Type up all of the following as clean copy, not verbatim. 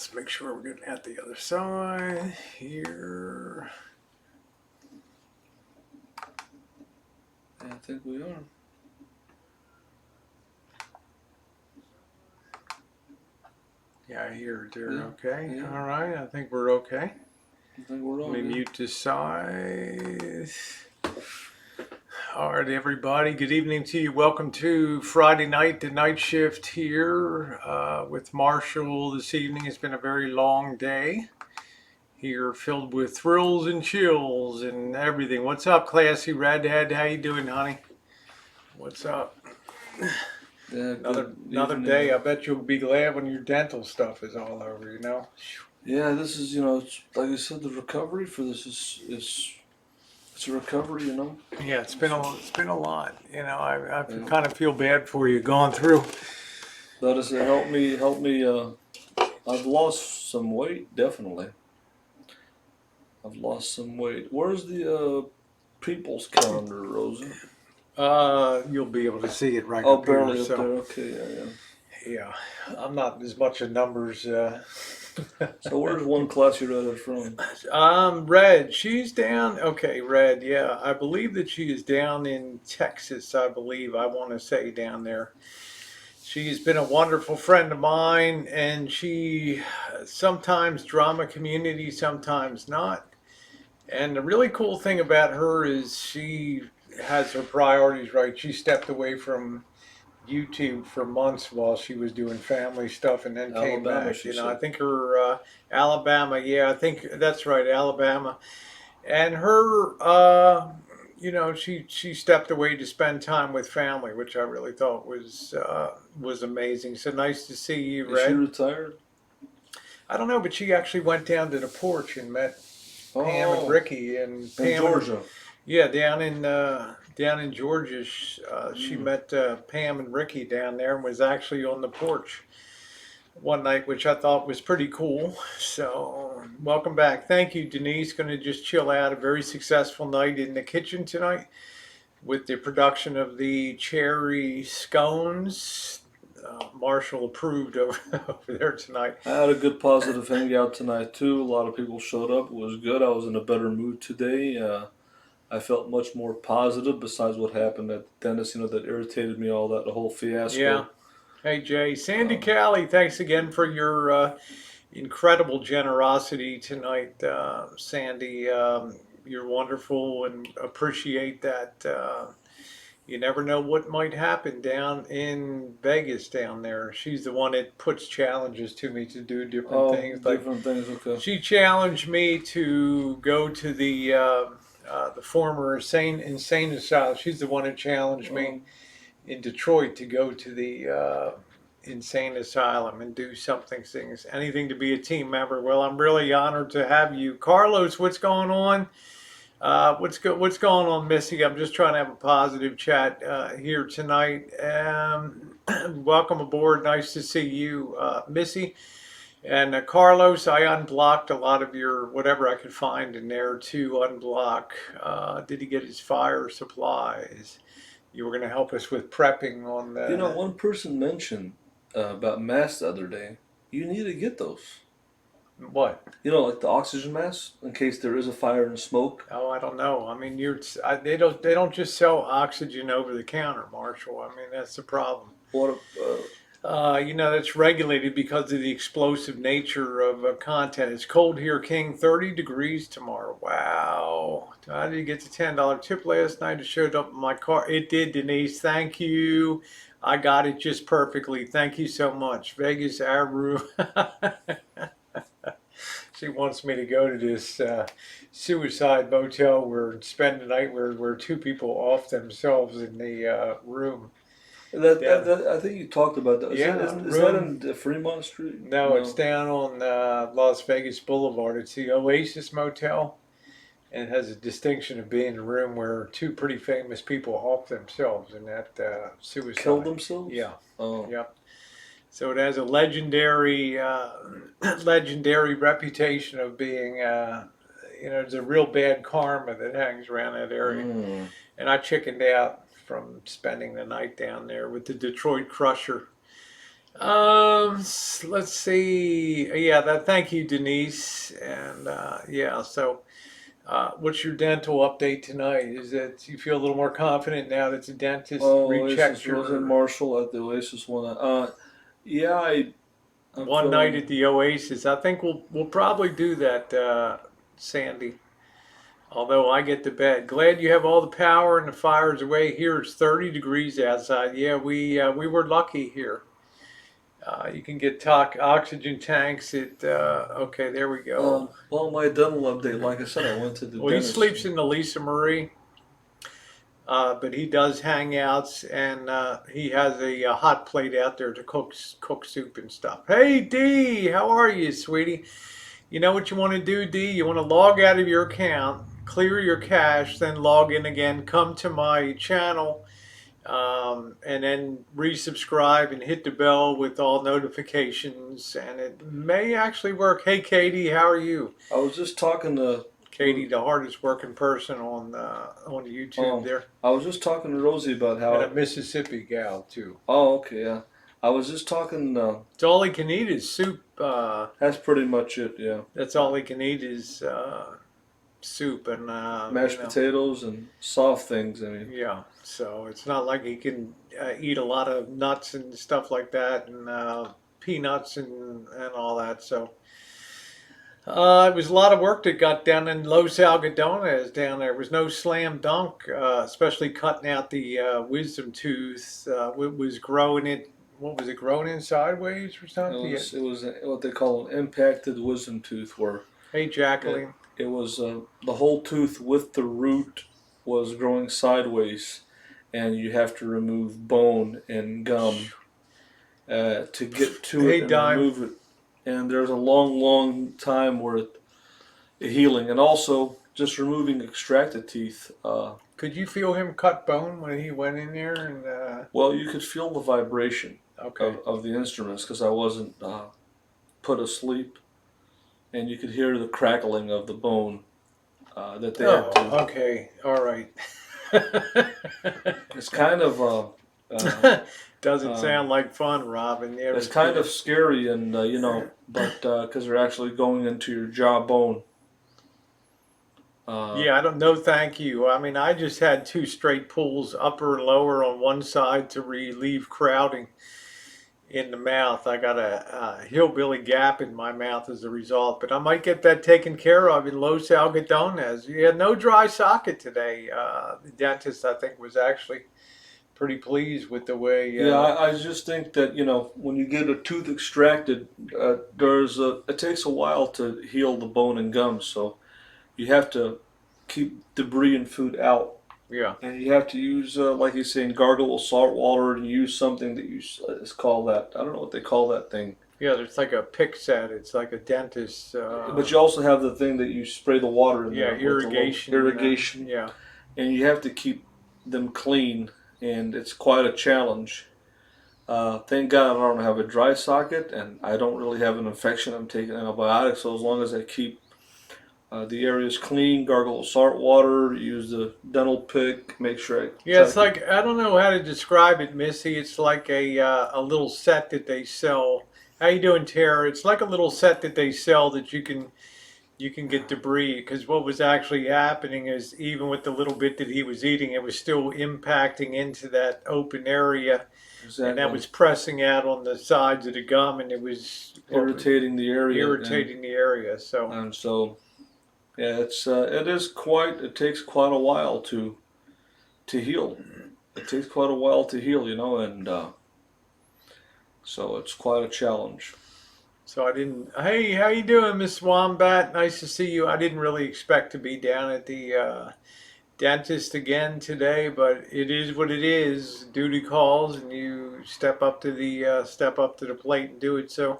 Let's make sure we're getting at the other side here. I think we are. Yeah, I hear it there. Yeah, Okay. yeah. All right. I think we're okay. I think we're Let all me good. mute this side. All right, everybody. Good evening to you. Welcome to Friday night, the night shift here with Marshall this evening. It's been a very long day here, filled with thrills and chills and everything. What's up, classy redhead? How you doing, honey? What's up? Yeah, Another good another evening. day. I bet you'll be glad when your dental stuff is all over. You know. Yeah, this is, it's, like I said, the recovery for this is it's a recovery. Yeah, it's been a lot. You know, I Yeah. kind of feel bad for you going through. That is, help me. I've lost some weight, definitely. I've lost some weight. Where's the people's calendar, Rosa? You'll be able to see it right Oh, up here. barely up So there. Okay, yeah. yeah, I'm not as much of numbers. So where's one class you read it from? Red, she's down. Okay, Red. Yeah, I believe that she is down in Texas. I believe I want to say down there. She's been a wonderful friend of mine, and she sometimes drama community, sometimes not. And the really cool thing about her is she has her priorities right. She stepped away from YouTube for months while she was doing family stuff and then came Alabama, back. she You know, I said. think her Alabama, yeah, I think that's right, Alabama. And her, she stepped away to spend time with family, which I really thought was amazing. So nice to see you, Is she Red. retired? I don't know, but she actually went down to the porch and met Pam and Oh, Ricky, and in Pam and Georgia. yeah, down in Georgia, she Mm. met Pam and Ricky down there and was actually on the porch one night, which I thought was pretty cool. So, welcome back. Thank you, Denise. Going to just chill out. A very successful night in the kitchen tonight with the production of the cherry scones. Marshall approved over, over there tonight. I had a good positive hangout tonight too. A lot of people showed up. It was good. I was in a better mood today. I felt much more positive. Besides what happened at the dentist, that irritated me. All that, the whole Yeah. fiasco. Hey, Jay. Sandy Um, Callie, thanks again for your incredible generosity tonight, Sandy. You're wonderful and appreciate that. You never know what might happen down in Vegas down there. She's the one that puts challenges to me to do different oh, things. Like different things. Okay. she challenged me to go to the former insane asylum. She's the one who challenged me Um, in Detroit to go to the insane asylum and do something, things, anything to be a team member. Well, I'm really honored to have you, Carlos. What's going on? What's going on, Missy? I'm just trying to have a positive chat here tonight. Welcome aboard. Nice to see you, Missy. And Carlos, I unblocked a lot of your whatever I could find in there to unblock. Did he get his fire supplies? You were going to help us with prepping on the one person mentioned about masks the other day. You need to get those. what? Like the oxygen masks in case there is a fire and smoke. Oh, I don't know. I mean, they don't just sell oxygen over the counter, Marshall. I mean, that's the problem. What? It's regulated because of the explosive nature of content. It's cold here, King. 30 degrees tomorrow. Wow. I did get the $10 tip last night. It showed up in my car. It did, Denise. Thank you. I got it just perfectly. Thank you so much. Vegas, our room. She wants me to go to this suicide motel where spend the night where two people off themselves in the room. Down, I think you talked about that. yeah, Is that room. in Fremont Street? No, it's No. down on Las Vegas Boulevard. It's the Oasis Motel, and it has a distinction of being a room where two pretty famous people off themselves in that Killed suicide. themselves? Yeah, Oh. yeah. So it has a legendary, legendary reputation of being, there's a real bad karma that hangs around that area. Mm. And I chickened out from spending the night down there with the Detroit Crusher. Let's see. Yeah, thank you, Denise. And yeah, so what's your dental update tonight? Is that you feel a little more confident now that the dentist Oh, rechecked Oasis was in your Marshall at the Oasis one. Yeah, I'm one night feeling. at the Oasis? I think we'll probably do that, Sandy. Although I get to bed. Glad you have all the power and the fire's away. Here it's 30 degrees outside. Yeah, we were lucky here. You can get oxygen tanks at. Okay, there we go. Well, my dental update. Like I said, I went to the Well, he dentist. sleeps in the Lisa Marie, but he does hangouts, and he has a hot plate out there to cook soup and stuff. Hey D, how are you, sweetie? You know what you want to do, D? You want to log out of your account, clear your cache, then log in again. Come to my channel, and then resubscribe and hit the bell with all notifications, and it may actually work. Hey, Katie, how are you? I was just talking to. Katie, the hardest working person on YouTube Um, there, I was just talking to Rosie about and a how. Mississippi gal too. Oh, okay, yeah. I was just talking. It's all he can eat is soup. That's pretty much it. Yeah, That's all he can eat is soup, and mashed potatoes and soft things. I mean, yeah. So it's not like he can eat a lot of nuts and stuff like that, and peanuts and all that. So it was a lot of work that got done in Los Algodones down there. It was no slam dunk, especially cutting out the wisdom tooth. It was growing it. What was it growing in sideways or something? Yeah. it was what they call an impacted wisdom tooth, where Hey, it, Jacqueline. it was the whole tooth with the root was growing sideways, and you have to remove bone and gum to get to Hey, it and Dime. remove it. And there's a long, long time where it healing, and also just removing extracted teeth. Could you feel him cut bone when he went in there? And Well, you could feel the vibration okay. of the instruments because I wasn't put asleep, and you could hear the crackling of the bone that they had Oh, to. okay. All right. It's kind of Doesn't um, sound like fun, Robin. There it's was kind of scary, and but because they're actually going into your jawbone. yeah, I don't know. Thank you. I mean, I just had two straight pulls, upper and lower, on one side to relieve crowding in the mouth. I got a hillbilly gap in my mouth as a result, but I might get that taken care of in Los Algodones. You had no dry socket today. The dentist, I think, was actually pretty pleased with the way. Yeah, I just think that when you get a tooth extracted, it takes a while to heal the bone and gums, so you have to keep debris and food out, Yeah. and you have to use like he's saying, gargle with salt water and use something that it's called that. I don't know what they call that thing, Yeah, there's like a pick set. It's like a dentist. but you also have the thing that you spray the water in Yeah, there with the little irrigation. irrigation, Yeah. and you have to keep them clean, and it's quite a challenge. Thank God I don't have a dry socket, and I don't really have an infection. I'm taking antibiotics, so as long as I keep the areas clean, gargle with salt water, use the dental pick, make sure I Yeah, try it's to keep. like I don't know how to describe it, Missy. It's like a little set that they sell. How you doing, Tara? It's like a little set that they sell that you can get debris, because what was actually happening is even with the little bit that he was eating, it was still impacting into that open area, and that Exactly. was pressing out on the sides of the gum, and it was Irritating the area, irritating the area. So and so yeah, it takes quite a while to heal. It takes quite a while to heal, and so it's quite a challenge. So I didn't. Hey, how you doing, Miss Wombat? Nice to see you. I didn't really expect to be down at the dentist again today, but it is what it is. Duty calls, and you step up to the plate and do it. So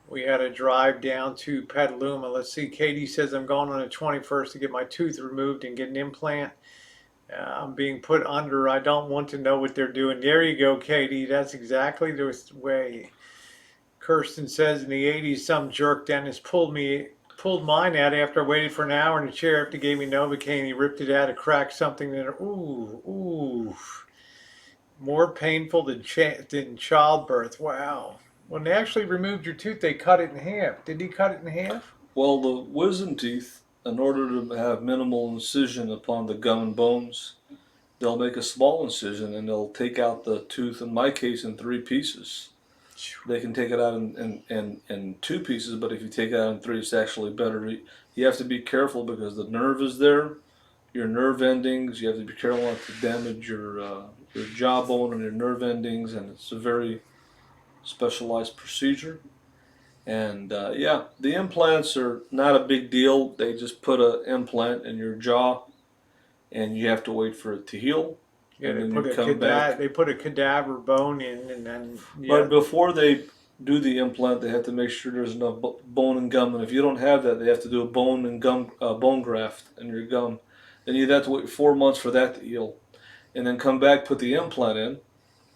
we had a drive down to Petaluma. Let's see. Katie says I'm going on the 21st to get my tooth removed and get an implant. I'm being put under. I don't want to know what they're doing. There you go, Katie. That's exactly the way. Kirsten says in the 80s, some jerk dentist pulled mine out after I waited for an hour in a chair after he gave me Novocaine. He ripped it out and cracked something in it. Ooh. More painful than childbirth. Wow. When they actually removed your tooth, they cut it in half. Did he cut it in half? Well, the wisdom teeth, in order to have minimal incision upon the gum and bones, they'll make a small incision and they'll take out the tooth, in my case, in 3 pieces. They can take it out in 2 pieces, but if you take it out in 3, it's actually better. You have to be careful because the nerve is there, your nerve endings. You have to be careful not to damage your jawbone and your nerve endings, and it's a very specialized procedure. And yeah, the implants are not a big deal. They just put an implant in your jaw, and you have to wait for it to heal. Yeah, And they then put you a come back. they put a cadaver bone in, and then But before they do the implant, they have to make sure there's enough bone and gum. And if you don't have that, they have to do a bone and gum bone graft in your gum. Then you'd have to wait 4 months for that to heal, and then come back, put the implant in,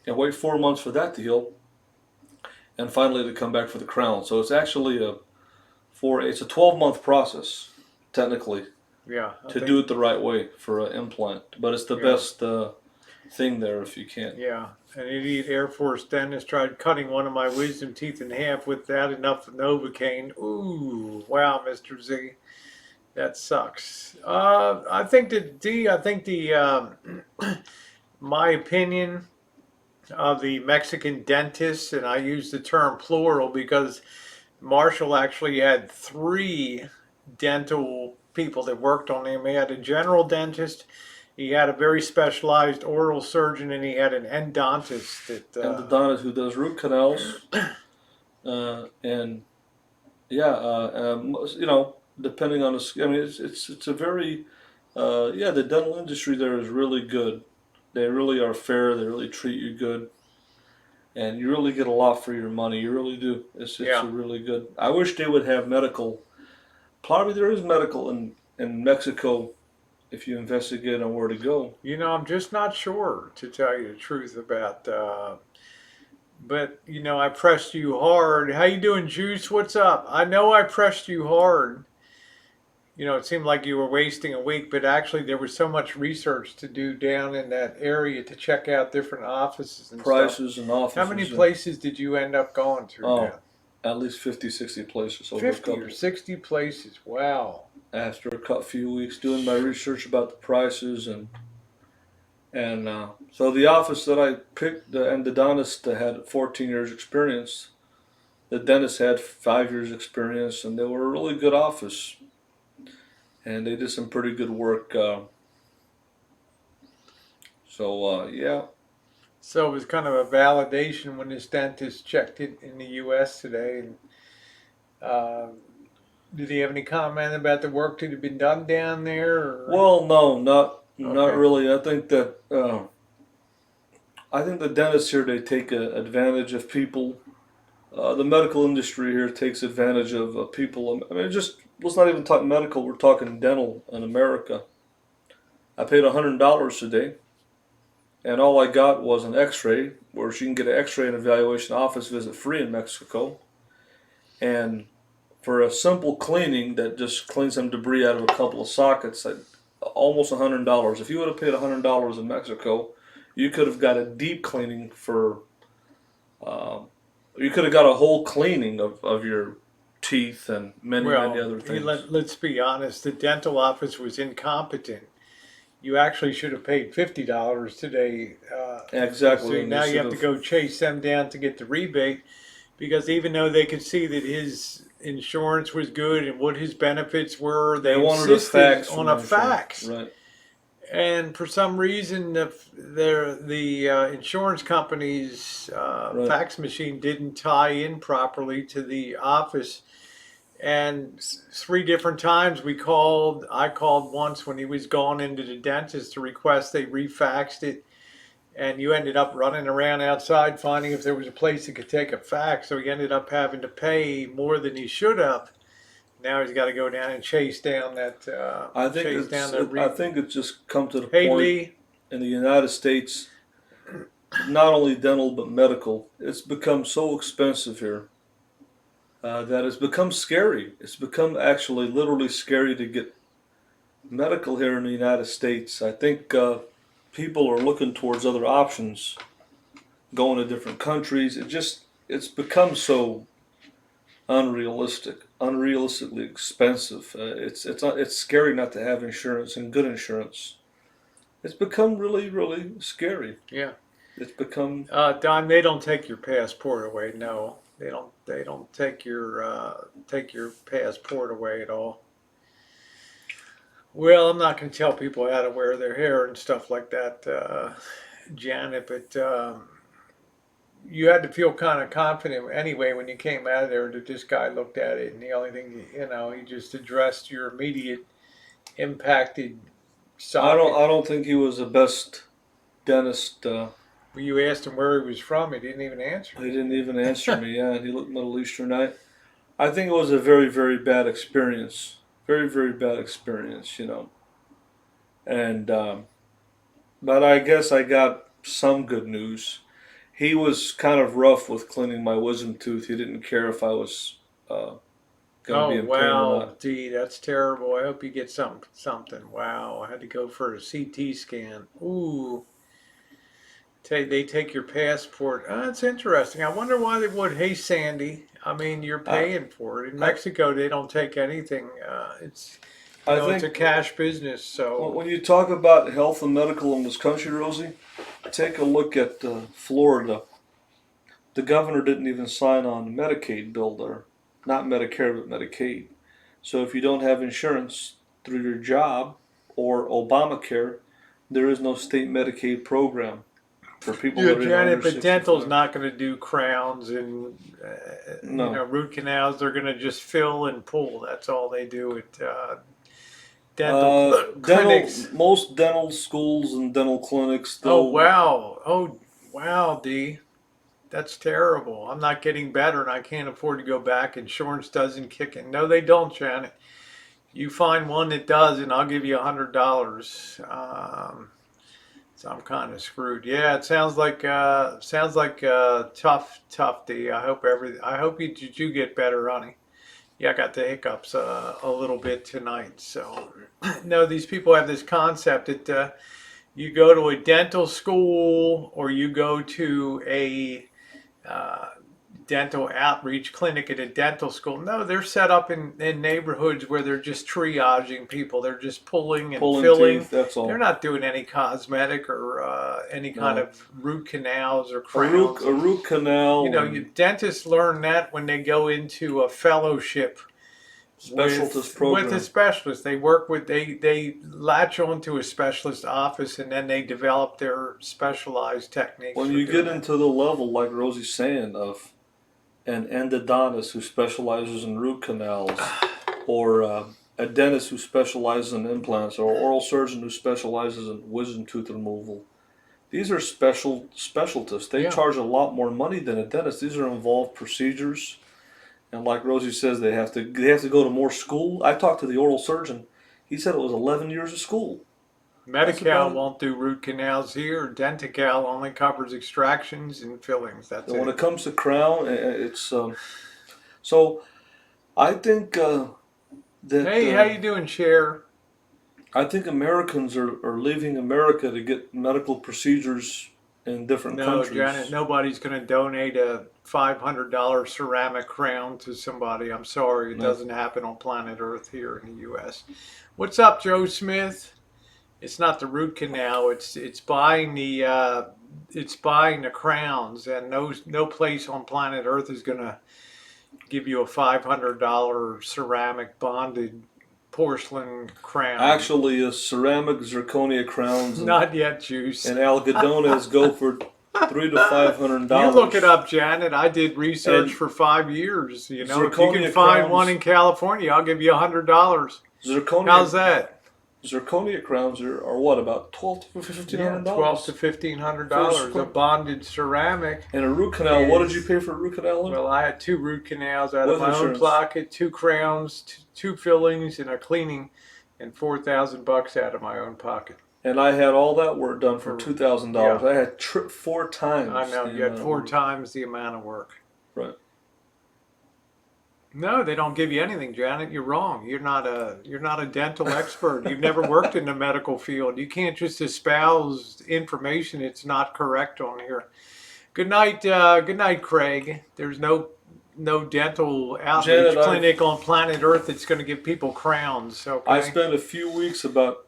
and wait 4 months for that to heal, and finally to come back for the crown. So it's actually it's a 12-month process technically yeah, to do it the right way for an implant. But it's the Yeah. best thing there if you can. Yeah, an idiot Air Force dentist tried cutting one of my wisdom teeth in half without enough Novocaine. Ooh, wow, Mr. Z, that sucks. I think my opinion of the Mexican dentists, and I use the term plural because Marshall actually had 3 dental people that worked on him. He had a general dentist, he had a very specialized oral surgeon, and he had an endodontist that. Endodontist who does root canals, and yeah, depending on the, I mean, it's a very, yeah, the dental industry there is really good. They really are fair. They really treat you good, and you really get a lot for your money. You really do. It's Yeah. a really good. I wish they would have medical. Probably there is medical in Mexico if you investigate on where to go. I'm just not sure, to tell you the truth, about. But I pressed you hard. How you doing, Juice? What's up? I know I pressed you hard. It seemed like you were wasting a week, but actually there was so much research to do down in that area to check out different offices and stuff. Prices and offices. How many places did you end up going to? Oh, at least 50, 60 places. Over 50 or 60 places. Wow. After a few weeks doing my research about the prices and so the office that I picked, the endodontist had 14 years experience. The dentist had 5 years experience, and they were a really good office. And they did some pretty good work. Yeah. So it was kind of a validation when this dentist checked it in the U.S. today. And, did he have any comment about the work that had been done down there? Or? Well, no, not Okay. really. I think that the dentists here, they take advantage of people. The medical industry here takes advantage of people. I mean, let's not even talk medical. We're talking dental in America. I paid $100 today, and all I got was an X-ray, where you can get an X-ray and evaluation office visit free in Mexico, and for a simple cleaning that just cleans some debris out of a couple of sockets, almost $100. If you would have paid $100 in Mexico, you could have got a deep cleaning for. You could have got a whole cleaning of your teeth and many other things. Let's be honest. The dental office was incompetent. You actually should have paid $50 today. Exactly. So now you have to go chase them down to get the rebate, because even though they could see that his insurance was good and what his benefits were, they wanted a fax on a fax. Right. And for some reason, the insurance company's fax machine didn't tie in properly to the office. And 3 different times I called once when he was going into the dentist to request they refaxed it. And you ended up running around outside finding if there was a place that could take a fax. So he ended up having to pay more than he should have. Now he's got to go down and chase down that. I think it's just come to the Hey, point Lee. in the United States, not only dental but medical. It's become so expensive here that it's become scary. It's become actually literally scary to get medical here in the United States. I think people are looking towards other options, going to different countries. it's become so unrealistically expensive. It's scary not to have insurance and good insurance. It's become really, really scary. Yeah. It's become Don, they don't take your passport away. No, they don't. They don't take your passport away at all. Well, I'm not going to tell people how to wear their hair and stuff like that, Janet. But you had to feel kind of confident anyway when you came out of there that this guy looked at it, and the only thing he just addressed your immediate impacted socket. I don't think he was the best dentist. When you asked him where he was from, he didn't even answer. He didn't even answer me. Yeah, he looked Middle Eastern. I think it was a very, very bad experience. Very, very bad experience, And but I guess I got some good news. He was kind of rough with cleaning my wisdom tooth. He didn't care if I was going to be Oh in pain or wow, not. D, that's terrible. I hope you get something. Wow, I had to go for a CT scan. Ooh, they take your passport. That's interesting. I wonder why they would. Hey, Sandy, I mean you're I, paying for it. In I, Mexico, they don't take anything. It's I it's a think cash business. So when you talk about health and medical in this country, Rosie, take a look at Florida. The governor didn't even sign on the Medicaid bill there. Not Medicare, but Medicaid. So if you don't have insurance through your job or Obamacare, there is no state Medicaid program for people yeah, that are under Janet, but dental's 65. not going to do crowns and No. root canals. They're going to just fill and pull. That's all they do at dental clinics. Most dental schools and dental clinics, Oh they'll, wow! Oh wow, D. That's terrible. I'm not getting better, and I can't afford to go back. Insurance doesn't kick in. No, they don't, Janet. You find one that does, and I'll give you $100. So I'm kind of screwed. Yeah, it sounds like tough D. I hope you get better, honey. Yeah, I got the hiccups a little bit tonight. So no, these people have this concept that you go to a dental school or you go to a uh, dental outreach clinic at a dental school. No, they're set up in neighborhoods where they're just triaging people. They're just pulling and pulling filling. teeth, that's They're all. not doing any cosmetic or any kind No. of root canals or A crowns. root You canal know, and dentists learn that when they go into a fellowship specialist with a program. specialist. They latch onto a specialist office and then they develop their specialized techniques When for you doing get it. into the level, like Rosie's saying, of an endodontist who specializes in root canals, or a dentist who specializes in implants, or oral surgeon who specializes in wisdom tooth removal. These are specialties. They Yeah. charge a lot more money than a dentist. These are involved procedures, and like Rosie says, they have to go to more school. I talked to the oral surgeon. He said it was 11 years of school. That's Medi-Cal about it. won't do root canals here. Denti-Cal only covers extractions and fillings. That's And when it. it comes to crown, it's so. I think that Hey, how you doing, Cher? I think Americans are leaving America to get medical procedures in different No, Janet, countries. nobody's going to donate a $500 ceramic crown to somebody. I'm sorry, it No. doesn't happen on planet Earth here in the U.S. What's up, Joe Smith? It's not the root canal. It's buying the crowns, and no place on planet Earth is going to give you a $500 ceramic bonded porcelain crown. Actually, ceramic zirconia crowns Not yet, Juice. and algodones go for $300 to You look it $500. up, Janet. I did research And for 5 years. You know, if you can zirconia find one crowns, in California, I'll give you $100. How's zirconia that? zirconia crowns are what, about $1,200 to $1,500 Yeah, $1,200 to $1,500. A bonded ceramic And a root canal. What did you is, pay for a root canal? well, I had 2 root canals out of With my own insurance. pocket, 2 crowns, two fillings, and a cleaning, and $4,000 out of my own pocket. And I had all that work done for For $2,000. yeah, I had 4 times I know the you had amount of four work. times the amount of work. Right. No, they don't give you anything, Janet. You're wrong. You're not a dental expert. You've never worked in the medical field. You can't just espouse information that's not correct on here. Good night, Craig. There's no dental outreach Janet, clinic on planet Earth that's going to give people crowns. I Okay. spent a few weeks about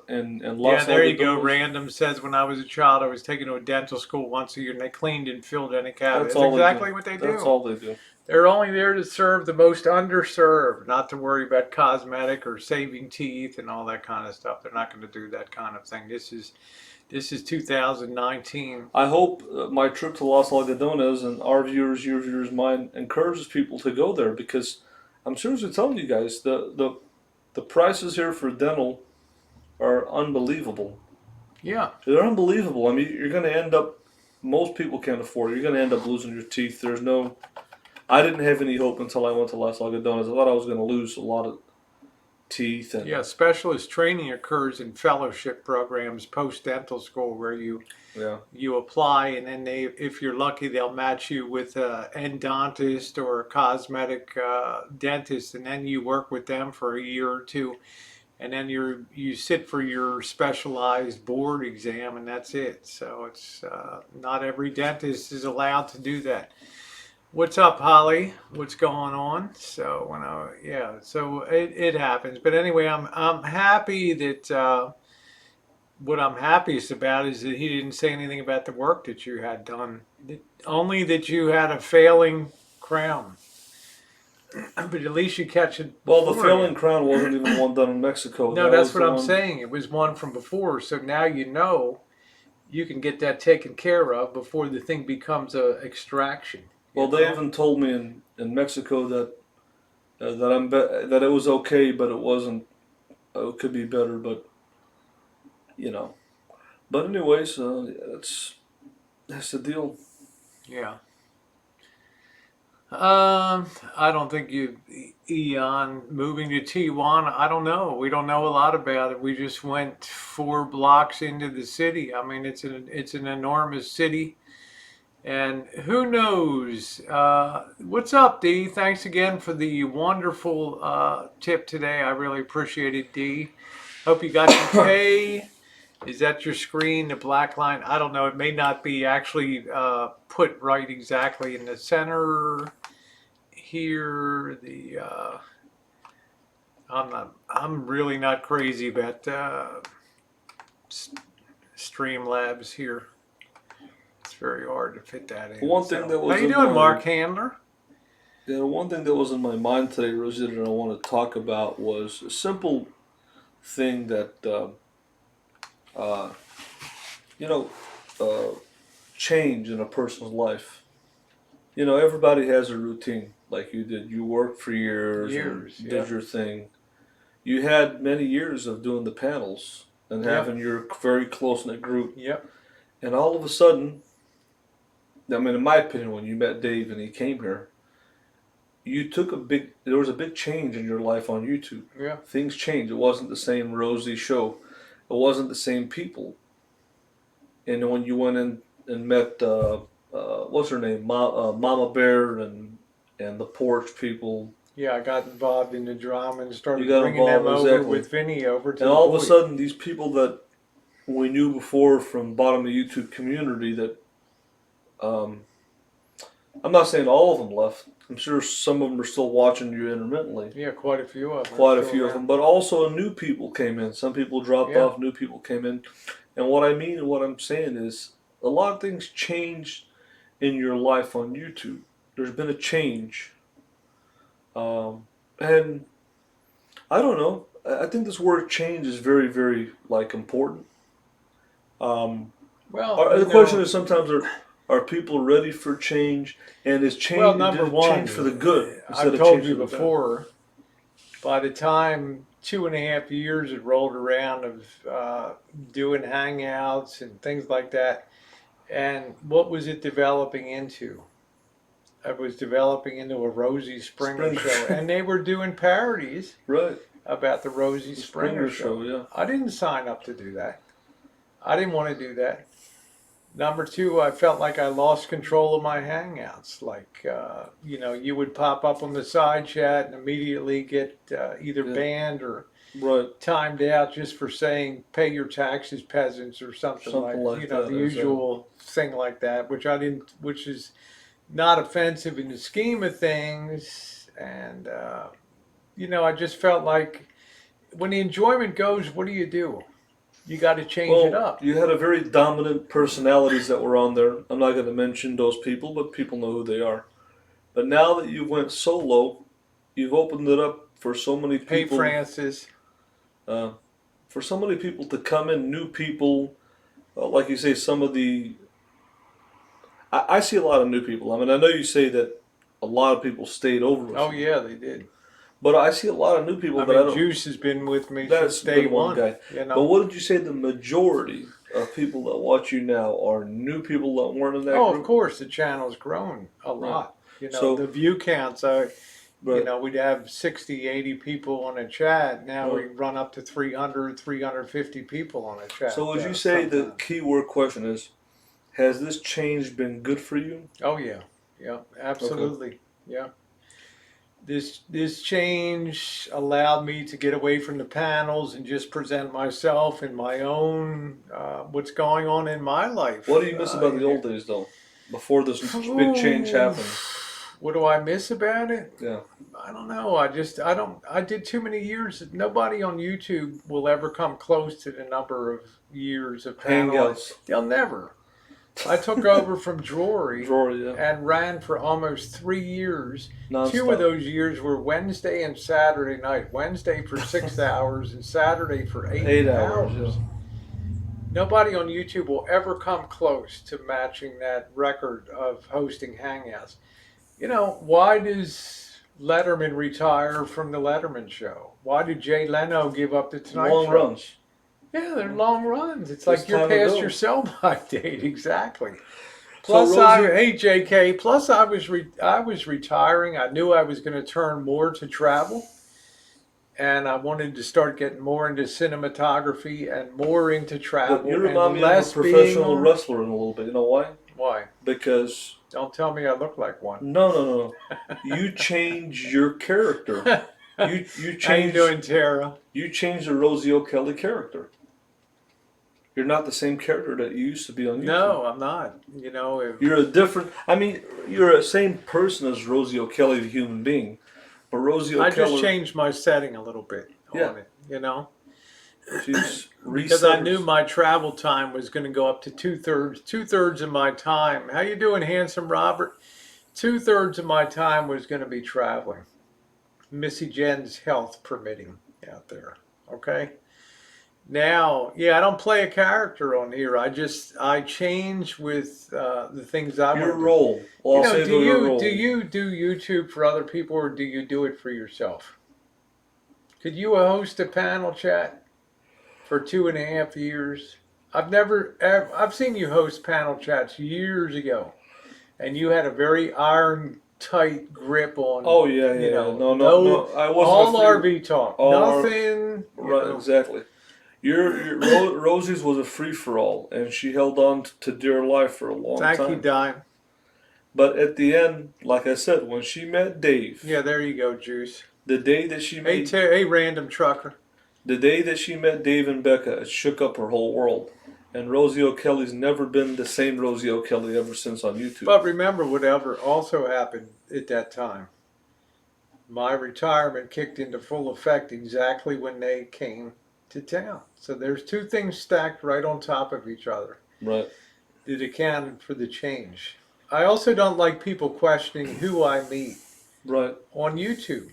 in Yeah, Los there you go. Algodones. Random says when I was a child, I was taken to a dental school once a year, and they cleaned and filled any cavity. That's That's all they do. exactly what they That's do. all they do. They're only there to serve the most underserved, not to worry about cosmetic or saving teeth and all that kind of stuff. They're not going to do that kind of thing. This is 2019. I hope my trip to Los Algodones and our viewers, your viewers, mine, encourages people to go there because I'm seriously telling you guys the prices here for dental are unbelievable. Yeah. They're unbelievable. I mean, you're going to end up. Most people can't afford it. You're going to end up losing your teeth. There's no. I didn't have any hope until I went to Los Algodones. I thought I was going to lose a lot of teeth and Yeah, specialist training occurs in fellowship programs post dental school where yeah. you apply and then if you're lucky, they'll match you with an endodontist or a cosmetic dentist, and then you work with them for a year or two, and then you sit for your specialized board exam, and that's it. So it's not every dentist is allowed to do that. What's up, Holly? What's going on? So so it happens. But anyway, I'm happy that what I'm happiest about is that he didn't say anything about the work that you had done. Only that you had a failing crown. But at least you catch it. Well, the before. failing crown wasn't even one done in Mexico. No, That that's was what the I'm one- saying. It was one from before. So now you know you can get that taken care of before the thing becomes a extraction. Well, they even told me in Mexico that that it was okay, but it wasn't. It could be better, but you know. But anyways, that's the deal. Yeah. I don't think Eon moving to Tijuana. I don't know. We don't know a lot about it. We just went 4 blocks into the city. I mean, it's an enormous city, and who knows? What's up, D? Thanks again for the wonderful tip today. I really appreciate it, D. Hope you got your pay. Is that your screen, the black line? I don't know. It may not be actually put right exactly in the center here. I'm really not crazy about Streamlabs here. It's very hard to fit that in. One thing that was how you in doing, my- Mark Handler? Yeah, one thing that was in my mind today, Rosie, that I want to talk about was a simple thing that you know change in a person's life. You know, everybody has a routine like you did. You worked for years, and Yeah. did your thing. You had many years of doing the panels and Yeah. having your very close knit group, Yep. and all of a sudden, I mean, in my opinion, when you met Dave and he came here, there was a big change in your life on YouTube. Yeah. Things changed. It wasn't the same Rosie show. It wasn't the same people. And when you went in and met, what's her name, Mama Bear and the Porch people, Yeah, I got involved in the drama and started You got bringing them involved, over exactly. with Vinny over to and the all of a boys. sudden these people that we knew before from bottom of the YouTube community that, I'm not saying all of them left. I'm sure some of them are still watching you intermittently. Yeah, quite a few of them. Quite a few of them, but also new people came in. Some people dropped Yeah. off, new people came in. And what I mean and what I'm saying is a lot of things changed in your life on YouTube. There's been a change. And I don't know. I think this word change is very, very important. Well, The question is sometimes are people ready for change, and is change well, number one, change for the good instead I've of told change you for the bad? before. By the time 2.5 years had rolled around of doing hangouts and things like that, and what was it developing into? It was developing into a Rosie Springer show, and they were doing parodies Right. about the Rosie The Springer, Springer show, yeah. I didn't sign up to do that. I didn't want to do that. Number two, I felt like I lost control of my hangouts. Like, you would pop up on the side chat and immediately get either Yeah. banned or Right. timed out just for saying "pay your taxes, peasants" or something Something like you know, that, the exactly. usual thing like that, which I didn't, which is not offensive in the scheme of things, and you know, I just felt like when the enjoyment goes, what do? You got to change it Well, up. you had a very dominant personalities that were on there. I'm not going to mention those people, but people know who they are. But now that you went solo, you've opened it up for so many Hey, people, Francis. uh, for so many people to come in, new people. Like you say, some of the I see a lot of new people. I mean, I know you say that a lot of people stayed over with Oh you, yeah, they did. but I see a lot of new people I that I mean, don't. Juice has been with me since That's day been one one. guy. You But know. what did you say the majority of people that watch you now are new people that weren't in that Oh, of group? course, the channel's grown a Right. lot. You know, the So, view counts. You right, know, we'd have 60, 80 people on a chat. Now right. we run up to 300, 350 people on a So chat would you say the sometimes. keyword question is, has this change been good for you? Oh yeah, yeah, Okay. absolutely, yeah. This change allowed me to get away from the panels and just present myself and my own what's going on in my What life. do you miss about the old days though? Before this big change Ooh, happened? what do I miss about it? Yeah. I don't know. I don't. I did too many years. Nobody on YouTube will ever come close to the number of years of panel. Hangouts. They'll never. I took over from Drury Drawer, yeah. and ran for almost 3 years. Two of Non-stop. those years were Wednesday and Saturday night. Wednesday for 6 hours and Saturday for eight 8 hours, yeah. hours. Nobody on YouTube will ever come close to matching that record of hosting Hangouts. You know, why does Letterman retire from the Letterman show? Why did Jay Leno give up the Tonight Long Show? runs. Yeah, they're long runs. It's It's like you're time to past go. your sell-by date, exactly. So Plus, I Rosie, hey JK. Plus, I was retiring. I knew I was going to turn more to travel, and I wanted to start getting more into cinematography and more into but you travel remind and me of a less being professional on. wrestler in a little bit. You know why? Why? Because Don't tell me I look like one. no. You change your character. You How you change doing, Tara? you change the Rosie O'Kelly character. You're not the same character that you used to be on YouTube. No, I'm not. You know, You're a different. I mean, you're the same person as Rosie O'Kelly, the human being, but Rosie I just O'Kelly, changed my setting a little bit yeah, on it. You know, she's because I reset knew her. my travel time was going to go up to two-thirds. Two-thirds of my time. How you doing, handsome Robert? Two-thirds of my time was going to be traveling. Missy Jen's health permitting out there. Okay. Now, yeah, I don't play a character on here. I change with the things I Your want to do. role. Well, You I'll know, say your do role. you do YouTube for other people or do you do it for yourself? Could you host a panel chat for 2.5 years? I've seen you host panel chats years ago, and you had a very iron tight grip on, Oh yeah, you yeah, yeah. know, No. I wasn't all a free. RV talk, All our nothing, you right, know. exactly. Rosie's was a free for all, and she held on to dear life for a long Thank you, time. Dime. But at the end, like I said, when she met Dave, Yeah, there you go, Juice. the day that she Hey, made, hey, random trucker. the day that she met Dave and Becca, it shook up her whole world. And Rosie O'Kelly's never been the same Rosie O'Kelly ever since on YouTube. But remember, whatever also happened at that time. My retirement kicked into full effect exactly when they came to town. So there's two things stacked right on top of each other Right. that accounted for the change. I also don't like people questioning who I meet Right. on YouTube.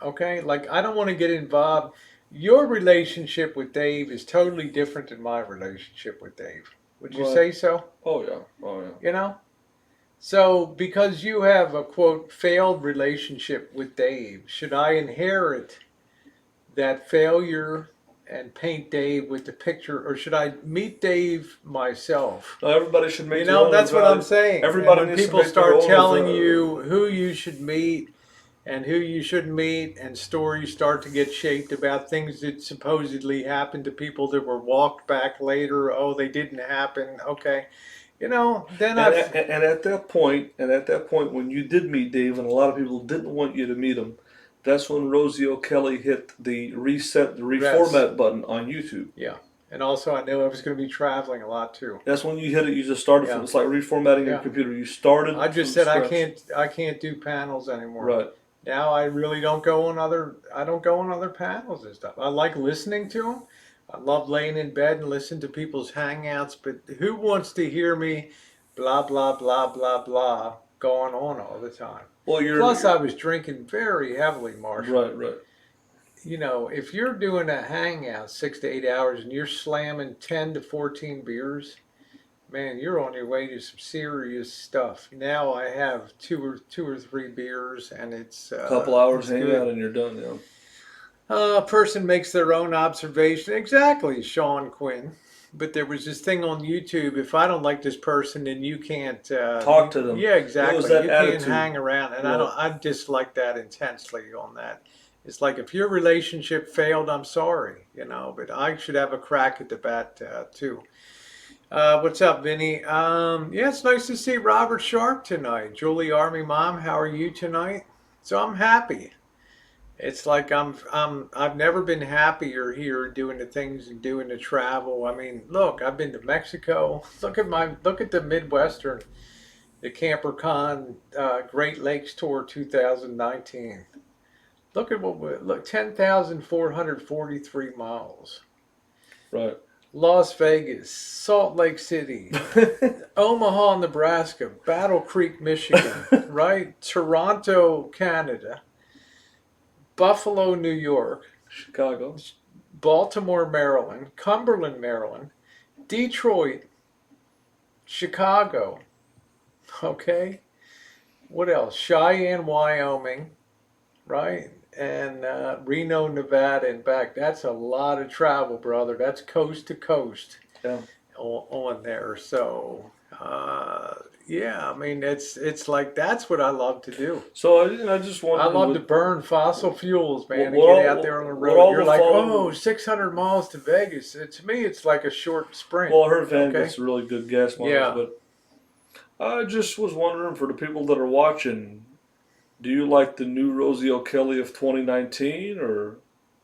Okay? Like, I don't want to get involved. Your relationship with Dave is totally different than my relationship with Dave. Would you Right. say so? Oh yeah. Oh yeah. You know? So, because you have a quote failed relationship with Dave, should I inherit that failure and paint Dave with the picture, or should I meet Dave myself? No, everybody should make You their know, own that's what I'm evaluation. saying. And Everybody when needs to people make their start own telling you who you should meet and who you shouldn't meet, and stories start to get shaped about things that supposedly happened to people that were walked back later. Oh, they didn't happen. Okay. You know, then And, I've. and at that point, when you did meet Dave, and a lot of people didn't want you to meet him, That's when Rosie O'Kelly hit the reformat button on YouTube. Yeah. And also, I knew I was going to be traveling a lot too. That's when you hit it. You just started from. Yeah. It's like reformatting your Yeah. computer. You started. I just from said scratch. I can't do panels anymore. Right. Now I really don't go on other panels and stuff. I like listening to them. I love laying in bed and listening to people's hangouts, but who wants to hear me blah blah blah blah blah going on all the time? Well, Plus, I was drinking very heavily, Marshall. Right. Right. You know, if you're doing a hangout 6 to 8 hours and you're slamming 10 to 14 beers, man, you're on your way to some serious stuff. Now I have two or three beers, and it's A couple hours it's hang good. out and you're done. Yeah. A person makes their own observation. Exactly, Sean Quinn. But there was this thing on YouTube. If I don't like this person, then you can't Talk to them. Yeah, exactly. It was that You attitude. can't hang around, and Right. I dislike that intensely on that. It's like if your relationship failed, I'm sorry, you know. But I should have a crack at the bat too. What's up, Vinny? Yeah, it's nice to see Robert Sharp tonight. Julie Army Mom, how are you tonight? So I'm happy. It's like I've never been happier here doing the things and doing the travel. I mean, look, I've been to Mexico. Look at the Midwestern, the CamperCon Great Lakes Tour 2019. Look at 10,443 miles. Right. Las Vegas, Salt Lake City, Omaha, Nebraska, Battle Creek, Michigan, right? Toronto, Canada, Buffalo, New York, Chicago. Baltimore, Maryland, Cumberland, Maryland, Detroit, Chicago, okay? What else? Cheyenne, Wyoming, right? And Reno, Nevada, and back. That's a lot of travel, brother. That's coast to coast Yeah. on there. So, yeah, I mean, it's like that's what I love to do. So I just wondered. I love to burn fossil fuels, man, and What get all- out there on the what road. all You're the like, followers- 600 miles to Vegas. To me, it's like a short sprint. Well, her van okay? gets really good gas mileage, Yeah. but I just was wondering for the people that are watching, do you like the new Rosie O'Kelly of 2019 or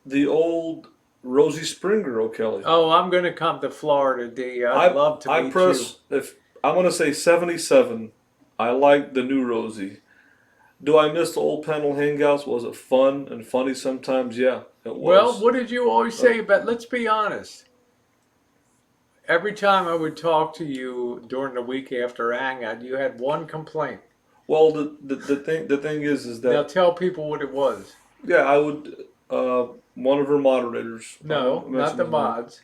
the old Rosie Springer O'Kelly? Oh, I'm going to come to Florida, D. I'd love to meet you. If I'm gonna say 77, I like the new Rosie. Do I miss the old panel hangouts? Was it fun and funny sometimes? Yeah, it was. Well, what did you always say about, let's be honest. Every time I would talk to you during the week after hangout, you had one complaint. Well, the thing is Now that tell people what it was. yeah, I would one of her moderators. I No, won't not mention the his name, mods.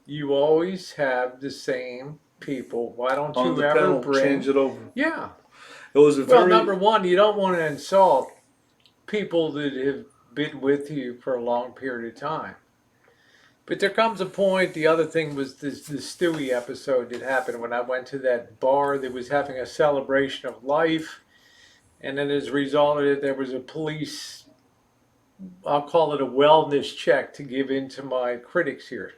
You always have the same people. Why don't on you the ever panel bring? change it over. Yeah. It was a Well, very number one, you don't want to insult people that have been with you for a long period of time. But there comes a point. The other thing was the Stewie episode that happened when I went to that bar that was having a celebration of life, and then as a result of it, there was a police, I'll call it a wellness check to give in to my critics here.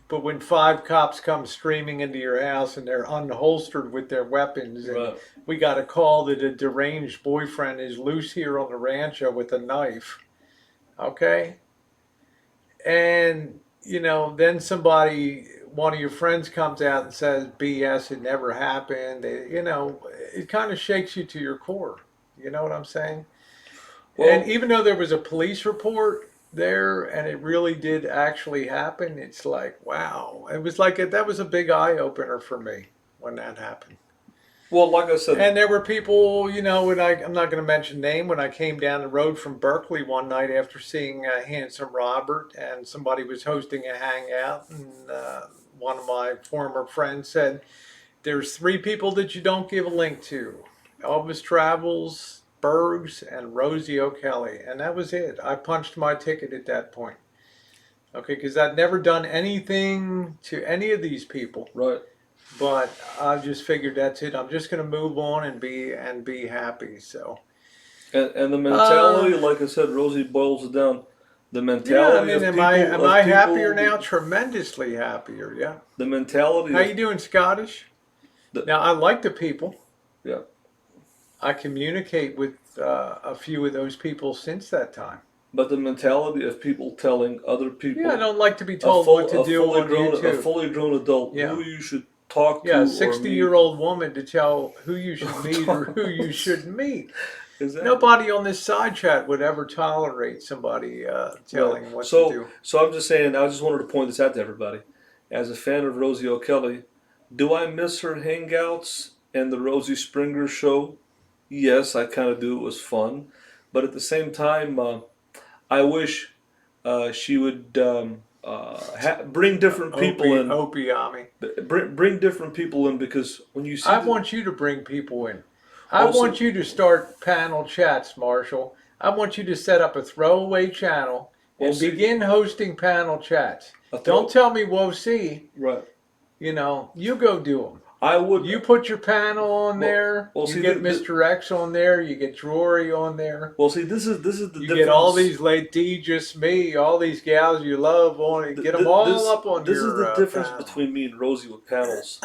But when 5 cops come streaming into your house and they're unholstered with their weapons, and right. we got a call that a deranged boyfriend is loose here on the rancho with a knife, okay? And, you know, then one of your friends comes out and says, BS, it never happened. You know, it kind of shakes you to your core. You know what I'm saying? Well, And even though there was a police report there and it really did actually happen, it's like, wow. It was like, that was a big eye opener for me when that happened. well, like I said, And there were people, you know, I'm not going to mention name, when I came down the road from Berkeley one night after seeing Handsome Robert, and somebody was hosting a hangout, and one of my former friends said, there's 3 people that you don't give a link to: Elvis Travels, Bergs, and Rosie O'Kelly. And that was it. I punched my ticket at that point. Okay, because I'd never done anything to any of these people. right. But I just figured that's it. I'm just going to move on and be happy. So And the mentality, like I said, Rosie boils it down. The yeah, mentality I mean, of am I people happier now? Tremendously happier. Yeah. The mentality. How you doing, Scottish? The- Now I like the people. Yeah. I communicate with a few of those people since that time. But the mentality of people telling other people, Yeah, I don't like to be told what to do on a YouTube. fully grown adult Yeah. who you should talk Yeah, a to or meet. 60-year-old woman to tell who you should meet or who you shouldn't meet. Exactly. Nobody on this side chat would ever tolerate somebody telling what to do. So I'm just saying, I just wanted to point this out to everybody. As a fan of Rosie O'Kelly, do I miss her hangouts and the Rosie Springer show? Yes, I kind of do. It was fun. But at the same time, I wish she would bring different people in. Opiami. Bring different people in, because when you see, I want you to bring people in. I want you to start panel chats, Marshall. I want you to set up a throwaway channel and begin hosting panel chats. Don't tell me we'll see. Right. You know, you go do them. I would. You put your panel on there. You get Mr. X on there. You get Drury on there. Well, see, this is the difference. You get all these late D, just me, all these gals you love on it. Get them all up on your This is the difference panel. between me and Rosie with panels.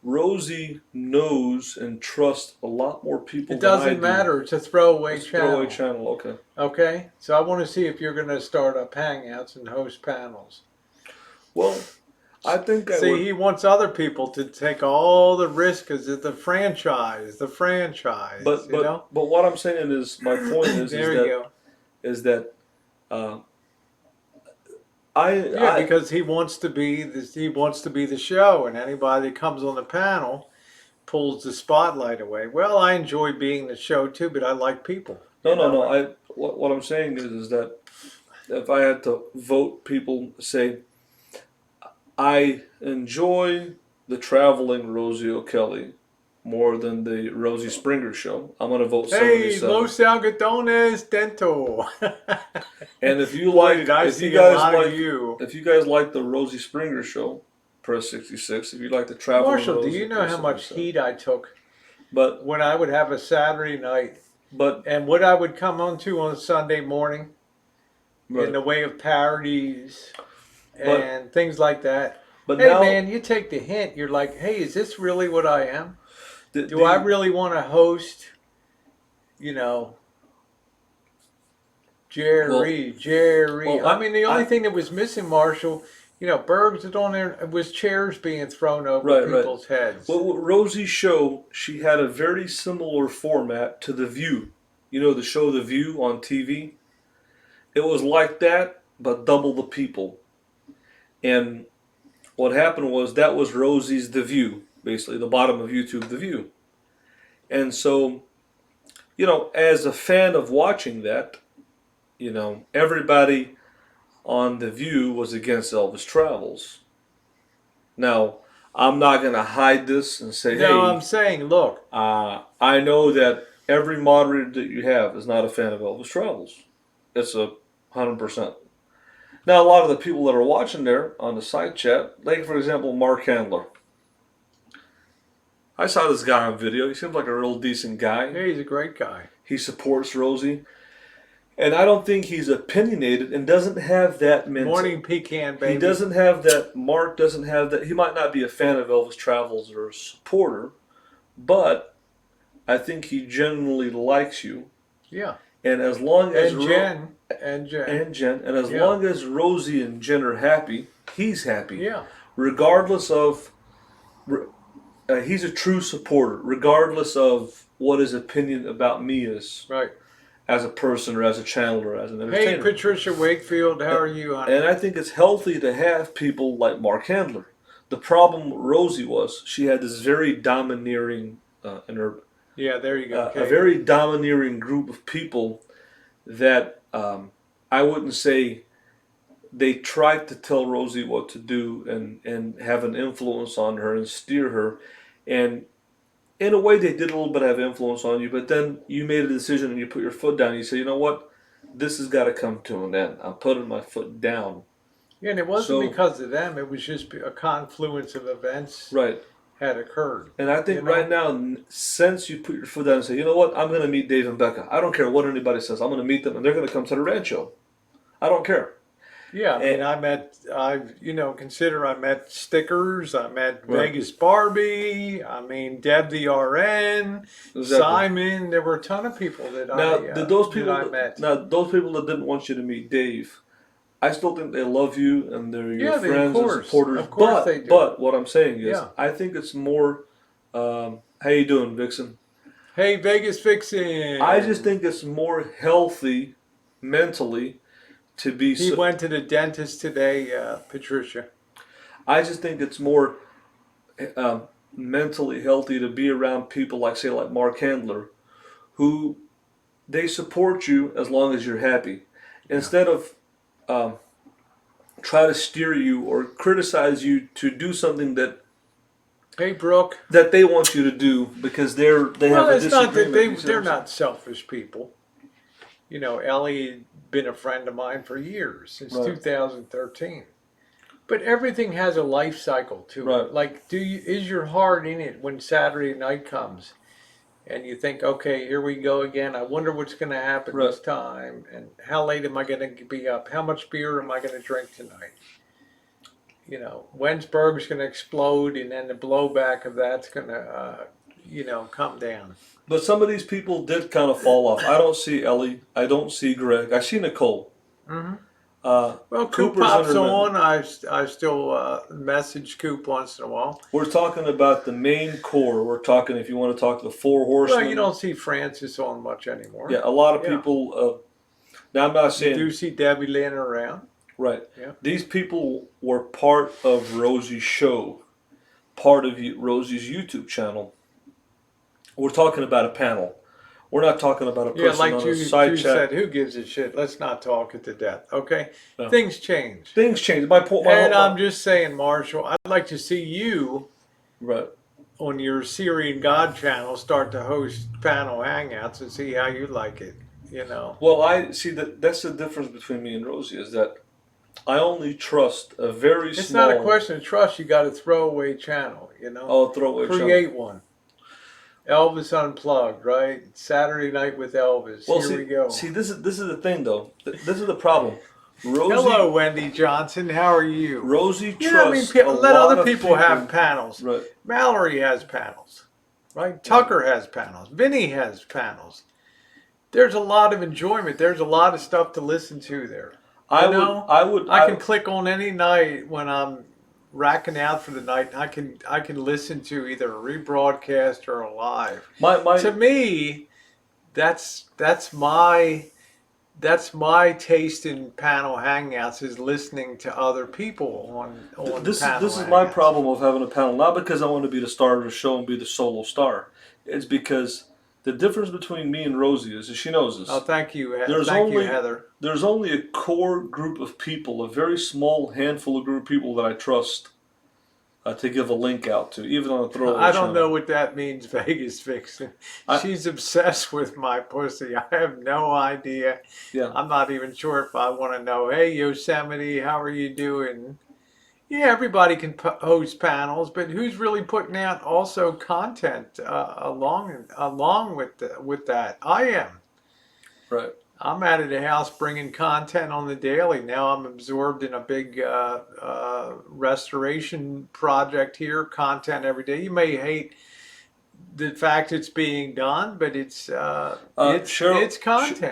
Rosie knows and trusts a lot more people. It doesn't matter. It's a throwaway channel. Throwaway channel, okay. Okay, so I want to see if you're going to start up hangouts and host panels. Well, I think he wants other people to take all the risk because it's the franchise. But you know? But what I'm saying is, my point is that because he wants to be this. He wants to be the show, and anybody that comes on the panel pulls the spotlight away. Well, I enjoy being the show too, but I like people. No. What I'm saying is that if I had to vote, people say, I enjoy the traveling Rosie O'Kelly more than the Rosie Springer show. I'm going to vote 77. Hey, Los Algodones Dental. And if you if you guys like the Rosie Springer show, press 66. If you like the traveling Marshall, Rosie, do you know how much heat I took? But when I would have a Saturday night, and what I would come onto on Sunday morning, in the way of parodies and things like that. But hey, man, you take the hint. You're like, hey, is this really what I am? Do I really want to host, you know, Jerry? Well, I mean, the only thing that was missing, Marshall, you know, Bergs was on there, was chairs being thrown over people's heads. Well, with Rosie's show, she had a very similar format to The View. You know, the show The View on TV? It was like that, but double the people. And what happened was, that was Rosie's The View, basically, the bottom of YouTube, The View. And so, you know, as a fan of watching that, you know, everybody on The View was against Elvis Travels. Now, I'm not going to hide this and say, no, I'm saying, look. I know that every moderator that you have is not a fan of Elvis Travels. It's 100%. Now, a lot of the people that are watching there on the side chat, like, for example, Mark Handler. I saw this guy on video. He seems like a real decent guy. Yeah, he's a great guy. He supports Rosie. And I don't think he's opinionated and doesn't have that Morning pecan, baby. He doesn't have that. Mark doesn't have that. He might not be a fan of Elvis Travels or a supporter, but I think he genuinely likes you. Yeah. And as long as Jen, and as long as Rosie and Jen are happy, he's happy. Yeah. Regardless of, he's a true supporter, regardless of what his opinion about me is. Right. As a person or as a channel or as an entertainer. Hey, Patricia Wakefield, how are you? And I think it's healthy to have people like Mark Handler. The problem with Rosie was she had this very domineering, yeah, there you go. A very domineering group of people that I wouldn't say they tried to tell Rosie what to do and have an influence on her and steer her. And in a way, they did a little bit have influence on you, but then you made a decision and you put your foot down. And you say, you know what? This has got to come to an end. I'm putting my foot down. Yeah, and it wasn't because of them. It was just a confluence of events had occurred. And I think right now, since you put your foot down and say, you know what? I'm going to meet Dave and Becca. I don't care what anybody says. I'm going to meet them, and they're going to come to the rancho. I don't care. Yeah, I mean, And, consider I met Stickers, I met right, Vegas Barbie, I mean, Deb the RN, exactly. Simon. There were a ton of people Now, that I met. those people that didn't want you to meet Dave, I still think they love you and they're your Yeah, friends and supporters. of course they do. But what I'm saying is, Yeah. I think it's more. How you doing, Vixen? Hey, Vegas I just Vixen. think it's more healthy mentally to be. He went to the dentist today, Patricia. I just think it's more um, mentally healthy to be around people like, say, like Mark Handler, who they support you as long as you're happy, Yeah. instead of um, try to steer you or criticize you to do something Hey, Brooke. that they want you to do because they have Well, a it's not that disagreement. You see what they're I'm saying? not selfish people. Ellie had been a friend of mine for years, since Right. 2013. But everything has a life cycle to Right. it. Like, is your heart in it when Saturday night comes, and you think, okay, here we go again. I wonder what's going to happen Right. this time, and how late am I going to be up? How much beer am I going to drink tonight? When's Berg's going to explode, and then the blowback of that's going to, come down. But some of these people did kind of fall off. I don't see Ellie. I don't see Greg. I see Nicole. Mm-hmm. Uh, Well, Coop Cooper's pops intermittent. on. I still message Coop once in a while. We're talking about the main core. We're talking, if you want to talk the four Well, horsemen. you don't see Francis on much anymore. Yeah, a lot of Yeah. people. Now I'm not You saying do see Debbie laying around. right. Yeah. These people were part of Rosie's show, part of Rosie's YouTube channel. We're talking about a panel. We're not talking about a Yeah, person like on a you side chat. said, who gives a shit? Let's not talk it to death, okay? No. Things change. Things change. My point. And I'm just saying, Marshall, I'd like to see you right. on your Syrian God channel start to host panel hangouts and see how you like it, Well, I see that's the difference between me and Rosie is that I only trust a very It's small. not a question of trust. You got a throwaway channel, Oh, throwaway channel. Create one. Elvis Unplugged, right? Saturday Night with Elvis. Well, Here we go. See, this is the thing though. This is the problem. Rosie, Hello, Wendy Johnson. How are you? Rosie Yeah, I mean, trusts a let lot other of people have panels. Right. Mallory has panels, right? Tucker has panels. Vinny has panels. There's a lot of enjoyment. There's a lot of stuff to listen to there. I can click on any night when I'm racking out for the night. I can listen to either a rebroadcast or a live. To me, that's my taste in panel hangouts, is listening to other people on this panel is my hangouts. problem of having a panel. Not because I want to be the star of the show and be the solo star. It's because the difference between me and Rosie is she knows this. Oh, thank you, There's you, Heather. There's only a core group of people, a very small handful of group of people that I trust to give a link out to, even on a throwaway I channel. don't know what that means, Vegas Vixen. She's obsessed with my pussy. I have no idea. Yeah. I'm not even sure if I want to know. Hey, Yosemite, how are you doing? Yeah, everybody can host panels, but who's really putting out also content along with that? I am. Right. I'm out of the house bringing content on the daily. Now I'm absorbed in a big restoration project here, content every day. You may hate the fact it's being done, but it's content.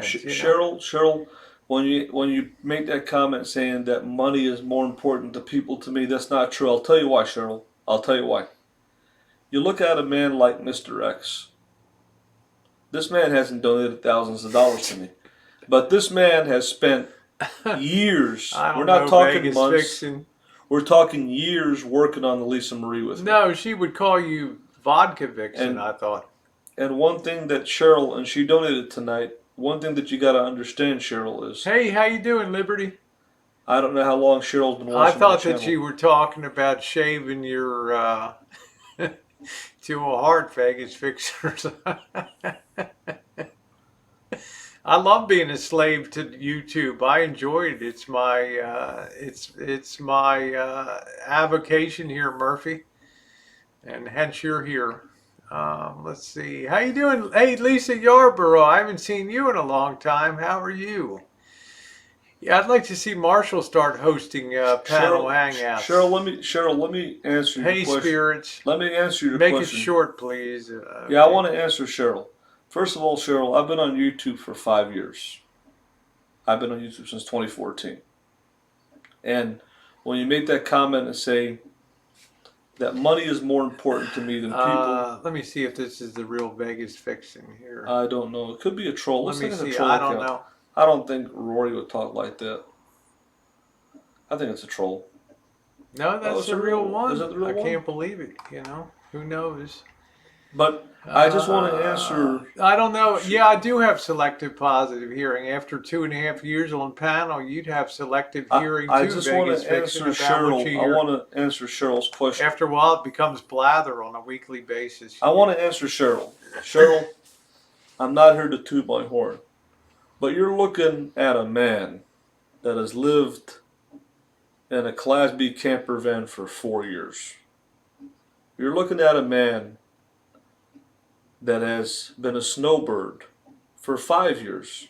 Cheryl, when you make that comment saying that money is more important to people, to me, that's not true. I'll tell you why, Cheryl. I'll tell you why. You look at a man like Mr. X. This man hasn't donated thousands of dollars to me. But this man has spent years. We're not talking Vegas months. Vixen. We're talking years working on the Lisa Marie with me. No, she would call you Vodka Vixen, I thought. And one thing that Cheryl, and she donated tonight, one thing that you got to understand, Cheryl, is... Hey, how you doing, Liberty? I don't know how long Cheryl's been watching I thought my that channel. you were talking about shaving your to a heart, Vegas Fixers. I love being a slave to YouTube. I enjoy it. It's my it's my avocation here, Murphy, and hence you're here. Let's see. How you doing? Hey, Lisa Yarborough. I haven't seen you in a long time. How are you? Yeah, I'd like to see Marshall start hosting panel hangouts. Cheryl, let me answer your Hey, question. spirits. Let me answer your Make question. it short, please. Yeah, I want to answer Cheryl. First of all, Cheryl, I've been on YouTube for 5 years. I've been on YouTube since 2014. And when you make that comment and say that money is more important to me than people, Let me see if this is the real Vegas fiction here. I don't know. It could be a troll. Let Looks me like it's a see. troll I don't account. know. I don't think Rory would talk like that. I think it's a troll. No, that's the real one. Is that the real I one? can't believe it. Who knows? But I just want to answer. I don't know. Yeah, I do have selective positive hearing. After 2.5 years on panel, you'd have selective hearing I too. just Vegas want to fiction answer about what Cheryl. you I hear. want to answer Cheryl's question. After a while, it becomes blather on a weekly basis. I want to answer Cheryl. Cheryl, I'm not here to toot my horn, but you're looking at a man that has lived in a Class B camper van for 4 years. You're looking at a man that has been a snowbird for 5 years.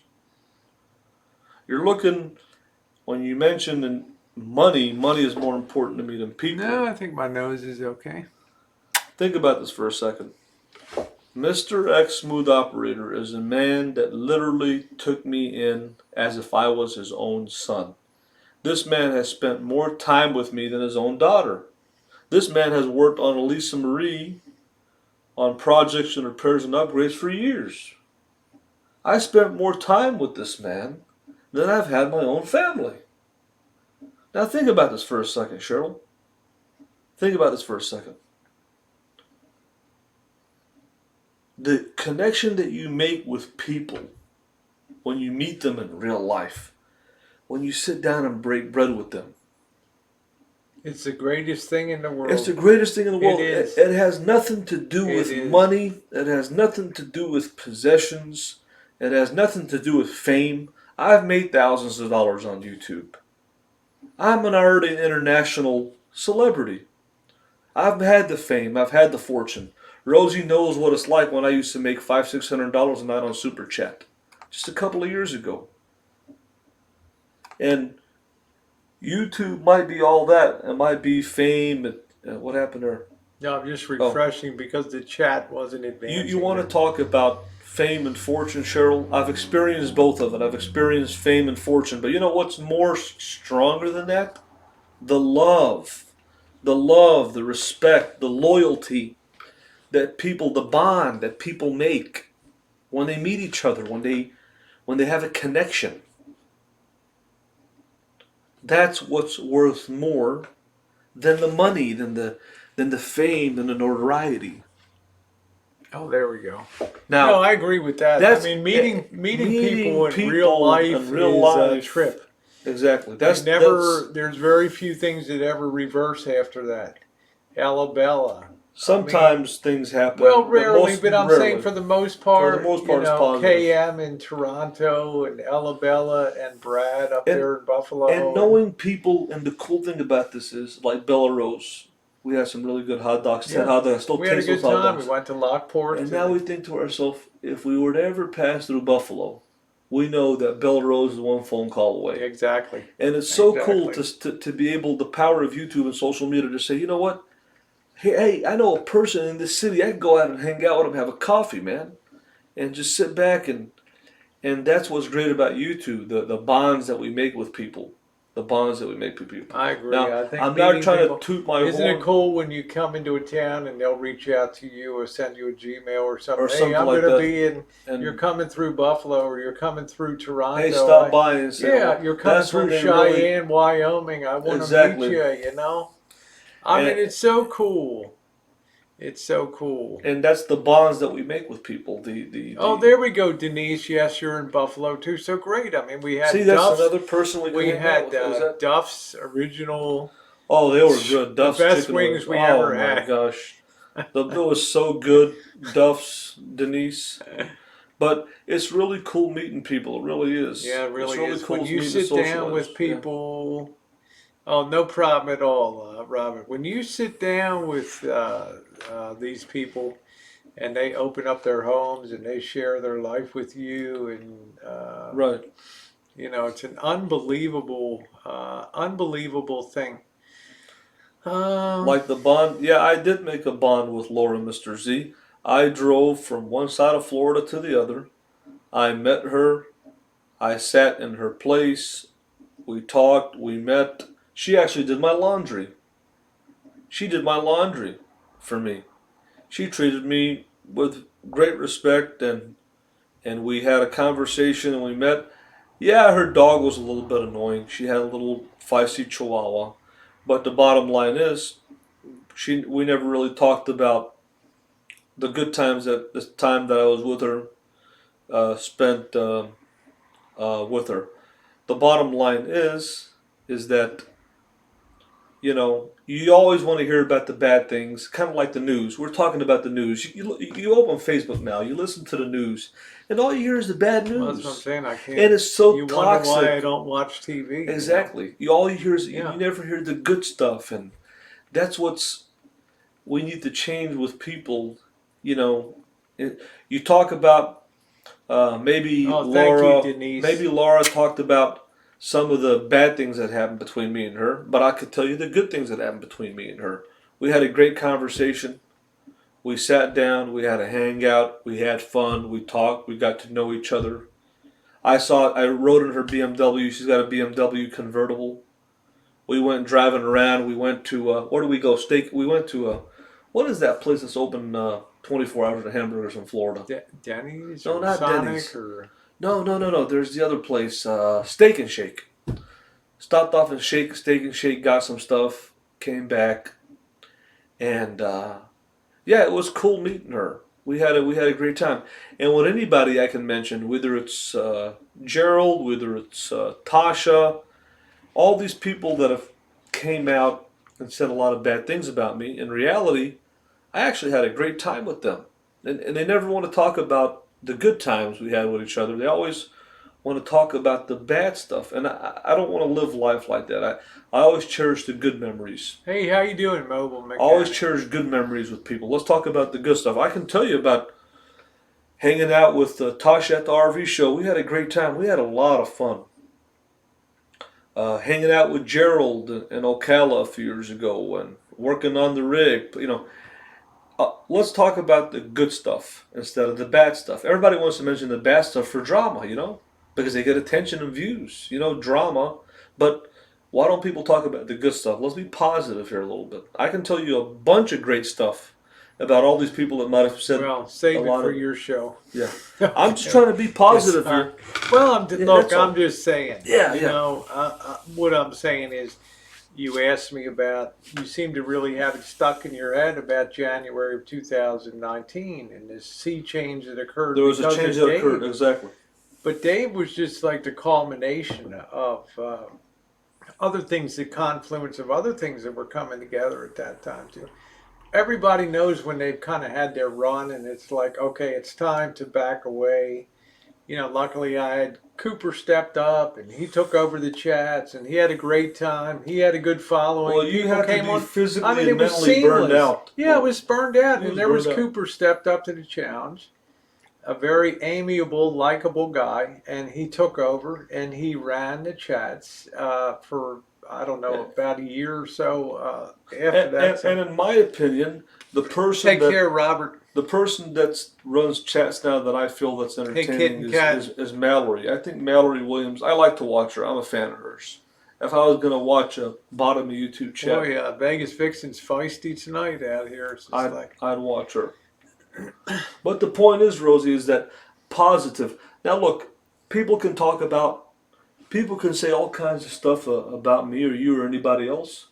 You're looking, when you mention money is more important to me than people. No, I think my nose is okay. Think about this for a second. Mr. X Smooth Operator is a man that literally took me in as if I was his own son. This man has spent more time with me than his own daughter. This man has worked on Elisa Marie on projects and repairs and upgrades for years. I spent more time with this man than I've had my own family. Now think about this for a second, Cheryl. Think about this for a second. The connection that you make with people when you meet them in real life, when you sit down and break bread with them. It's the greatest thing in the world. It's the greatest thing in the world. It is. It has nothing to do It with is. money. It has nothing to do with possessions. It has nothing to do with fame. I've made thousands of dollars on YouTube. I'm an already international celebrity. I've had the fame. I've had the fortune. Rosie knows what it's like when I used to make $500-600 a night on Super Chat, just a couple of years ago. And YouTube might be all that. It might be fame. What happened there? No, I'm just refreshing because the chat wasn't advancing. You want to talk about fame and fortune, Cheryl? I've experienced both of it. I've experienced fame and fortune. But you know what's more stronger than that? The love. The respect, the loyalty that people, the bond that people make when they meet each other, when they have a connection. That's what's worth more than the money, than the fame, than the notoriety. Oh, there we go. Now, no, I agree with that. I mean, meeting people in real life is a trip. Exactly. There's very few things that ever reverse after that. Alabella. Sometimes things happen. Well, rarely, but I'm saying for the most part, it's positive. KM in Toronto and Alabella and Brad up there in Buffalo. And knowing people, and the cool thing about this is, like Bella Rose, we had some really good hot dogs. 10 hot dogs. We had a good time. We went to Lockport. And now we think to ourselves, if we were to ever pass through Buffalo, we know that Bella Rose is one phone call away. Exactly. And it's so cool to be able, the power of YouTube and social media, to say, you know what? Hey, I know a person in this city. I can go out and hang out with them, have a coffee, man, and just sit back and that's what's great about YouTube. The bonds that we make with people, the bonds that we make with people. I agree. Now, I think I'm not trying to toot my horn. Isn't it cool when you come into a town and they'll reach out to you or send you a Gmail or something? Or something hey, I'm like going to that. be in. And you're coming through Buffalo or you're coming through Toronto. Hey, stop by and say, yeah, you're coming through Cheyenne, Wyoming. I want to meet you. You know, I mean, it's so cool. It's so cool. And that's the bonds that we make with people. Oh, there we go, Denise. Yes, you're in Buffalo too. So great. I mean, we had that's Duff's, another person we had Duff's original. Oh, they were good. Duff's the best chicken wings we ever had. Oh my gosh, that was so good. Duff's, Denise. But it's really cool meeting people. It really is. Yeah, it really is. Cool when you sit down with people. Oh, no problem at all, Robert. When you sit down with these people and they open up their homes and they share their life with you and right, You know, it's an unbelievable, unbelievable thing. Um, Like the bond, yeah, I did make a bond with Laura, Mr. Z. I drove from one side of Florida to the other. I met her. I sat in her place. We talked. We met. She actually did my laundry. She did my laundry for me. She treated me with great respect, and we had a conversation and we met. Yeah, her dog was a little bit annoying. She had a little feisty chihuahua. But the bottom line is, we never really talked about the good times that the time that I was with her, spent with her. The bottom line is that you always want to hear about the bad things, kind of like the news. We're talking about the news. You open Facebook now, you listen to the news, and all you hear is the bad well, that's what I'm news, saying. I and can't. it's so You wonder why I toxic. don't watch TV. Exactly. All you hear is Yeah. you never hear the good stuff, and that's what's we need to change with people. You know, you talk about Oh, thank you, Maybe Denise. Laura talked about some of the bad things that happened between me and her, but I could tell you the good things that happened between me and her. We had a great conversation. We sat down, we had a hangout, we had fun, we talked, we got to know each other. I rode in her BMW. She's got a BMW convertible. We went driving around. We went to where do we go? We went to what is that place that's open 24 hours of hamburgers in Florida? Denny's No, or not Sonic Denny's. or No, no, no, no. There's the other place, Steak and Shake. Stopped off and Steak and Shake, got some stuff, came back, and yeah, it was cool meeting her. We had a great time. And with anybody I can mention, whether it's Gerald, whether it's Tasha, all these people that have came out and said a lot of bad things about me. In reality, I actually had a great time with them, and they never want to talk about the good times we had with each other. They always want to talk about the bad stuff, and I don't want to live life like that. I always cherish the good memories. hey, how you doing, mobile I always mechanic? cherish good memories with people. Let's talk about the good stuff. I can tell you about hanging out with Tasha at the RV show. We had a great time. We had a lot of fun. Hanging out with Gerald and Ocala a few years ago and working on the rig. Let's talk about the good stuff instead of the bad stuff. Everybody wants to mention the bad stuff for drama, because they get attention and views, drama. But why don't people talk about the good stuff? Let's be positive here a little bit. I can tell you a bunch of great stuff about all these people that might have said Well, a save it lot for of. your show. Yeah. I'm just trying to be positive Yes, here. well, Yeah, look. that's all. I'm just saying. Yeah, You yeah. know, what I'm saying is, you asked me about. You seem to really have it stuck in your head about January of 2019 and this sea change that occurred There was a because change of that occurred, Dave. exactly. But Dave was just like the culmination of other things, the confluence of other things that were coming together at that time too. Everybody knows when they've kind of had their run, and it's like, okay, it's time to back away. You know, luckily I had Cooper stepped up and he took over the chats and he had a great time. He had a good following. Well, you People have to came be on. I physically mean, and it was mentally burned seamless. out. Yeah, it was burned out. He And was there was burned out. Cooper stepped up to the challenge. A very amiable, likable guy. And he took over and he ran the chats for, I don't know, about a year or so after that. And in my opinion, Take care, Robert. the person that runs chats now that I feel that's Hey, entertaining kitten cat. is Mallory. I think Mallory Williams. I like to watch her. I'm a fan of hers. If I was gonna watch a bottom of YouTube chat, Boy, Vegas Vixen's feisty tonight out here. It's just like, I'd watch her. But the point is, Rosie, is that positive. Now look, people can say all kinds of stuff about me or you or anybody else,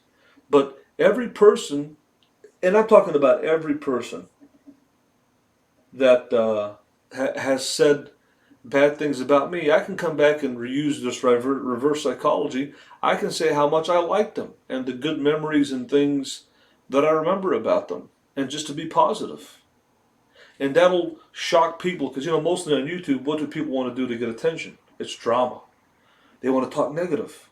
but every person, and I'm talking about every person that has said bad things about me, I can come back and reuse this reverse psychology. I can say how much I like them and the good memories and things that I remember about them, and just to be positive. And that'll shock people because, mostly on YouTube, what do people want to do to get attention? It's drama. They want to talk negative.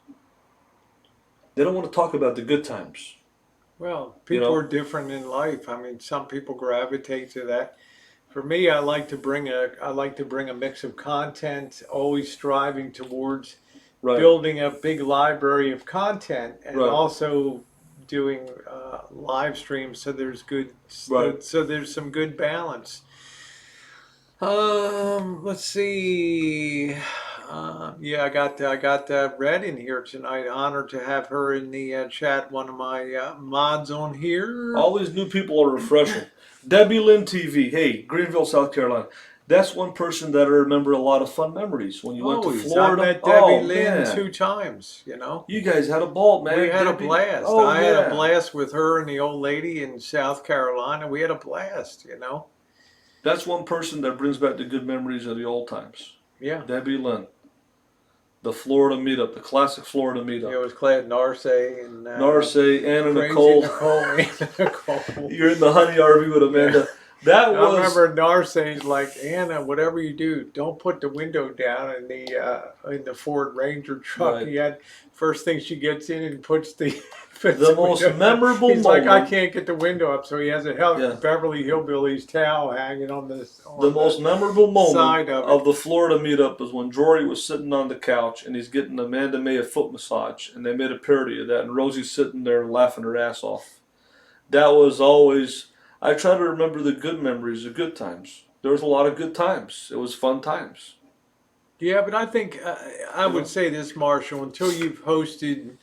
They don't want to talk about the good times. well, You people know? are different in life. I mean, some people gravitate to that. For me, I like to bring a mix of content, always striving towards Right. building a big library of content and Right. also doing live streams. So there's good. Right. So there's some good balance. Let's see. Yeah, I got Red in here tonight. Honored to have her in the chat. One of my mods on here. All these new people are refreshing. Debbie Lynn TV. Hey, Greenville, South Carolina. That's one person that I remember a lot of fun memories when you went to Always. Florida. I met Debbie Oh Lynn man, 2 times. You know. you guys had a ball, man. We had a Debbie. blast. Oh I had a yeah. blast with her and the old lady in South Carolina. We had a blast. You know. That's one person that brings back the good memories of the old times. Yeah. Debbie Lynn. The Florida meetup, the classic Florida meetup. It was Clad Narce and Narce, Anna Crazy Nicole. Anna Nicole. You're in the honey RV with Amanda. That I was. remember Narce's like, Anna, whatever you do, don't put the window down in the Ford Ranger truck. Right. He had first thing she gets in and puts the Most window- memorable He's like, I moment. can't get the window up, so he has a Yeah. Beverly Hillbillies towel hanging on the The most memorable side moment of it. of the Florida meetup was when Jory was sitting on the couch and he's getting Amanda May a foot massage, and they made a parody of that, and Rosie's sitting there laughing her ass off. That was always. I try to remember the good memories, the good times. There was a lot of good times. It was fun times. Yeah, but I think I would say this, Marshall, until you've hosted.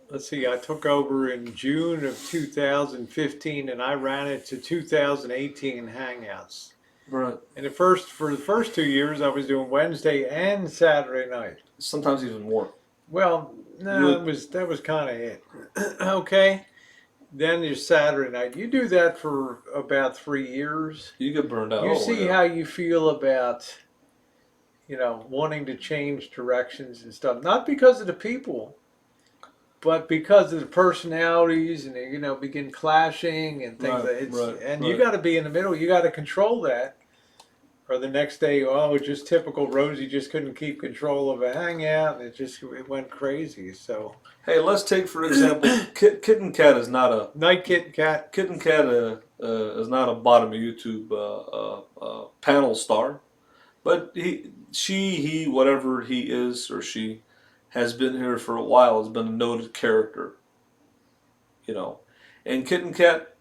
Let's see, I took over in June of 2015 and I ran it to 2018 Hangouts. Right. And for the first 2 years, I was doing Wednesday and Saturday night. Sometimes even more. Well, no, that was kind of it. Okay. Then there's Saturday night. You do that for about 3 years. You get burned out. You Oh, see yeah. how you feel about, wanting to change directions and stuff. Not because of the people, but because of the personalities, and they, begin clashing and things. Right, You got to be in the middle. You got to control that. Or the next day, just typical Rosie just couldn't keep control of a hangout, and it went crazy. So Hey, let's take for example, Kitten Cat is not a night kit cat. Kitten Cat is not a bottom of YouTube panel star, but he, whatever he is or she, has been here for a while. Has been a noted character. And Kitten Cat,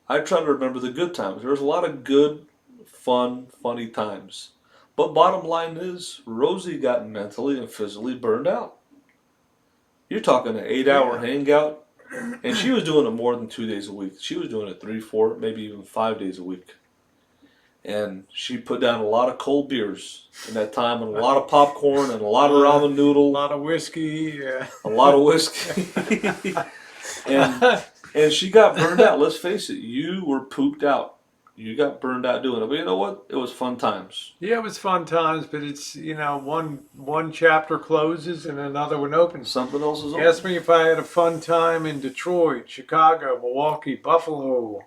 I try to remember the good times. There's a lot of good, fun, funny times. But bottom line is, Rosie got mentally and physically burned out. You're talking an 8-hour hangout, and she was doing it more than 2 days a week. She was doing it 3, 4, maybe even 5 days a week. And she put down a lot of cold beers in that time, and a lot of popcorn, and a lot of ramen A noodle, lot of whiskey. Yeah. a lot of whiskey. and she got burned out. Let's face it, you were pooped out. You got burned out doing it. But you know what? It was fun times. Yeah, it was fun times, but it's one chapter closes and another one opens. Something else is on. Ask me if I had a fun time in Detroit, Chicago, Milwaukee, Buffalo.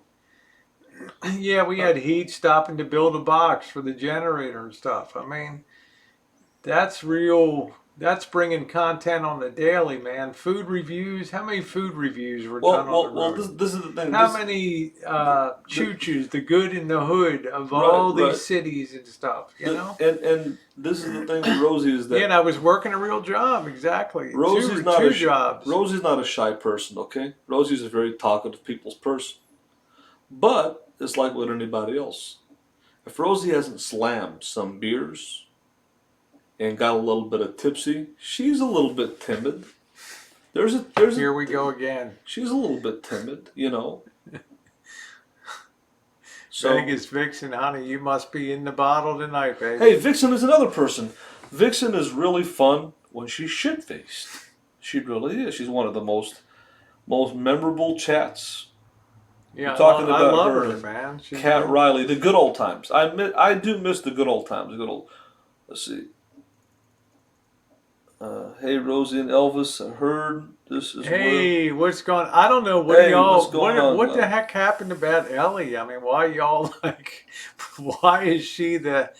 Yeah, we had heat stopping to build a box for the generator and stuff. I mean, that's real. That's bringing content on the daily, man. Food reviews. How many food reviews were done on the road? This is the thing. How many choo-choos, the good and the hood of all these right. cities and stuff, And this is the thing with Rosie is that Yeah, and I was working a real job, exactly. Rosie's not two a jobs. Rosie's not a shy person, okay? Rosie's a very talkative people's person. But it's like with anybody else. If Rosie hasn't slammed some beers and got a little bit of tipsy, she's a little bit timid. Here we go again. She's a little bit timid, So Vegas Vixen, honey, you must be in the bottle tonight, baby. hey, Vixen is another person. Vixen is really fun when she's shit-faced. She really is. She's one of the most memorable chats. Yeah, talking I about love her, her, man. She's Cat good. Riley, the good old times. I do miss the good old times. Let's see. Hey, Rosie and Elvis, I heard this is Hey, what's going? I don't know what Hey, y'all. what's going on? What the heck happened about Ellie? I mean, why y'all like? Why is she the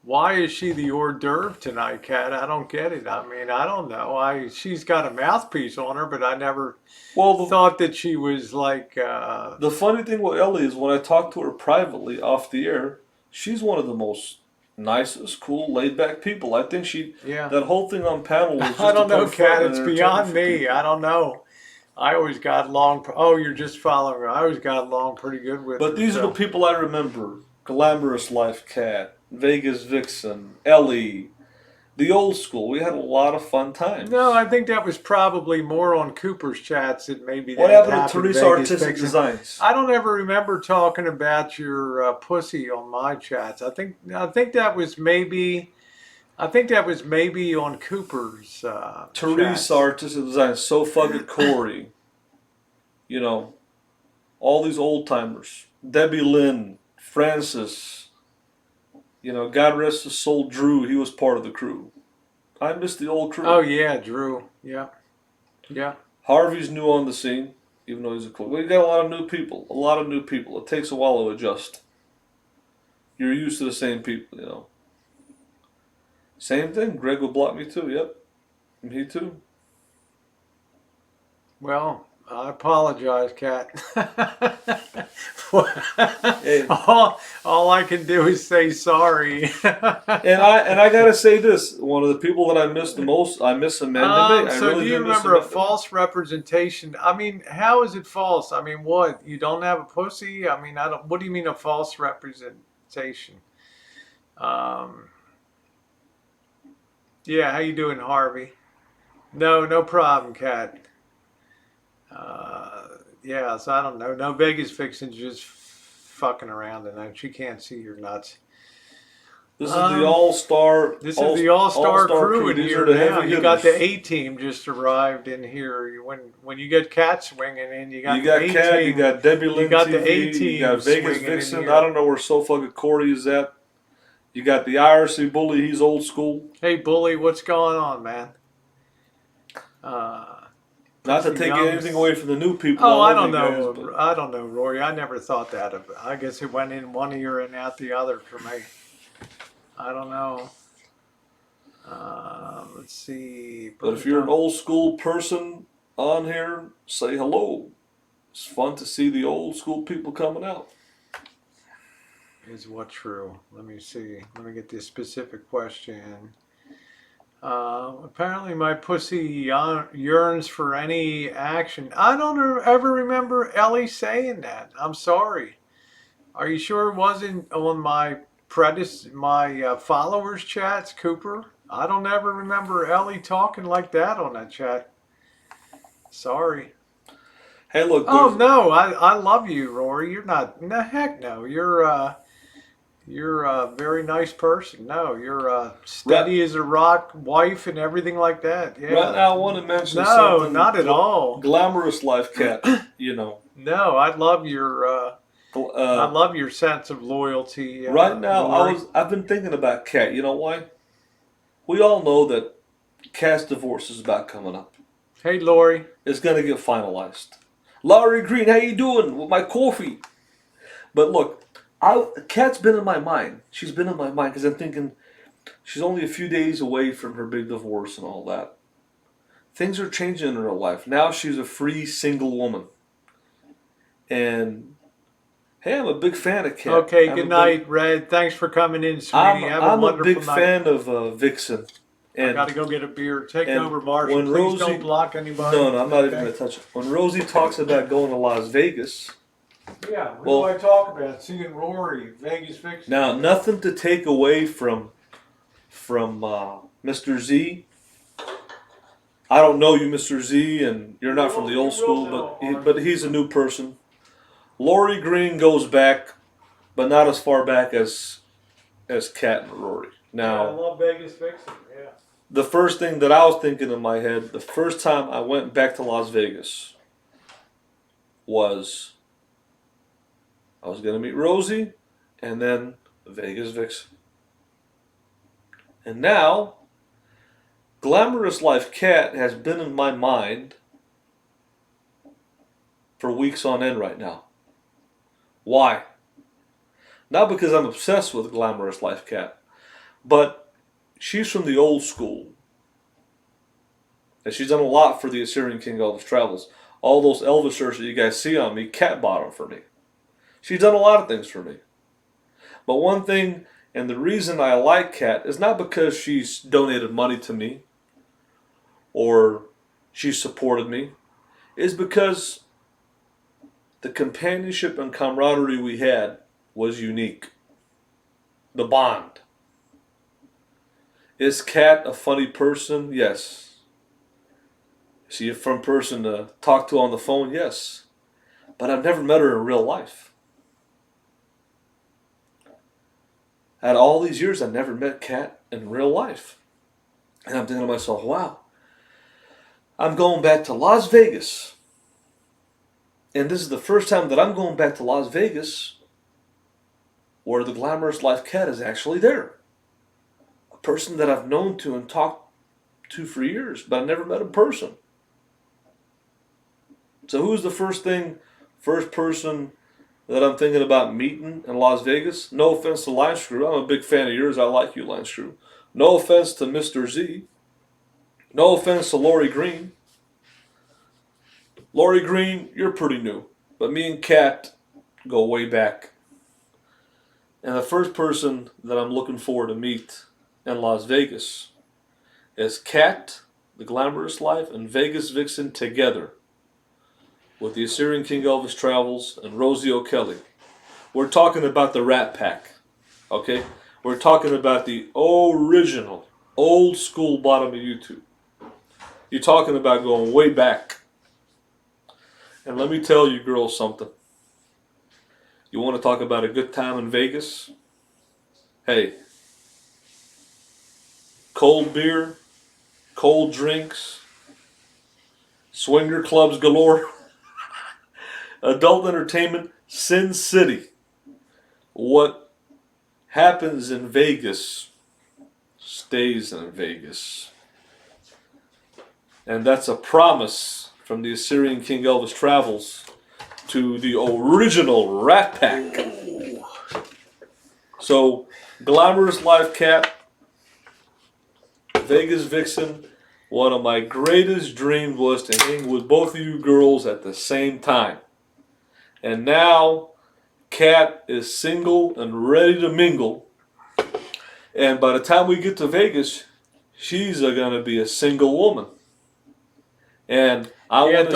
hors d'oeuvre tonight, Cat? I don't get it. I mean, I don't know. She's got a mouthpiece on her, but I never thought that she was like. The funny thing with Ellie is when I talk to her privately off the air, she's one of the most nicest, cool, laid back people. I think Yeah. that whole thing on panel was just I don't to know, put front Kat. and It's entertain beyond for me. people. I don't know. I always got along. Oh, you're just following her. I always got along pretty good with But her. these are the So. people I remember: Glamorous Life Cat, Vegas Vixen, Ellie, the old school. We had a lot of fun times. No, I think that was probably more on Cooper's chats that maybe What that happened to happened. Teresa Vegas Artistic Vixen. Designs? I don't ever remember talking about your pussy on my chats. I think that was maybe on Cooper's Teresa chats. Artistic Designs, So Fucking Corey. You know, all these old timers. Debbie Lynn, Francis. You know, God rest his soul, Drew. He was part of the crew. I miss the old crew. Oh yeah, Drew. Yeah, yeah. Harvey's new on the scene, even though he's a cool. We got a lot of new people. A lot of new people. It takes a while to adjust. You're used to the same people, you know. Same thing. Greg would block me too. Yep, me too. Well, I apologize, Kat. Hey. all I can do is say sorry. And I gotta say this: one of the people that I miss the most, I miss Amanda May. I So really do you do miss remember a Amanda May. false representation? I mean, how is it false? I mean, what? You don't have a pussy? I mean, I don't. What do you mean a false representation? Um, yeah, how you doing, Harvey? No problem, Kat. Yeah, so I don't know. No Vegas Vixen's just fucking around tonight. She can't see your nuts. This is the all-star. This is the all-star crew in These here are the now. heavy You got the hitters. A-team just arrived in here. When you get Cat swinging in, you got You the got A-team. Cat, you got Debbie Lynn got the TV, A-team you got Vegas swinging in Vixen. here. I don't know where So Fucking Corey is at. You got the IRC Bully. He's old school. Hey, Bully, what's going on, man? Not to Pussy take Youngs. anything away from the new people. Oh, I love don't you know. guys, but I don't know, Rory. I never thought that of it. I guess it went in one ear and out the other for me. I don't know. Let's see. But if you're an old school person on here, say hello. It's fun to see the old school people coming out. Is what true? Let me see. Let me get the specific question. Apparently, my pussy yearns for any action. I don't ever remember Ellie saying that. I'm sorry. Are you sure it wasn't on my followers chats, Cooper? I don't ever remember Ellie talking like that on that chat. Sorry. Hey, look. Oh no, I love you, Rory. You're not. No, heck no. You're a very nice person. No, you're steady as a rock wife and everything like that. Yeah. Right now, I want to mention No, something. not at all. Glamorous Life Cat, you know. No, I love your sense of loyalty. Right now, Rory. I've been thinking about Cat. You know why? We all know that Cat's divorce is about coming up. Hey, Lori. It's gonna get finalized. Laurie Green, how you doing with my coffee? But look, Kat's been in my mind. She's been in my mind because I'm thinking she's only a few days away from her big divorce and all that. Things are changing in her life. Now she's a free single woman. And hey, I'm a big fan of Kat. Okay, good night, Red. Thanks for coming in, sweetie. Have a I'm a wonderful big night. fan of Vixen. I gotta go get a beer. Take and over, Marshall. when Please Rosie- don't block anybody. No, I'm not even Okay? going to touch it. When Rosie talks about going to Las Vegas, Yeah, what Well- do I talk about? Seeing Rory, Vegas Vixen. now nothing to take away from Mr. Z. I don't know you, Mr. Z, and you're not from the old You will school, know, but he's a new person. Lori Green goes back, but not as far back as Kat and Rory. Yeah, I Now, love Vegas Vixen. Yeah. the first thing that I was thinking in my head, the first time I went back to Las Vegas, was I was going to meet Rosie and then Vegas Vixen. And now, Glamorous Life Cat has been in my mind for weeks on end right now. Why? Not because I'm obsessed with Glamorous Life Cat, but she's from the old school. And she's done a lot for the Assyrian King Elvis Travels. All those Elvis shirts that you guys see on me, Cat bought them for me. She's done a lot of things for me. But one thing And the reason I like Kat is not because she's donated money to me or she supported me, is because the companionship and camaraderie we had was unique. The bond. Is Kat a funny person? Yes. Is she a fun person to talk to on the phone? Yes. But I've never met her in real life. At all these years, I've never met Kat in real life. And I'm thinking to myself, wow, I'm going back to Las Vegas. And this is the first time that I'm going back to Las Vegas where the Glamorous Life Kat is actually there. A person that I've known to and talked to for years, but I never met in person. So who's the first person that I'm thinking about meeting in Las Vegas? No offense to Line Screw. I'm a big fan of yours. I like you, Line Screw. No offense to Mr. Z. No offense to Lori Green. Lori Green, you're pretty new. But me and Kat go way back. And the first person that I'm looking forward to meet in Las Vegas is Kat, the Glamorous Life, and Vegas Vixen together with the Assyrian King Elvis Travels and Rosie O'Kelly. We're talking about the Rat Pack, okay? We're talking about the original, old school bottom of YouTube. You're talking about going way back. And let me tell you girls something. You want to talk about a good time in Vegas? Hey, cold beer, cold drinks, swinger clubs galore, adult entertainment, Sin City. What happens in Vegas stays in Vegas. And that's a promise from the Assyrian King Elvis Travels to the original Rat Pack. So, Glamorous Life Kat, Vegas Vixen, one of my greatest dreams was to hang with both of you girls at the same time. And now, Kat is single and ready to mingle. And by the time we get to Vegas, she's going to be a single woman. And I Yeah, want to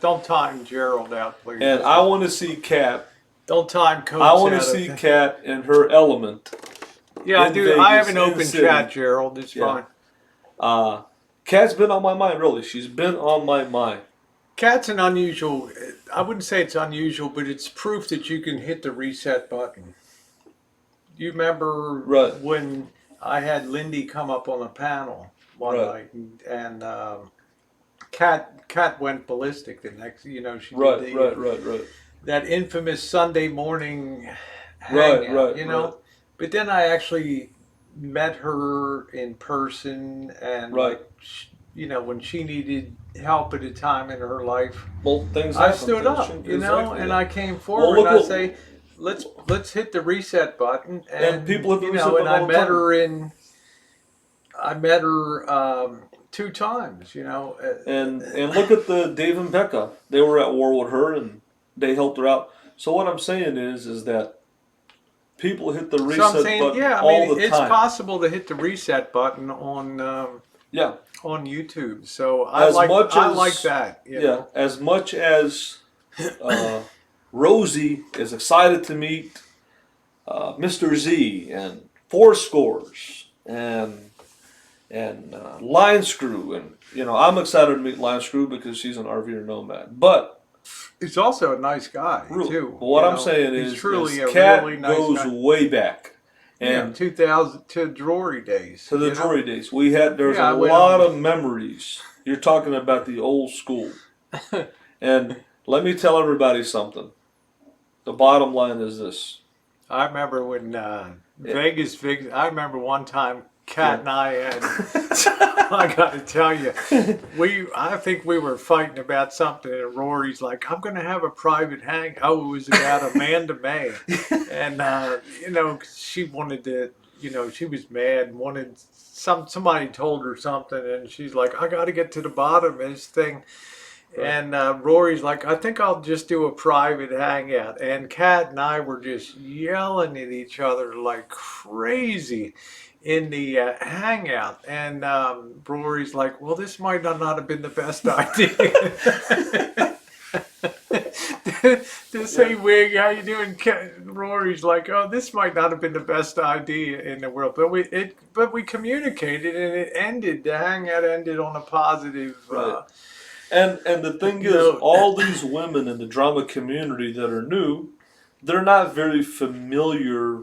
don't time Gerald out, please. and I want to see Kat. Don't time Coach I want to out see of- Kat in her element. Yeah, in dude, I have Vegas, an in open city. chat, Gerald. It's Yeah. fine. Kat's been on my mind, really. She's been on my mind. Cat's an unusual. I wouldn't say it's unusual, but it's proof that you can hit the reset button. You remember Right. when I had Lindy come up on a panel one Right. night, and Cat went ballistic the next. You know, she Right, did right. that infamous Sunday morning Right, hangout. right, You know, right. but then I actually met her in person, and Right. you know, when she needed help at a time in her life, Well, things I happen. stood Things up, change. you know, Exactly, and yeah. I came Well, forward look and I what- say, let's hit the reset button, and people hit the you reset know, and button all the time. I met her 2 times, you know, And look at the Dave and Becca. They were at war with her, and they helped her out. So what I'm saying is that people hit the so I'm reset saying, button yeah, I all mean, the it's time. possible to hit the reset button on Yeah, YouTube. So I As like much I as- like that. You yeah. know? As much as Rosie is excited to meet Mr. Z and Four Scores and Line Screw, and you know, I'm excited to meet Line Screw because she's an RV nomad. But He's also a nice guy too. what you I'm know? saying he's is truly a Kat really nice goes guy. way back, Yeah, and 2000 to Drury days. to the you know? Drury days, there's Yeah, I a went lot on- of memories. You're talking about the old school, and let me tell everybody something. The bottom line is this. I remember when Vegas Vix. I remember one time Kat and I had. I got to tell you, I think we were fighting about something, and Rory's like, "I'm going to have a private hang." Oh, it was about Amanda May, and you know, she wanted to. You know, she was mad and wanted somebody told her something, and she's like, "I got to get to the bottom of this thing." Right. And Rory's like, I think I'll just do a private hangout. And Kat and I were just yelling at each other like crazy in the hangout. And Rory's like, well, this might not have been the best idea. This hey Wig, how you doing? Rory's like, oh, this might not have been the best idea in the world, but we communicated and it ended. The hangout ended on a positive. Right. And the thing is, No. all these women in the drama community that are new, they're not very familiar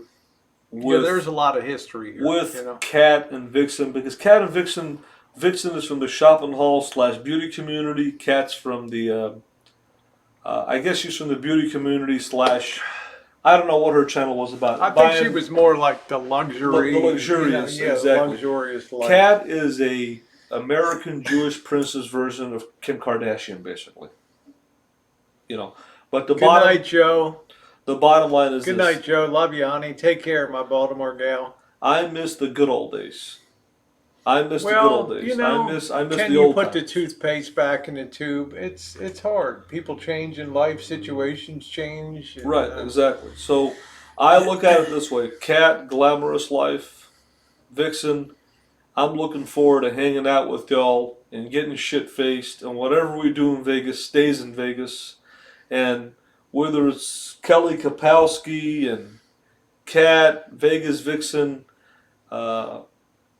with there's a lot of history here. with Kat and Vixen, because Kat and Vixen is from the shopping hall / beauty community. Kat's from the I guess she's from the beauty community / I don't know what her channel was about. I think she was more like the luxury, The luxurious, the exactly. luxurious life. Kat is a American Jewish princess version of Kim Kardashian, basically. But Good night, Joe. the bottom line is Good this. night, Joe. Love you, honey. Take care, my Baltimore gal. I miss the good old days. I miss the good old days. I miss can the you old put the times. toothpaste back in the tube? It's hard. People change in life. Situations change. And, Right, exactly. So I look at it this way: Kat, glamorous life; Vixen, I'm looking forward to hanging out with y'all and getting shit faced, and whatever we do in Vegas stays in Vegas. And whether it's Kelly Kapowski and Kat, Vegas Vixen,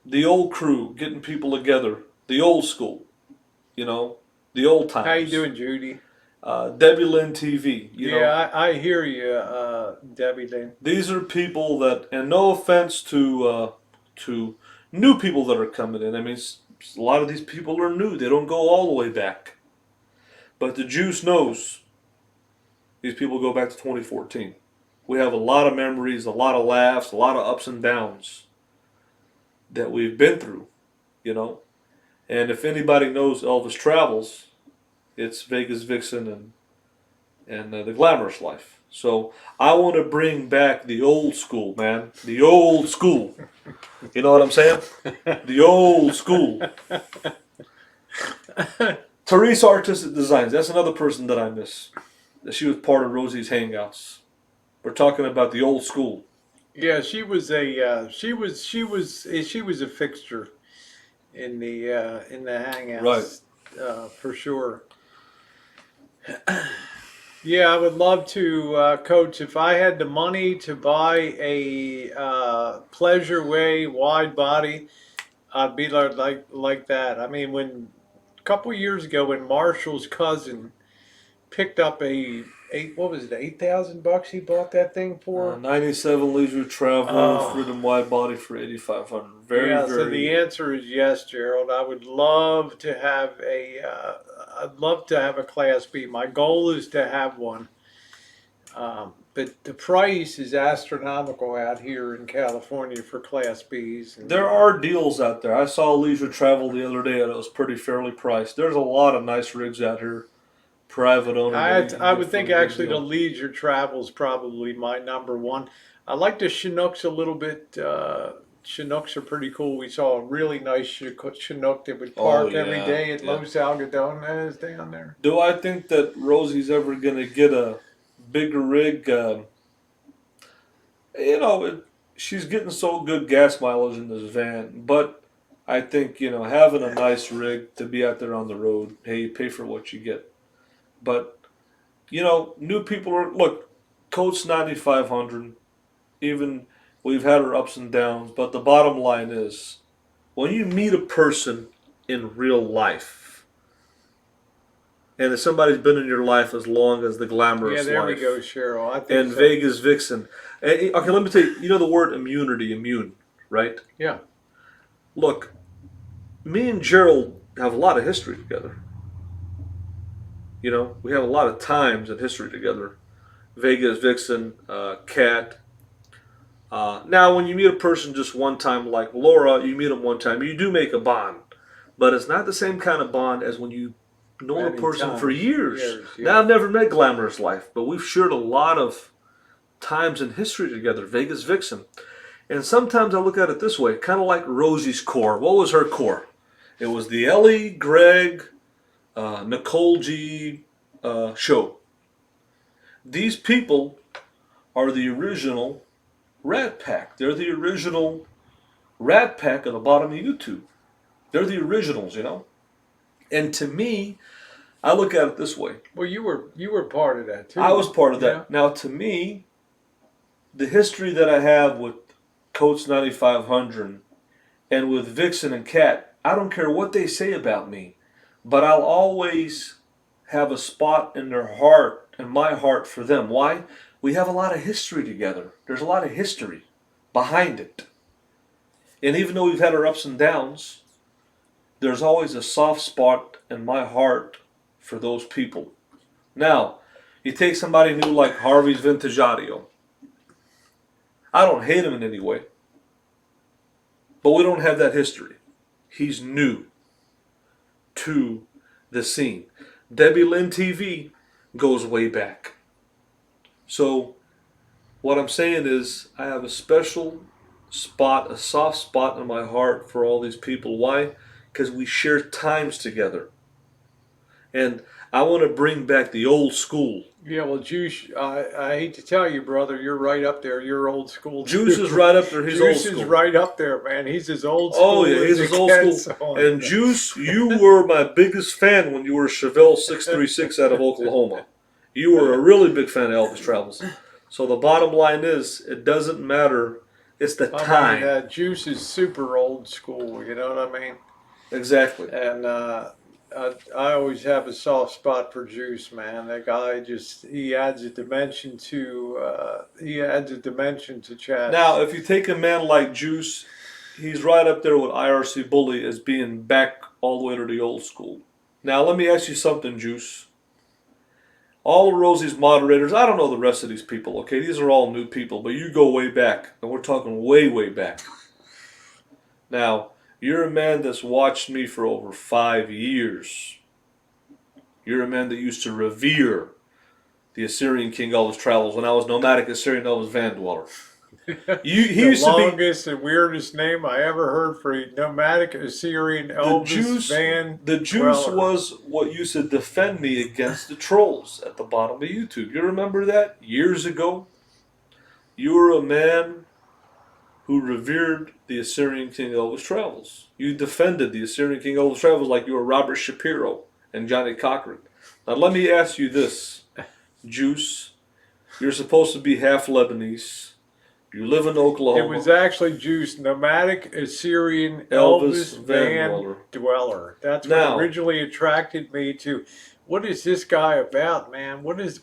the old crew, getting people together, the old school, the old times. how you doing, Judy? Debbie Lynn TV. I hear you, Debbie Lynn. These are people that, and no offense to new people that are coming in. I mean, a lot of these people are new. They don't go all the way back. But the juice knows these people go back to 2014. We have a lot of memories, a lot of laughs, a lot of ups and downs that we've been through, And if anybody knows Elvis Travels, it's Vegas Vixen and the glamorous life. So I want to bring back the old school, man. The old school. You know what I'm saying? The old school. Teresa Artistic Designs. That's another person that I miss. She was part of Rosie's Hangouts. We're talking about the old school. Yeah, she was a fixture in the hangouts, for sure. Yeah, I would love to, Coach. If I had the money to buy a Pleasure Way wide body, I'd be like that. I mean, a couple of years ago, when Marshall's cousin picked up $8,000 he bought that thing for? 97 Leisure Travel Freedom Wide Body for $8,500. Very. So the answer is yes, Gerald. I would love to have a Class B. My goal is to have one. But the price is astronomical out here in California for Class Bs. There are deals out there. I saw Leisure Travel the other day and it was pretty fairly priced. There's a lot of nice rigs out here. Private owner. I would think actually the Leisure Travel is probably my number one. I like the Chinooks a little bit. Chinooks are pretty cool. We saw a really nice Chinook that would park every day at Los Algodones down there. Do I think that Rosie's ever going to get a bigger rig? She's getting so good gas mileage in this van, but I think, having a nice rig to be out there on the road, hey, you pay for what you get. But, new people look, Coach 9500, even we've had our ups and downs, but the bottom line is, when you meet a person in real life, and if somebody's been in your life as long as the glamorous life. Yeah, there we go, Cheryl. I think and so. Vegas Vixen. Okay, let me tell you, the word immune, right? Yeah. Look, me and Gerald have a lot of history together. We have a lot of times in history together. Vegas, Vixen, Kat. Now, when you meet a person just one time, like Laura, you meet them one time, you do make a bond. But it's not the same kind of bond as when you know a person for years. Now, I've never met Glamorous Life, but we've shared a lot of times in history together, Vegas, Vixen. And sometimes I look at it this way, kind of like Rosie's core. What was her core? It was the Ellie, Greg, Nicole G. Show. These people are the original Rat Pack. They're the original Rat Pack at the bottom of YouTube. They're the originals, you know. And to me, I look at it this way. Well, you were part of that too. I was part of that. Yeah. Now, to me, the history that I have with Coach 9500 and with Vixen and Cat, I don't care what they say about me, but I'll always have a spot in their heart, in my heart, for them. Why? We have a lot of history together. There's a lot of history behind it. And even though we've had our ups and downs, there's always a soft spot in my heart for those people. Now, you take somebody new like Harvey's Vintage Audio. I don't hate him in any way, but we don't have that history. He's new to the scene. Debbie Lynn TV goes way back. So what I'm saying is I have a special spot, a soft spot in my heart for all these people. Why? Because we share times together. And I want to bring back the old school. Yeah, well, Juice, I hate to tell you, brother, you're right up there. You're old school. Juice too. is right up there. He's Juice old school. is right up there, man. He's as old school. Oh yeah, he's as as old gets school. on. And Juice, you were my biggest fan when you were Chevelle 636 out of Oklahoma. You were a really big fan of Elvis Travels. So the bottom line is, it doesn't matter. It's the time. I mean, Juice is super old school. You know what I mean? Exactly. And I always have a soft spot for Juice, man. That guy he adds a dimension to Chad. Now, if you take a man like Juice, he's right up there with IRC Bully as being back all the way to the old school. Now, let me ask you something, Juice. All of Rosie's moderators, I don't know the rest of these people, okay? These are all new people, but you go way back, and we're talking way, way back. Now, you're a man that's watched me for over 5 years. You're a man that used to revere the Assyrian King Elvis Travels when I was nomadic Assyrian Elvis Van Dweller. He used the to be longest and weirdest name I ever heard for a nomadic Assyrian Elvis Van The Juice Dweller. was what used to defend me against the trolls at the bottom of YouTube. You remember that? Years ago? You were a man who revered the Assyrian King Elvis Travels. You defended the Assyrian King Elvis Travels like you were Robert Shapiro and Johnny Cochran. Now let me ask you this, Juice. You're supposed to be half Lebanese. You live in Oklahoma. It was actually Juice, nomadic Assyrian Elvis Elvis Van Van Dweller. That's what Now- originally attracted me to. What is this guy about, man? What is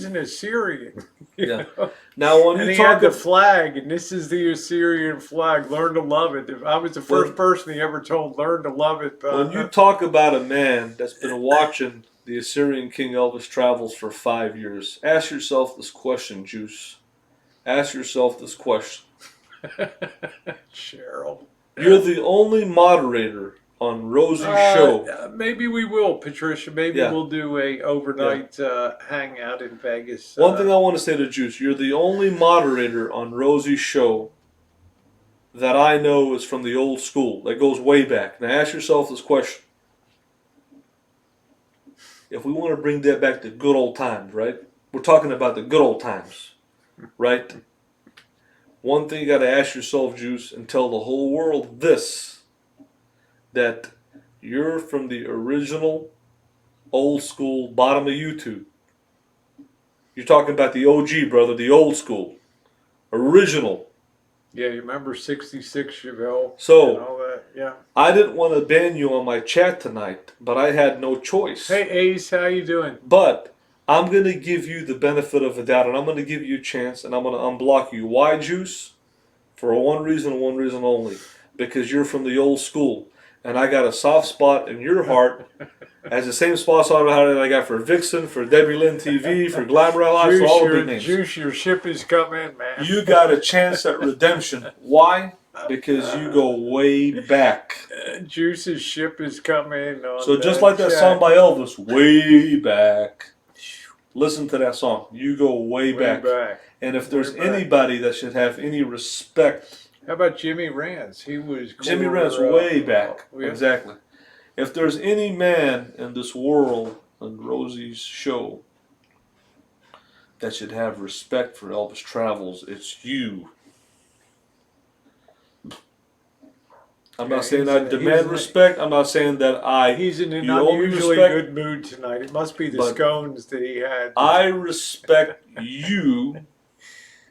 an Assyrian? You Yeah. know? Now when And you he had talk the of, flag, and this is the Assyrian flag. Learn to love it. I was the first When- person he ever told, learn to love it. when you talk about a man that's been watching the Assyrian King Elvis Travels for 5 years, ask yourself this question, Juice. Ask yourself this question. Cheryl. You're the only moderator on Rosie's show. Maybe we will, Patricia. Maybe Yeah. we'll do a overnight hangout in Vegas. One thing I want to say to Juice, you're the only moderator on Rosie's show that I know is from the old school, that goes way back. Now ask yourself this question. If we want to bring that back to good old times, right? We're talking about the good old times, right? One thing you got to ask yourself, Juice, and tell the whole world this, that you're from the original old school bottom of YouTube. You're talking about the OG, brother, the old school. Original. Yeah, you remember 66 Chevelle So- and all that? Yeah. I didn't want to ban you on my chat tonight, but I had no choice. Hey, Ace, how you doing? But I'm going to give you the benefit of the doubt, and I'm going to give you a chance, and I'm going to unblock you. Why, Juice? For one reason only. Because you're from the old school, and I got a soft spot in your heart as the same spot that I got for Vixen, for Debbie Lynn TV, for Glamour Allies, for all the big names. Juice, your ship is coming, man. You got a chance at redemption. Why? Because you go way back. Juice's ship is coming. On So just like that chat. song by Elvis, way back. Listen to that song. You go way back. And if there's Way back. anybody that should have any respect, How about Jimmy Rance? He was Jimmy quarter, Rance way back. yeah. Exactly. If there's any man in this world on Rosie's show that should have respect for Elvis Travels, it's you. I'm Yeah, not saying he's I in a- demand he's in a- respect. I'm not saying that I He's in an you owe me unusually respect, good mood tonight. It must be the but scones that he had. I respect you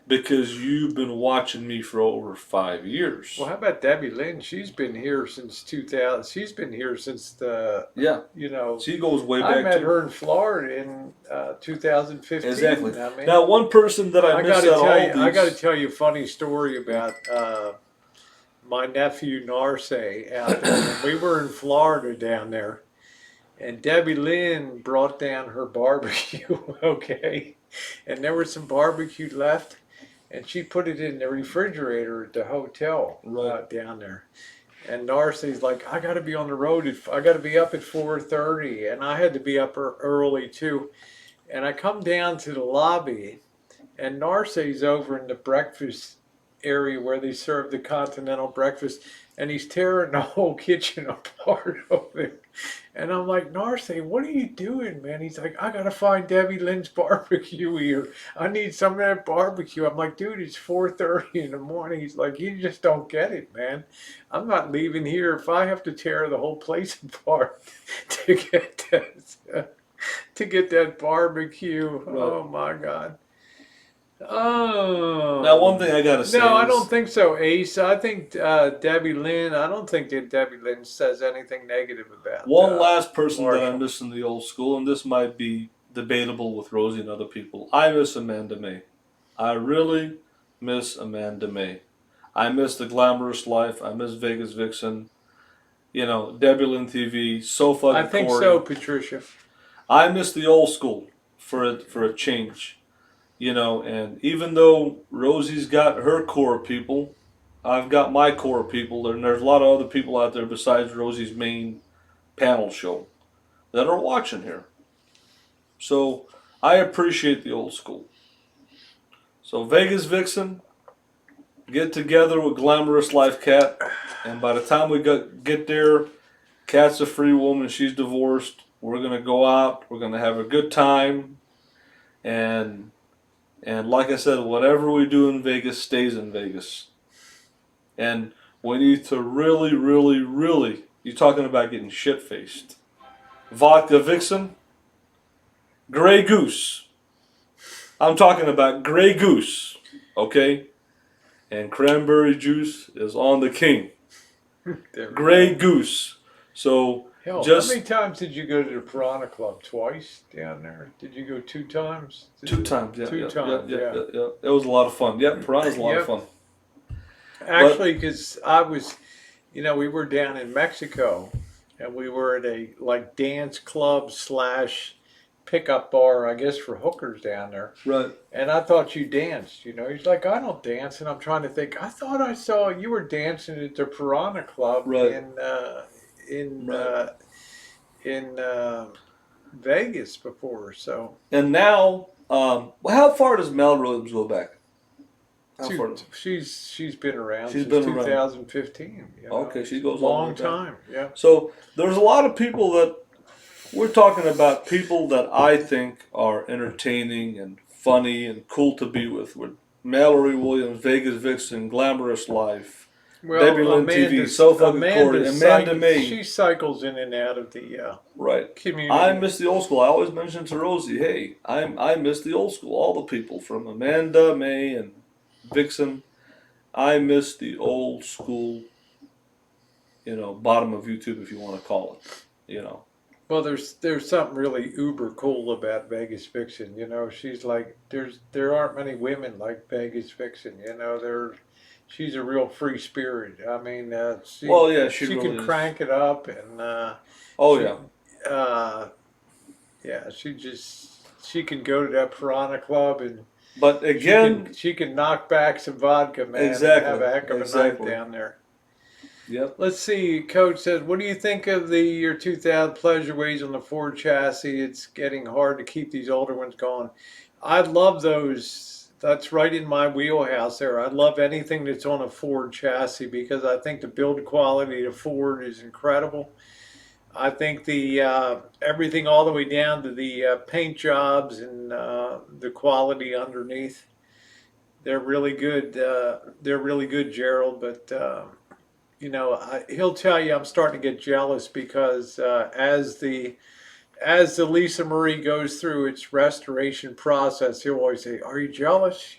because you've been watching me for over 5 years. Well, how about Debbie Lynn? She's been here since 2000. She's been here since the, Yeah, you know, she goes way I back met too. her in Florida in 2015. Exactly. I mean, Now, one person that I I miss got to out of tell all you, I got to these. tell you a funny story about my nephew Narce out there. When we were in Florida down there, and Debbie Lynn brought down her barbecue, okay, and there was some barbecue left, and she put it in the refrigerator at the hotel Right. down there. And Narcy's like, I got to be on the road. I got to be up at 4:30, and I had to be up early too. And I come down to the lobby, and Narcy's over in the breakfast area where they serve the continental breakfast, and he's tearing the whole kitchen apart over there. And I'm like, Narcy, what are you doing, man? He's like, I gotta find Debbie Lynn's barbecue here. I need some of that barbecue. I'm like, dude, it's 4:30 in the morning. He's like, you just don't get it, man. I'm not leaving here if I have to tear the whole place apart to get that barbecue. Right. Oh my God. Oh. Now, one thing I gotta say No, I is, don't think so, Ace. I think Debbie Lynn. I don't think that Debbie Lynn says anything negative about. one last person that I Marshall. miss in the old school, and this might be debatable with Rosie and other people. I miss Amanda May. I really miss Amanda May. I miss the glamorous life. I miss Vegas Vixen. You know, Debbie Lynn TV. So fucking I think corny. so, Patricia. I miss the old school for a change. You know, and even though Rosie's got her core of people, I've got my core of people, and there's a lot of other people out there besides Rosie's main panel show that are watching here. So I appreciate the old school. So Vegas Vixen, get together with Glamorous Life Cat, and by the time we get there, Cat's a free woman. She's divorced. We're gonna go out. We're gonna have a good time, and like I said, whatever we do in Vegas stays in Vegas. And we need to really, really, really. You're talking about getting shit faced. Vodka Vixen, Grey Goose. I'm talking about Grey Goose, okay? And cranberry juice is on the king. There we Grey go. Goose. So Hell, just- how many times did you go to the Piranha Club? Twice down there? Did you go 2 times? 2 times, yeah. 2 times, yeah. It was a lot of fun. Yeah, Piranha's a lot of fun. Actually, because I was, we were down in Mexico, and we were at a dance club / pickup bar, I guess, for hookers down there. Right. And I thought you danced. He's like, I don't dance, and I'm trying to think. I thought I saw you were dancing at the Piranha Club Right. in Vegas before. So And now, how far does Mel Williams go back? How far? she's been around She's since been around. 2015. Okay, she goes a long time. Yeah. So there's a lot of people that we're talking about, people that I think are entertaining and funny and cool to be with Mallory Williams, Vegas Vixen, Glamorous Life, Well, Debbie Lynn TV, so fucking corny. Amanda May. She cycles in and out of the Right. community. I miss the old school. I always mention to Rosie, hey, I miss the old school. All the people from Amanda May and Vixen. I miss the old school, bottom of YouTube, if you want to call it, Well, there's something really uber cool about Vegas Vixen. She's like there aren't many women like Vegas Vixen. She's a real free spirit. I mean, she she really can is. crank it up and Oh, she- yeah. yeah, she can go to that Piranha Club and But again, she can knock back some vodka, man. Exactly, And have a heck of a exactly. night down there. yep. Let's see. Coach says, what do you think of the year 2000 Pleasureways on the Ford chassis? It's getting hard to keep these older ones going. I love those. That's right in my wheelhouse there. I love anything that's on a Ford chassis because I think the build quality of Ford is incredible. I think the everything all the way down to the paint jobs and the quality underneath. They're really good. They're really good, Gerald. But he'll tell you I'm starting to get jealous because as the Lisa Marie goes through its restoration process, he'll always say, "Are you jealous?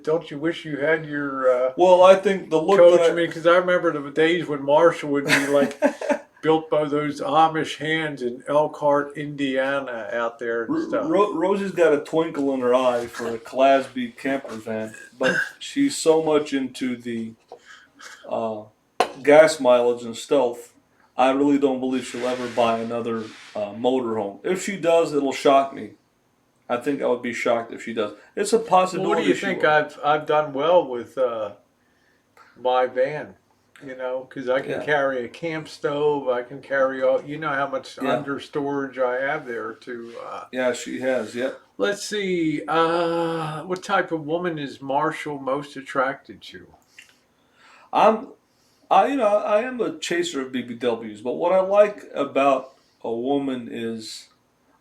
Don't you wish you had your Well, I think the look coach?" that I mean, because I remember the days when Marshall would be like built by those Amish hands in Elkhart, Indiana, out there and stuff. Rosie's got a twinkle in her eye for a Clasby camper van, but she's so much into the uh, gas mileage and stealth. I really don't believe she'll ever buy another motorhome. If she does, it'll shock me. I think I would be shocked if she does. It's a Well, possibility. what do you she think? will. I've done well with my van. Because I can Yeah, carry a camp stove. I can carry all. You know how much yeah, under storage I have there to. yeah. She has. Yep. Let's see. What type of woman is Marshall most attracted to? I'm. I am a chaser of BBWs, but what I like about a woman is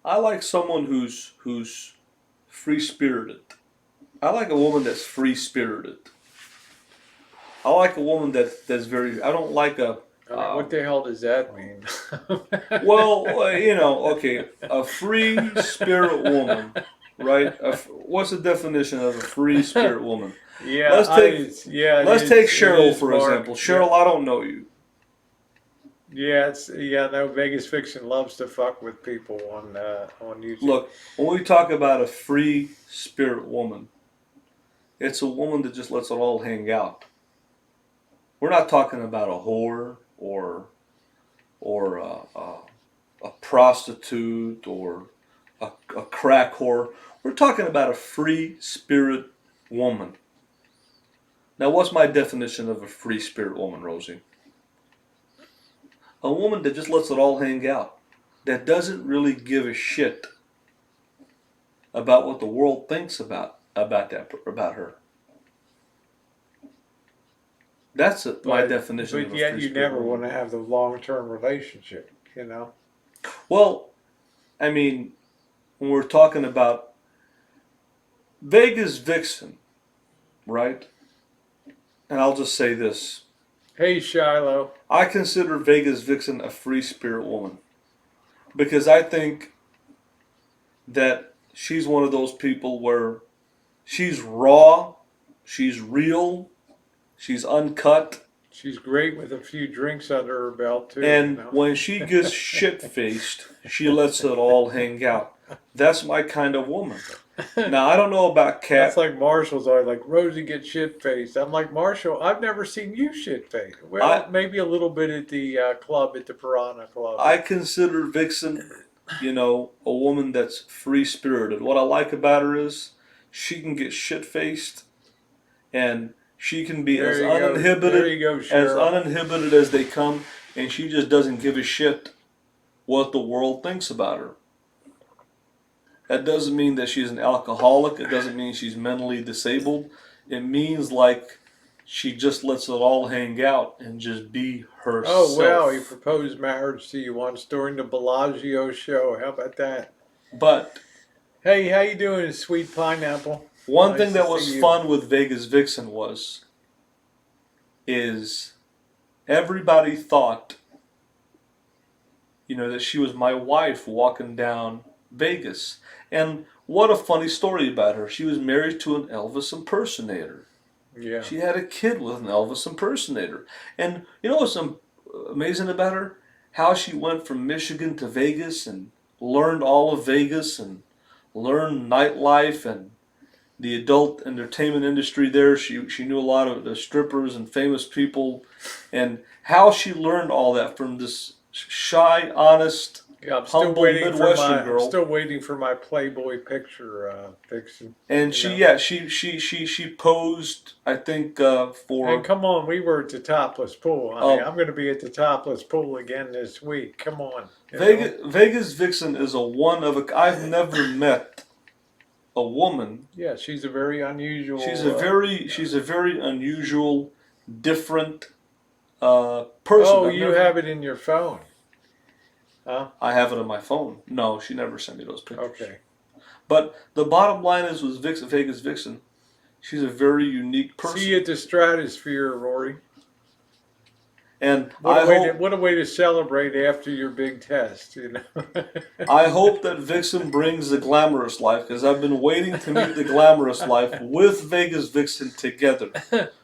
I like someone who's free spirited. I like a woman that's free spirited. I like a woman that's very. I don't like a. I mean, what the hell does that mean? Okay, a free spirit woman, right? What's the definition of a free spirit woman? Yeah, Let's take yeah, let's take it Cheryl is, for Mark. example. Cheryl, I don't know you. No, Vegas Fiction loves to fuck with people on YouTube. Look, when we talk about a free spirit woman, it's a woman that just lets it all hang out. We're not talking about a whore or a prostitute or a crack whore. We're talking about a free spirit woman. Now, what's my definition of a free spirit woman, Rosie? A woman that just lets it all hang out, that doesn't really give a shit about what the world thinks about her. That's my definition of a But free yet you spirit never woman. want to have the long-term relationship, Well, I mean, when we're talking about Vegas Vixen, right? And I'll just say this. Hey, Shiloh. I consider Vegas Vixen a free spirit woman because I think that she's one of those people where she's raw, she's real, she's uncut, She's great with a few drinks under her belt, too. and when she gets shit-faced, she lets it all hang out. That's my kind of woman. Now, I don't know about Kat. That's like Marshall's always like, Rosie gets shit-faced. I'm like, Marshall, I've never seen you shit-faced. Well, maybe a little bit at the club, at the Piranha Club. I consider Vixen, a woman that's free-spirited. What I like about her is she can get shit-faced and she can be There as you go. There uninhibited you go, as Cheryl. uninhibited as they come, and she just doesn't give a shit what the world thinks about her. That doesn't mean that she's an alcoholic. It doesn't mean she's mentally disabled. It means like she just lets it all hang out and just be herself. Oh, well, he proposed marriage to you once during the Bellagio show. How about that? But hey, how you doing, Sweet Pineapple? one Nice thing that to was see you. fun with Vegas Vixen is everybody thought, that she was my wife walking down Vegas. And what a funny story about her. She was married to an Elvis impersonator. Yeah. She had a kid with an Elvis impersonator. And you know what's amazing about her? How she went from Michigan to Vegas and learned all of Vegas and learned nightlife and the adult entertainment industry there. She knew a lot of the strippers and famous people, and how she learned all that from this shy, honest, Yeah, I'm still humble waiting Midwestern girl. I'm still waiting for my Playboy picture, Vixen. And she posed, I think, for. And come on, we were at the topless pool, honey. I'm going to be at the topless pool again this week. Come on. Vegas Vixen is a one of a. I've never met a woman. Yeah, she's a very unusual. She's a very unusual, different person. Oh, you have it in your phone. Huh? I have it on my phone. No, she never sent me those pictures. Okay. But the bottom line is with Vegas Vixen, she's a very unique person. See you at the Stratosphere, Rory. And What I a way hope to, what a way to celebrate after your big test, you know. I hope that Vixen brings the glamorous life, because I've been waiting to meet the glamorous life with Vegas Vixen together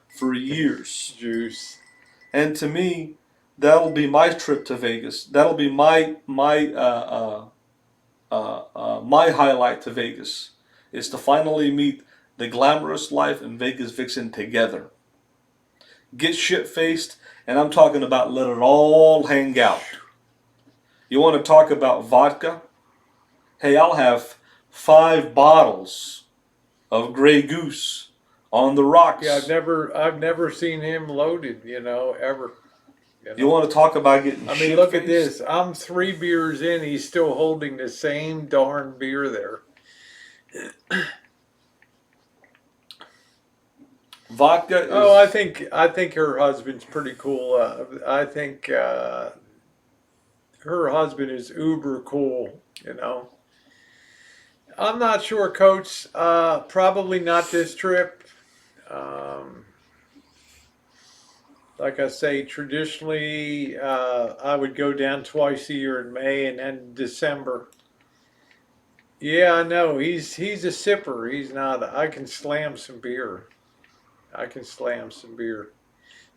for years. Juice. And to me, that'll be my trip to Vegas. That'll be my highlight to Vegas, is to finally meet the glamorous life and Vegas Vixen together. Get shit faced, and I'm talking about let it all hang out. You want to talk about vodka? Hey, I'll have 5 bottles of Grey Goose on the rocks. Yeah, I've never seen him loaded, you know, ever. You want to talk about getting I shit mean, look at faced? this. I'm 3 beers in. He's still holding the same darn beer there. Vodka is... Oh, I think her husband's pretty cool. I think her husband is uber cool. You know. I'm not sure, Coach. Probably not this trip. Like I say, traditionally, I would go down twice a year in May and then December. Yeah, I know. He's a sipper. He's not. I can slam some beer. I can slam some beer.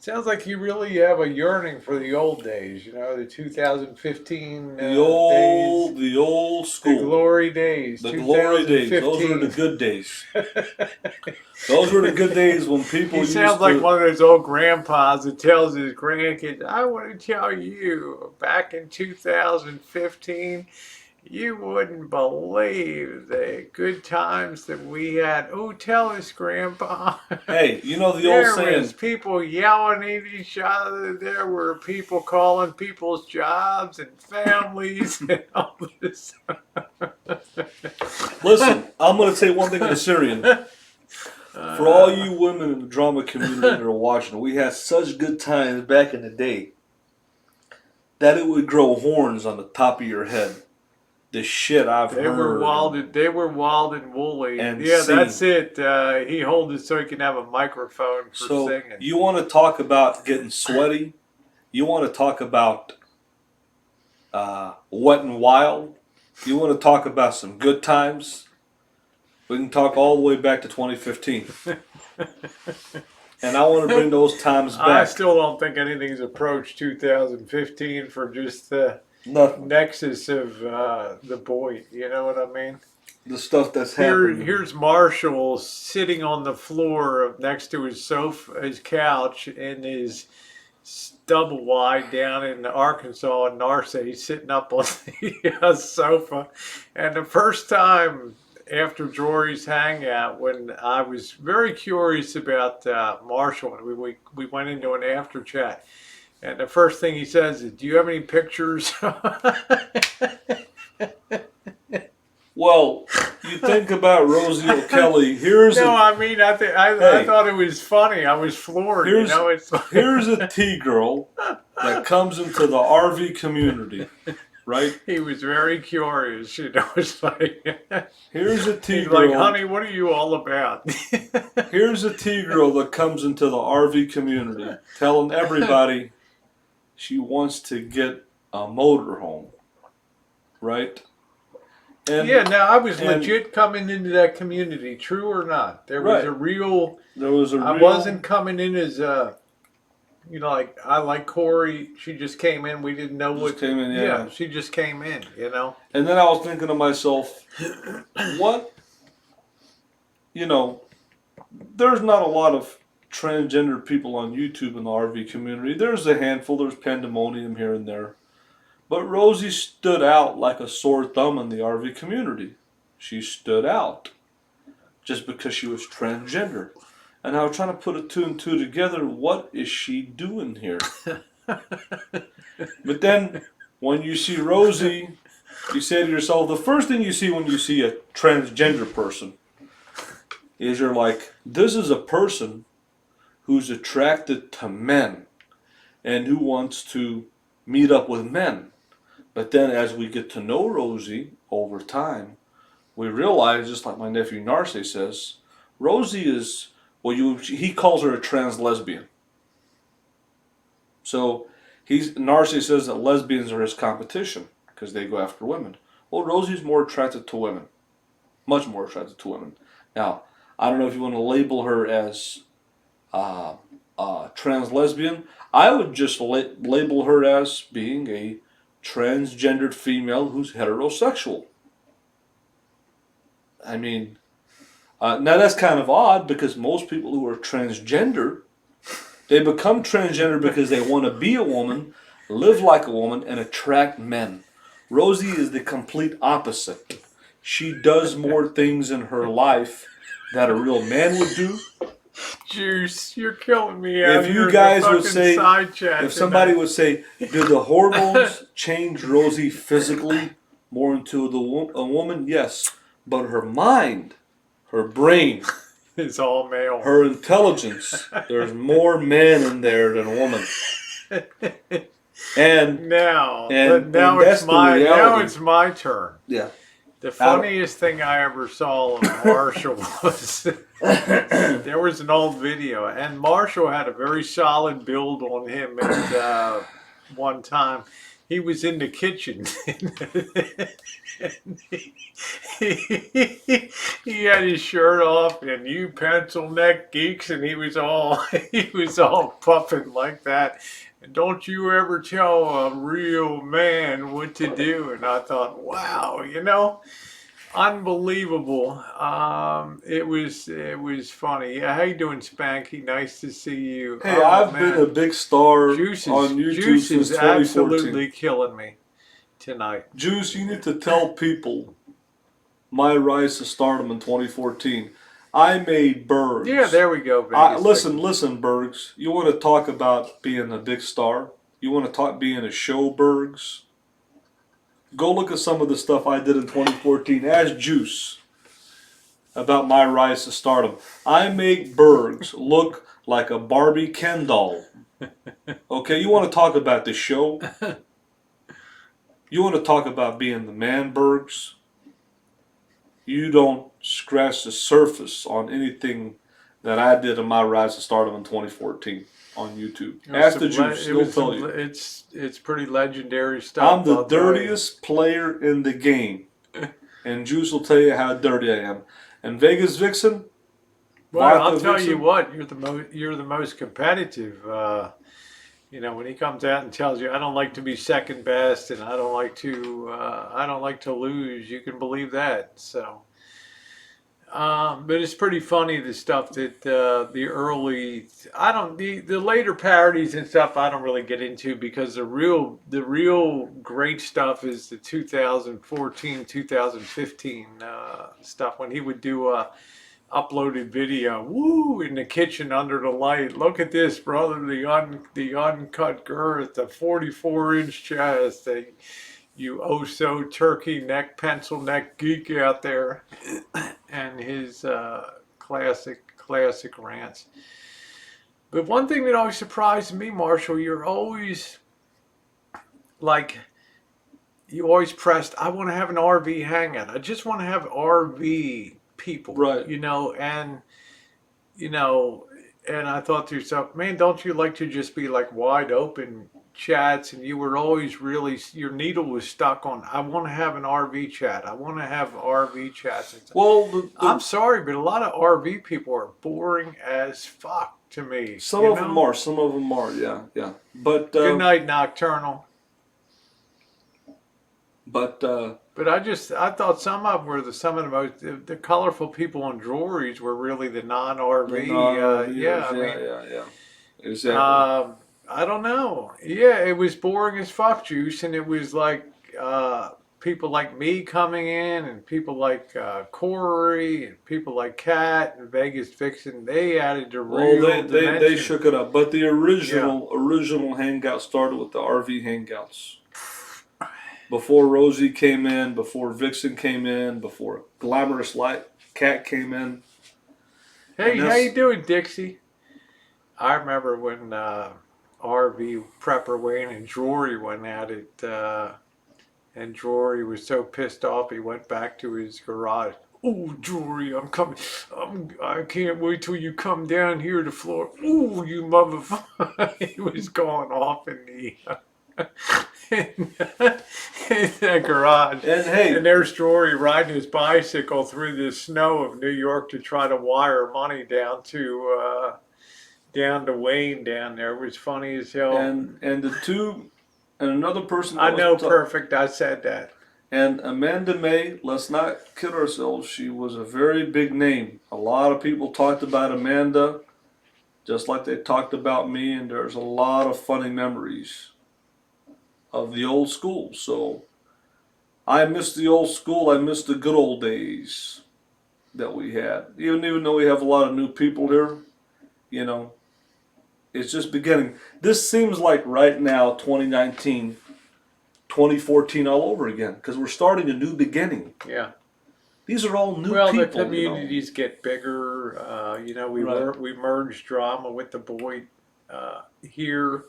Sounds like you really have a yearning for the old days. You know, the 2015 the old days, the old the school. glory days. The glory days. Those were the good days. Those were the good days when people He used sounds to... like one of those old grandpas that tells his grandkids, I want to tell you, back in 2015, you wouldn't believe the good times that we had. Oh, tell us, Grandpa. Hey, you know the old There saying... was people yelling at each other. There were people calling people's jobs and families and all this. Listen, I'm going to say one thing in Assyrian. For all you women in the drama community that are watching, we had such good times back in the day that it would grow horns on the top of your head. The shit I've heard. They were wild and woolly. And yeah, sing. that's it. He holds it so he can have a microphone for So singing. you want to talk about getting sweaty? You want to talk about wet and wild? You want to talk about some good times? We can talk all the way back to 2015. And I want to bring those times back. I still don't think anything's approached 2015 for just the Nothing. nexus of the boy. You know what I mean? The stuff that's happening. Here's Marshall sitting on the floor next to his sofa, his couch, in his double wide down in Arkansas in Narsa. He's sitting up on the sofa, and the first time after Jory's hangout, when I was very curious about Marshall, and we went into an after chat, and the first thing he says is, "Do you have any pictures?" Well, you think about Rosie O'Kelly. Here's No, a, I mean, I Hey. thought it was funny. I was floored. You Here's- know, it's like, here's a T-girl that comes into the RV community, right? he was very curious. You know, it's like Here's a he's T-girl. like, honey, what are you all about? Here's a T-girl that comes into the RV community telling everybody she wants to get a motorhome, right? And Yeah, now I was and- legit coming into that community, true or not. There was Right. a real. there was a I real... wasn't coming in as you know, like I like Corey. She just came in. We didn't know Just what. came in, yeah. she just came in. You know. And then I was thinking to myself, what? You know, there's not a lot of transgender people on YouTube in the RV community. There's a handful. There's pandemonium here and there. But Rosie stood out like a sore thumb in the RV community. She stood out just because she was transgender. And I was trying to put a 2 and 2 together. What is she doing here? But then when you see Rosie, you say to yourself, the first thing you see when you see a transgender person is you're like, this is a person who's attracted to men and who wants to meet up with men. But then as we get to know Rosie over time, we realize, just like my nephew Narce says, Rosie is, he calls her a trans lesbian. So Narce says that lesbians are his competition because they go after women. Well, Rosie's more attracted to women, much more attracted to women. Now, I don't know if you want to label her as trans lesbian. I would just label her as being a transgendered female who's heterosexual. I mean, now that's kind of odd because most people who are transgender, they become transgender because they want to be a woman, live like a woman, and attract men. Rosie is the complete opposite. She does more things in her life that a real man would do. Juice, you're killing me. If you guys would say, if somebody would say, did the hormones change Rosie physically more into a woman? Yes. But her mind, her brain, it's all male. her intelligence, there's more man in there than woman. And now that's it's my turn. Yeah. The funniest thing I ever saw of Marshall was there was an old video, and Marshall had a very solid build on him at one time. He was in the kitchen. he had his shirt off, and you pencil neck geeks, and he was all puffing like that. And don't you ever tell a real man what to do. And I thought, wow, unbelievable. It was funny. Yeah, how you doing, Spanky? Nice to see you. Hey, I've been a big star on YouTube Juice since is 2014. absolutely killing me tonight. Juice, you need to tell people my rise to stardom in 2014. I made Bergs. Yeah, there we go. Listen, Bergs. You want to talk about being a big star? You want to talk being a show, Bergs? Go look at some of the stuff I did in 2014 as Juice about my rise to stardom. I make Bergs look like a Barbie Ken doll. Okay, you want to talk about the show? You want to talk about being the man, Bergs? You don't scratch the surface on anything that I did in my rise to stardom in 2014. On YouTube. Ask the Juice, he'll tell you. It's pretty legendary stuff. I'm the dirtiest player in the game. And Juice will tell you how dirty I am. And Vegas Vixen? Well, I'll tell you what, you're the most competitive. When he comes out and tells you, I don't like to be second best, and I don't like to lose. You can believe that. So, but it's pretty funny the stuff that the later parodies and stuff I don't really get into, because the real great stuff is the 2014, 2015 stuff when he would do a uploaded video, woo, in the kitchen under the light. Look at this, brother, the uncut girth, the 44-inch chest, you oh-so turkey neck, pencil neck geek out there, and his classic rants. But one thing that always surprised me, Marshall, you're always pressed, I want to have an RV hangout. I just want to have RV people, right? And I thought to yourself, man, don't you like to just be like wide open chats? And you were always really, your needle was stuck on, I want to have an RV chat. I want to have RV chats. Well, I'm sorry, but a lot of RV people are boring as fuck to me. Some of them are, yeah. But good night, Nocturnal. But I thought some of them were some of the most, the colorful people on Drories were really the non-RV. Yeah. Exactly. I don't know. Yeah, it was boring as fuck, Juice, and it was like people like me coming in, and people like Corey, and people like Kat and Vegas Vixen. They added the real dimension. They shook it up. But the original hangout started with the RV hangouts. Before Rosie came in, before Vixen came in, before Glamorous Light Cat came in. Hey, how you doing, Dixie? I remember when RV Prepper Wayne and Drury went at it. And Jory was so pissed off he went back to his garage. Oh, Jory, I'm coming. I can't wait till you come down here to Florida. Oh, you motherfucker. He was going off in the garage. And hey, And there's Jory riding his bicycle through the snow of New York to try to wire money down to Wayne down there. It was funny as hell. and another person. I know, perfect. I said that. And Amanda May, let's not kid ourselves. She was a very big name. A lot of people talked about Amanda, just like they talked about me. And there's a lot of funny memories of the old school. So I miss the old school. I miss the good old days that we had. Even though we have a lot of new people here, you know, it's just beginning. This seems like right now, 2019, 2014 all over again, because we're starting a new beginning. Yeah. These are all new Well, people. the communities get bigger. We merged drama with the Boyd here,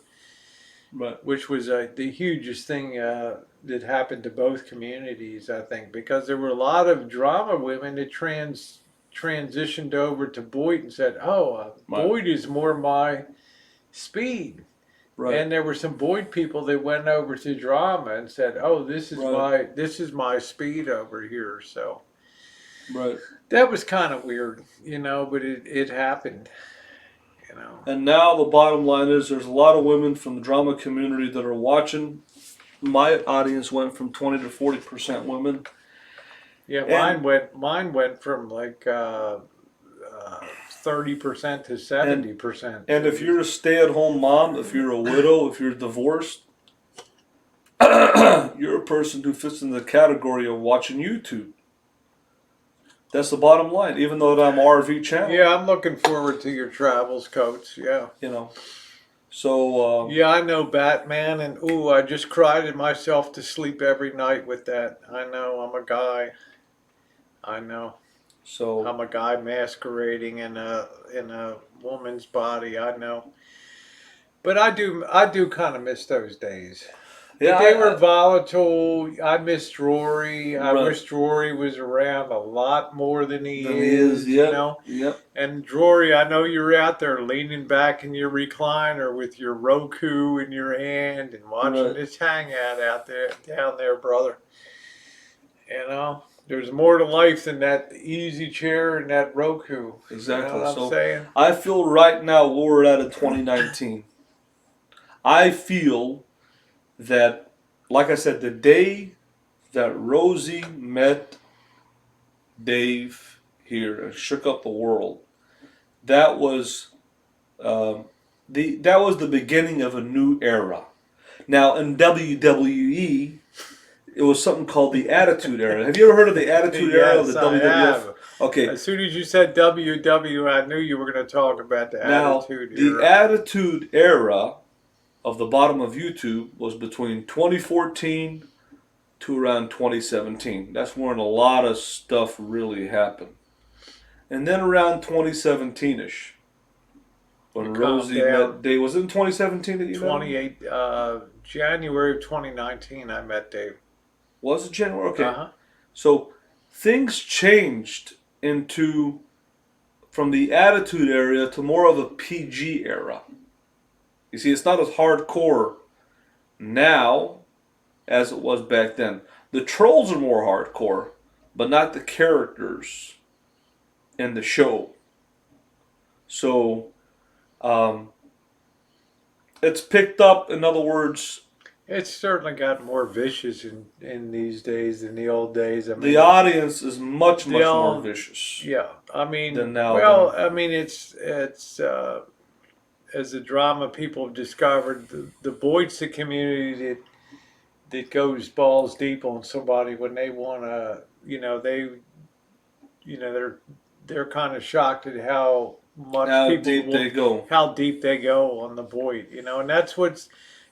Right. which was the hugest thing that happened to both communities, I think, because there were a lot of drama women that transitioned over to Boyd and said, "Oh, Right. Boyd is more my speed." Right. And there were some Boyd people that went over to drama and said, "Oh, this is my speed over here." So Right. that was kind of weird, but it happened, And now the bottom line is there's a lot of women from the drama community that are watching. My audience went from 20 to 40% women. Yeah, mine went from like 30% to 70%. And if you're a stay-at-home mom, if you're a widow, if you're divorced, you're a person who fits in the category of watching YouTube. That's the bottom line. Even though I'm RV channel, Yeah, I'm looking forward to your travels, Coach. Yeah. So Yeah, I know Batman, and I just cried myself to sleep every night with that. I know, I'm a guy. I know. So I'm a guy masquerading in a woman's body. I know, but I do kind of miss those days. yeah, But they were volatile. I miss Rory. I Right. wish Rory was around a lot more than he Than is. Yep. Yep. And Rory, I know you're out there leaning back in your recliner with your Roku in your hand and watching Right. this hangout down there, brother. There's more to life than that easy chair and that Roku. Exactly. You know what I'm So saying? I feel right now where we're at in 2019. I feel that, like I said, the day that Rosie met Dave here and shook up the world, that was the beginning of a new era. Now in WWE, it was something called the Attitude Era. Have you ever heard of the Attitude Era of the Yes, I WWF? have. Okay. As soon as you said WW, I knew you were going to talk about the Now, Attitude the Era. Attitude Era of the bottom of YouTube was between 2014 to around 2017. That's when a lot of stuff really happened. And then around 2017-ish, when Rosie met Dave, was it in 2017 that you met him? January of 2019, I met Dave. Was it January? Okay. Uh-huh. So things changed from the Attitude Era to more of a PG era. You see, it's not as hardcore now as it was back then. The trolls are more hardcore, but not the characters in the show. So, it's picked up. In other words, It's certainly got more vicious in these days than the old days. I mean, the audience is much more vicious. Yeah, I mean, Than now. it's as the drama people have discovered, the Boyd's community that goes balls deep on somebody when they want to, they're kind of shocked at how much how deep they go on the Boyd, and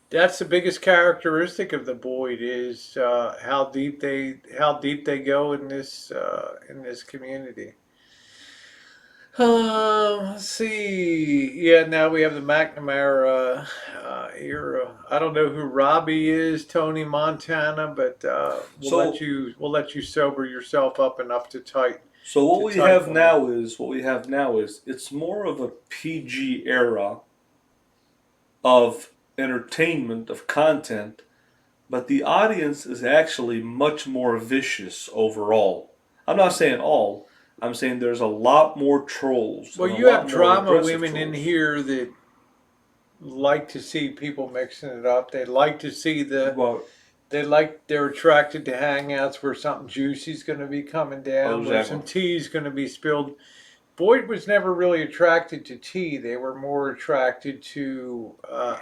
that's the biggest characteristic of the Boyd is how deep they go in this community. Let's see. Yeah, now we have the McNamara I don't know who Robbie is, Tony Montana, but So we'll let you sober yourself up and up to tight so what to we tight have for me. now is it's more of a PG era of entertainment, of content, but the audience is actually much more vicious overall. I'm not saying all. I'm saying there's a lot more trolls Well, and a you have lot more drama aggressive women in trolls. here that like to see people mixing it up. They like to see Well, they're attracted to hangouts where something juicy's going to be coming oh, down, where exactly. some tea's going to be spilled. Boyd was never really attracted to tea. They were more attracted to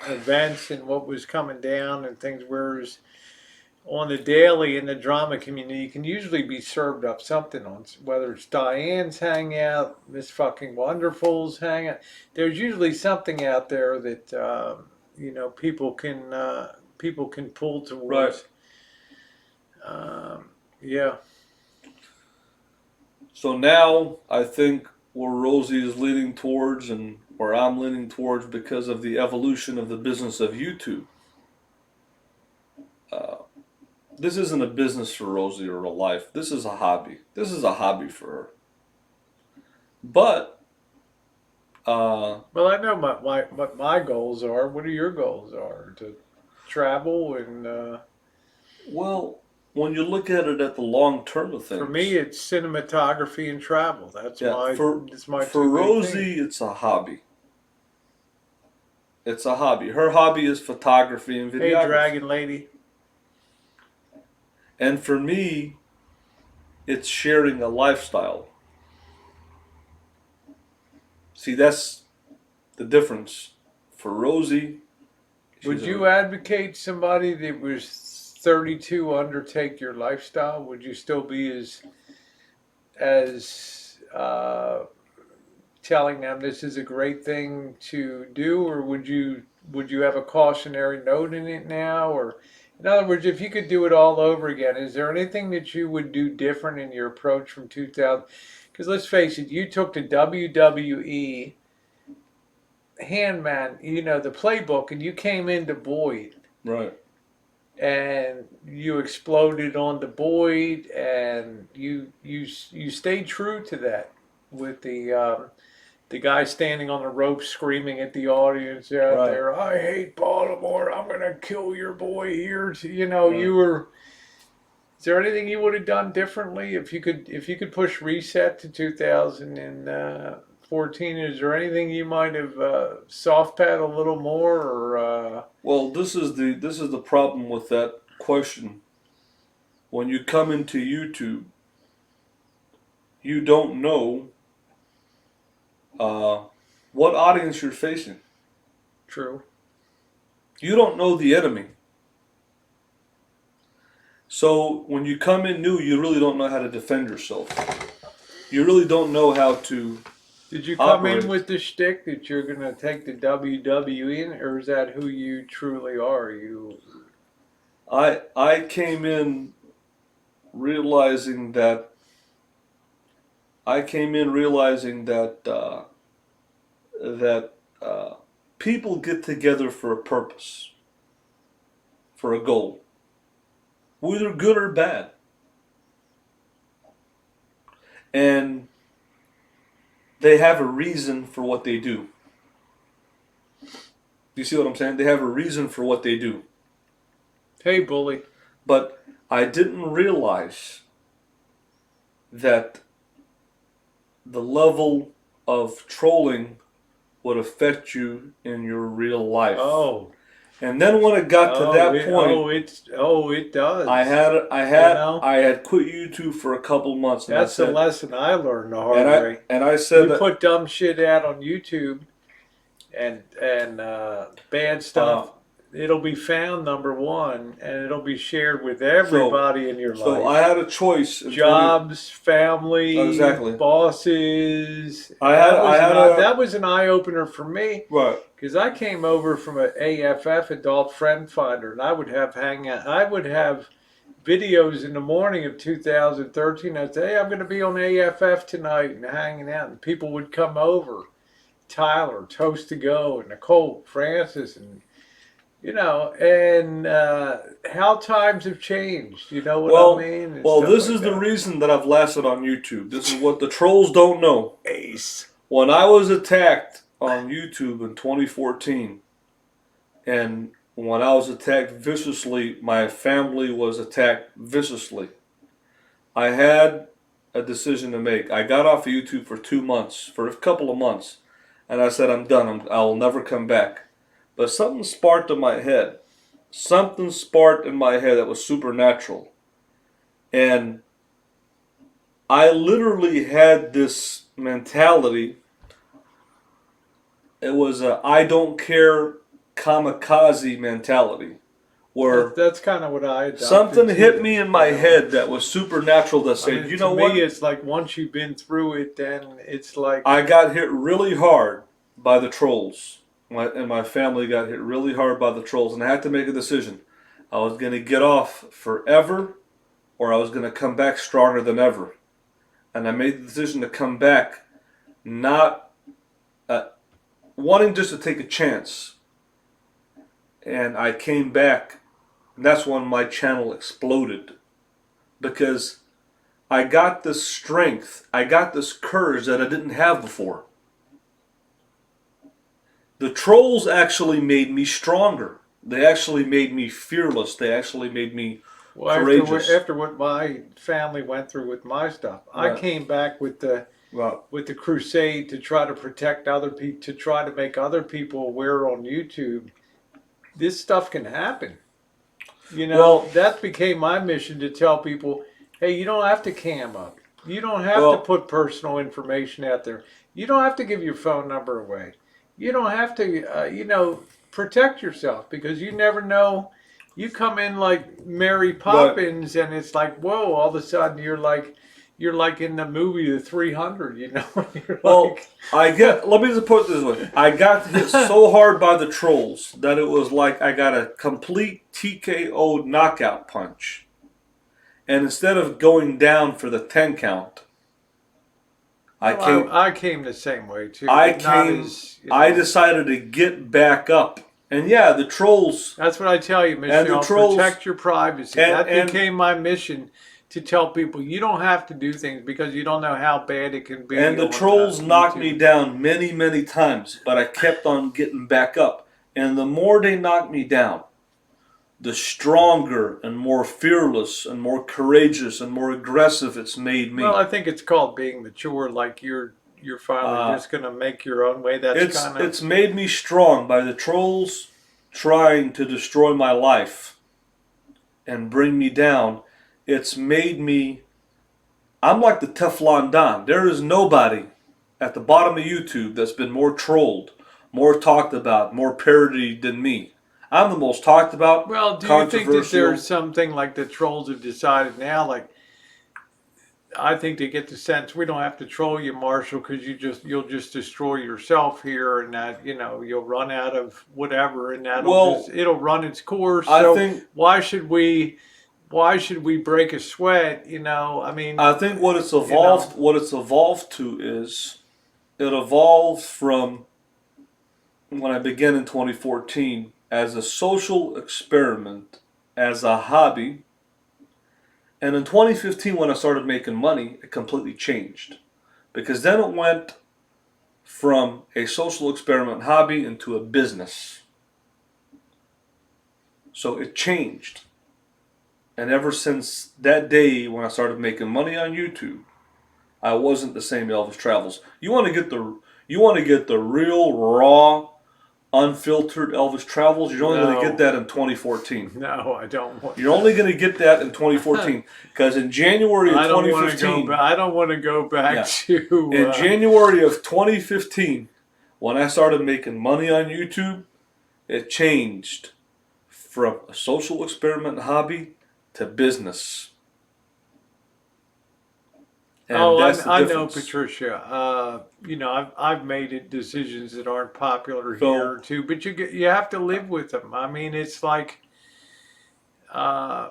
events and what was coming down and things. Whereas on the daily in the drama community, you can usually be served up something on whether it's Diane's hangout, Miss Fucking Wonderful's hangout. There's usually something out there that people can pull Right. towards. Um, yeah, So now I think where Rosie is leaning towards and where I'm leaning towards because of the evolution of the business of YouTube. Uh, this isn't a business for Rosie or a life. This is a hobby. This is a hobby for her. But well, I know what my goals are. What are your goals are to travel and well, when you look at it at the long term of for me things, it's cinematography and travel. yeah, That's my for two big things. Rosie it's a hobby. It's a hobby. Her hobby is photography and Hey, videography. Dragon Lady. And for me, it's sharing a lifestyle. See, that's the difference. For Rosie, Would she's a you advocate somebody that was 32 undertake your lifestyle? Would you still be as telling them this is a great thing to do, or would you have a cautionary note in it now? Or in other words, if you could do it all over again, is there anything that you would do different in your approach from 2000? Because let's face it, you took the WWE handman, the playbook, and you came into Boyd right. and you exploded on the Boyd, and you stayed true to that with the guy standing on the rope screaming at the audience out Right. there, "I hate Baltimore. I'm gonna kill your boy here." Right. You were. Is there anything you would have done differently if you could push reset to 2014? Is there anything you might have soft pad a little more or? Well, this is the problem with that question. When you come into YouTube, you don't know uh, what audience you're facing. True. You don't know the enemy. So when you come in new, you really don't know how to defend yourself. You really don't know how to Did you come in operate. with the shtick that you're gonna take the WWE in, or is that who you truly are? I came in realizing that that people get together for a purpose, for a goal, whether good or bad, and they have a reason for what they do. You see what I'm saying? They have a reason for what they do. Hey, bully. But I didn't realize that the level of trolling would affect you in your real life. Oh, And then when it got to that point, it does. I had quit YouTube for a couple months, and That's the lesson I learned the hard way. I said You that put dumb shit out on YouTube and bad uh, stuff, it'll be found number one, and it'll be shared with so everybody in your so life. I had a choice in 20, Jobs, family, exactly. bosses. I had a That was an eye opener for me right. because I came over from an AFF Adult Friend Finder, and I would have videos in the morning of 2013. I'd say, "Hey, I'm going to be on AFF tonight and hanging out," and people would come over. Tyler, Toast to Go, and Nicole, Francis, and You know, and how times have changed. You know what I Well, mean? And well, stuff this like is the that. reason that I've lasted on YouTube. This is what the trolls don't know. Ace. When I was attacked on YouTube in 2014, and when I was attacked viciously, my family was attacked viciously. I had a decision to make. I got off of YouTube for 2 months, for a couple of months, and I said, I'm done. I'll never come back. But something sparked in my head. Something sparked in my head that was supernatural. And I literally had this mentality. It was a I don't care kamikaze mentality, where That's kind of what I something adopted hit too. me in my You know? head that was supernatural that I said, mean, you to know me, what? it's like once you've been through it, then it's like, I got hit really hard by the trolls. And my family got hit really hard by the trolls, and I had to make a decision. I was going to get off forever, or I was going to come back stronger than ever. And I made the decision to come back, not wanting just to take a chance. And I came back, and that's when my channel exploded. Because I got this strength, I got this courage that I didn't have before. The trolls actually made me stronger. They actually made me fearless. They actually made me well, courageous. after what my family went through with my stuff, I Right. came back Well, with the crusade to try to protect other people, to try to make other people aware on YouTube. This stuff can happen. You know, well, that became my mission to tell people, hey, you don't have to cam up. You don't have to well, put personal information out there. You don't have to give your phone number away. You don't have to, protect yourself because you never know. You come in like Mary but Poppins, and it's like, whoa! All of a sudden, you're like in the movie The 300. You know, you're well, like, I get. Let me just put it this way: I got hit so hard by the trolls that it was like I got a complete TKO knockout punch, and instead of going down for the 10 count, I well, came. I came the same way too, I but not came. as I decided to get back up, and yeah, the trolls That's what I tell you, and the Michelle. trolls Protect your privacy. and That and became my mission to tell people you don't have to do things because you don't know how bad it can be and the on trolls knocked me YouTube. down many, many times, but I kept on getting back up. And the more they knocked me down, the stronger and more fearless and more courageous and more aggressive it's made Well, me. I think it's called being mature. Like you're finally Uh, just gonna make your own way. That's it's kind of it's made me strong by the trolls trying to destroy my life and bring me down. It's made me. I'm like the Teflon Don. There is nobody at the bottom of YouTube that's been more trolled, more talked about, more parodied than me. I'm the most talked about, well. Do you think that there's controversial. something like the trolls have decided now? Like I think they get the sense we don't have to troll you, Marshall, because you'll just destroy yourself here, and that you'll run out of whatever, and Well, it'll run its course. I So think why should we break a sweat? You know, I mean, I think you know, what it's evolved to is it evolved from when I began in 2014 as a social experiment, as a hobby. And in 2015, when I started making money, it completely changed. Because then it went from a social experiment hobby into a business. So it changed. And ever since that day when I started making money on YouTube, I wasn't the same Elvis Travels. You want to get the real raw, unfiltered Elvis Travels. You're only going to get no, that in 2014. no, I don't want You're only that. going to get that in 2014 because in January of I don't want to go 2015, back. I don't want to go back yeah, to. in January of 2015, when I started making money on YouTube, it changed from a social experiment hobby to business. And Oh, that's the I know, difference. Patricia. I've made decisions that aren't popular So, here too, but you have to live with them. I mean, it's like, uh,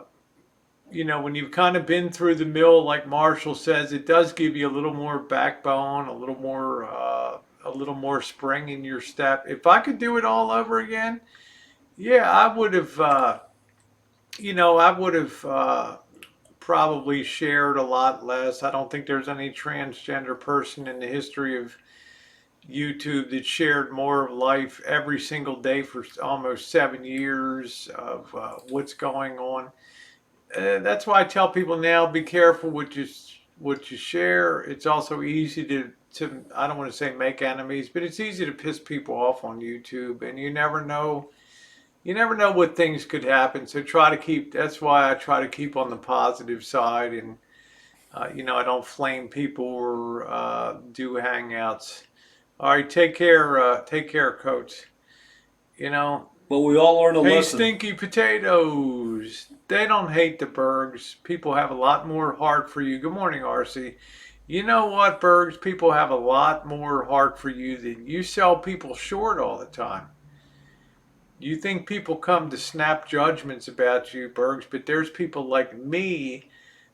when you've kind of been through the mill, like Marshall says, it does give you a little more backbone, a little more spring in your step. If I could do it all over again, Yeah, I would have, I would have probably shared a lot less. I don't think there's any transgender person in the history of YouTube that shared more of life every single day for almost 7 years of what's going on. That's why I tell people now: be careful what you share. It's also easy to I don't want to say make enemies, but it's easy to piss people off on YouTube, and you never know what things could happen. So try to keep. That's why I try to keep on the positive side, and I don't flame people or do hangouts. All right, take care, Coach. You know, But we all learn a hey, lesson. stinky potatoes. They don't hate the Bergs. People have a lot more heart for you. Good morning, RC. You know what, Bergs? People have a lot more heart for you than you sell people short all the time. You think people come to snap judgments about you, Bergs, but there's people like me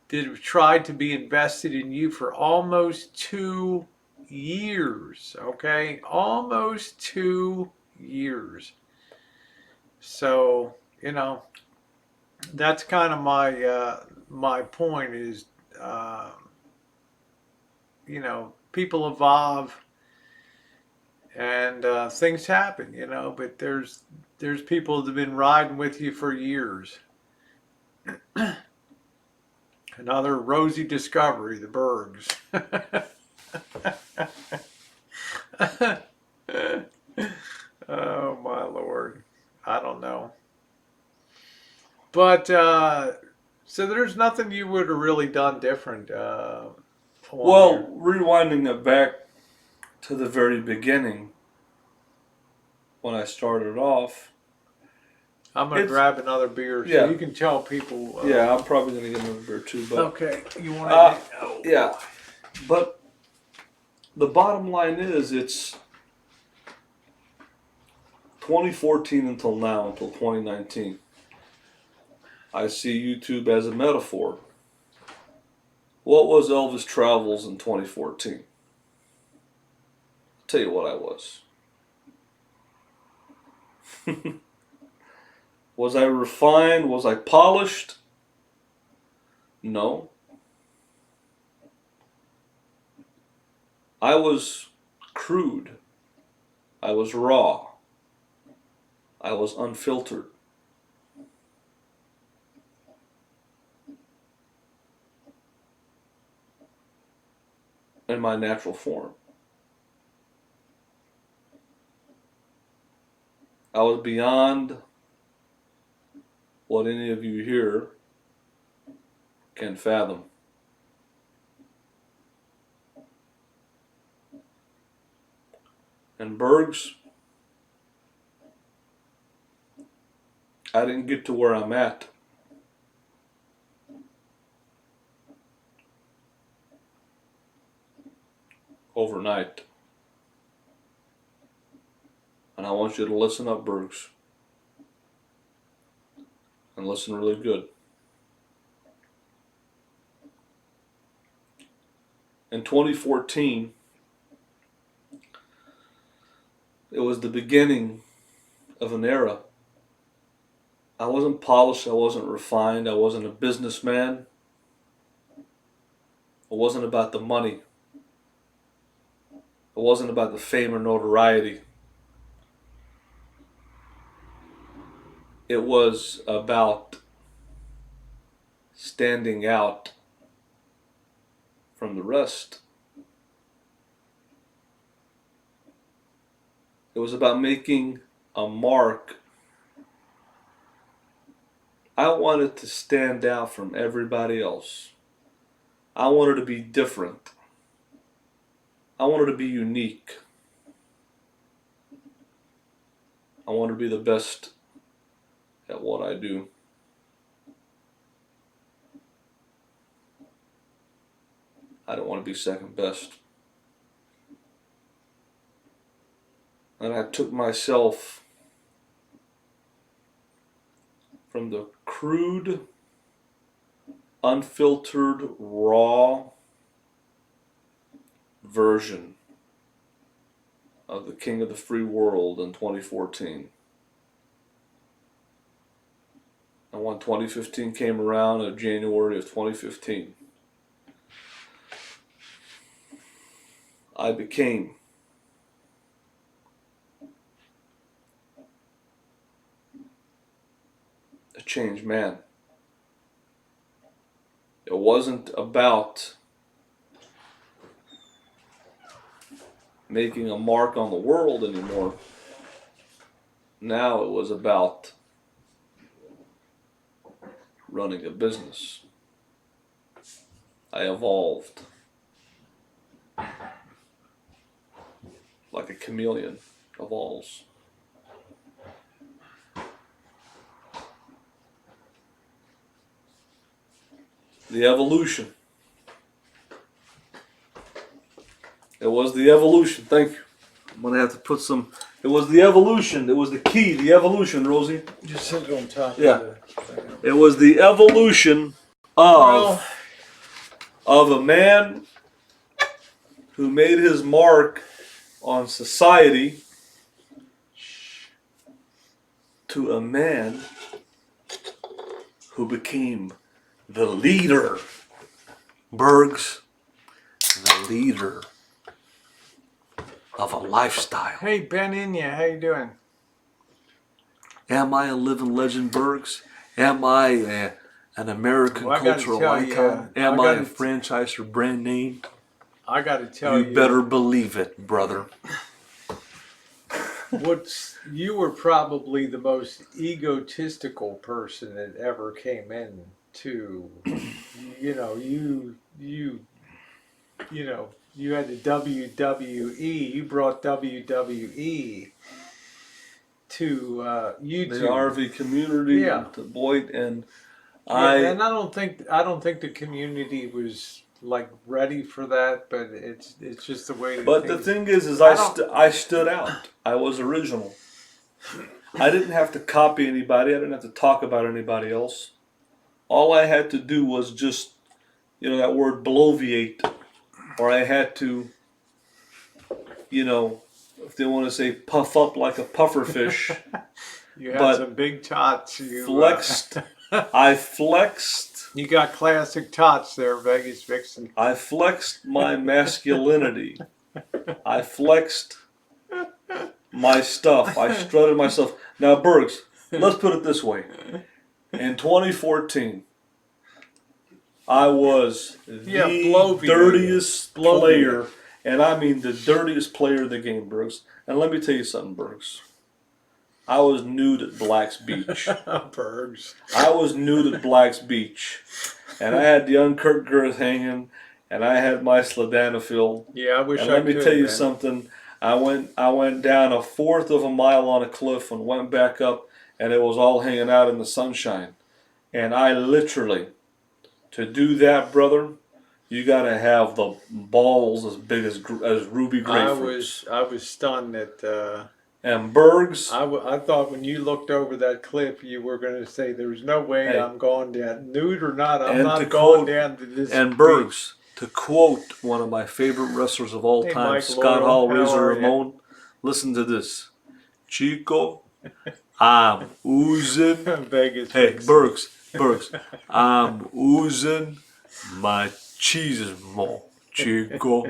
that have tried to be invested in you for almost 2 years. Okay? Almost 2 years. So, that's kind of my point is, uh, people evolve and things happen, but there's people that have been riding with you for years. Another rosy discovery, the Bergs. Oh my lord. I don't know. But so there's nothing you would have really done different on Well, there. rewinding it back to the very beginning when I started off, I'm gonna it's grab another beer so yeah, you can tell people. yeah. I'm probably gonna get another beer too, but Okay, you want to? uh, Oh yeah. boy. But the bottom line is, it's 2014 until now, until 2019. I see YouTube as a metaphor. What was Elvis Travels in 2014? I'll tell you what I was. Was I refined? Was I polished? No. I was crude. I was raw. I was unfiltered. In my natural form. I was beyond what any of you here can fathom. And Bergs, I didn't get to where I'm at overnight. And I want you to listen up, Bergs, and listen really good. In 2014, it was the beginning of an era. I wasn't polished, I wasn't refined, I wasn't a businessman. It wasn't about the money. It wasn't about the fame or notoriety. It was about standing out from the rest. It was about making a mark. I wanted to stand out from everybody else. I wanted to be different. I wanted to be unique. I wanted to be the best at what I do. I don't want to be second best. And I took myself from the crude, unfiltered, raw version of the King of the Free World in 2014. when 2015 came around in January of 2015, I became a changed man. It wasn't about making a mark on the world anymore. Now it was about running a business. I evolved like a chameleon evolves. The evolution. It was the evolution. Thank you. I'm gonna have to put some. It was the evolution. It was the key. The evolution, Rosie. Just sit on top Yeah. of the It was the evolution of a man who made his mark on society to a man who became the leader. Bergs, the leader of a lifestyle. Hey, Ben Inya, how you doing? Am I a living legend, Bergs? Am I an American Well, I gotta cultural tell you, icon? I Am I a gotta- franchise or brand name? I got to tell you, You better believe it, brother. you were probably the most egotistical person that ever came in to, you had the WWE. You brought WWE to YouTube. The RV community, Yeah. to Boyd, and And I don't think the community was like ready for that, but it's just the way. But the thing is I I stood out. I was original. I didn't have to copy anybody. I didn't have to talk about anybody else. All I had to do was just, that word bloviate, or I had to, if they want to say puff up like a pufferfish, You had but some big tots. You flexed. I flexed. You got classic tots there, Vegas Vixen. I flexed my masculinity. I flexed my stuff. I strutted myself. Now, Bergs, let's put it this way. In 2014, I was the dirtiest player, and I mean the dirtiest player in the game, Bergs. And let me tell you something, Bergs. I was nude at Black's Beach. Bergs. I was nude at Black's Beach. And I had the unkirk girth hanging, and I had my sildenafil. Yeah, I wish and I let me could, tell you man. something. I went down a fourth of a mile on a cliff and went back up, and it was all hanging out in the sunshine. And I literally, to do that, brother, you gotta have the balls as big as ruby grapefruits. I was stunned that. And Bergs. I thought when you looked over that cliff, you were going to say, "There's no way Hey. I'm going down, nude or not. I'm And not to going quote- down to this." And Bergs, to quote one of my favorite wrestlers of all Hey, time, Mike Scott Laurel, Hall, how Razor are ya? Ramon, listen to this. Chico, I'm oozing. Vegas. Hey, Vixen. Bergs, I'm oozing my cheesemo, Chico.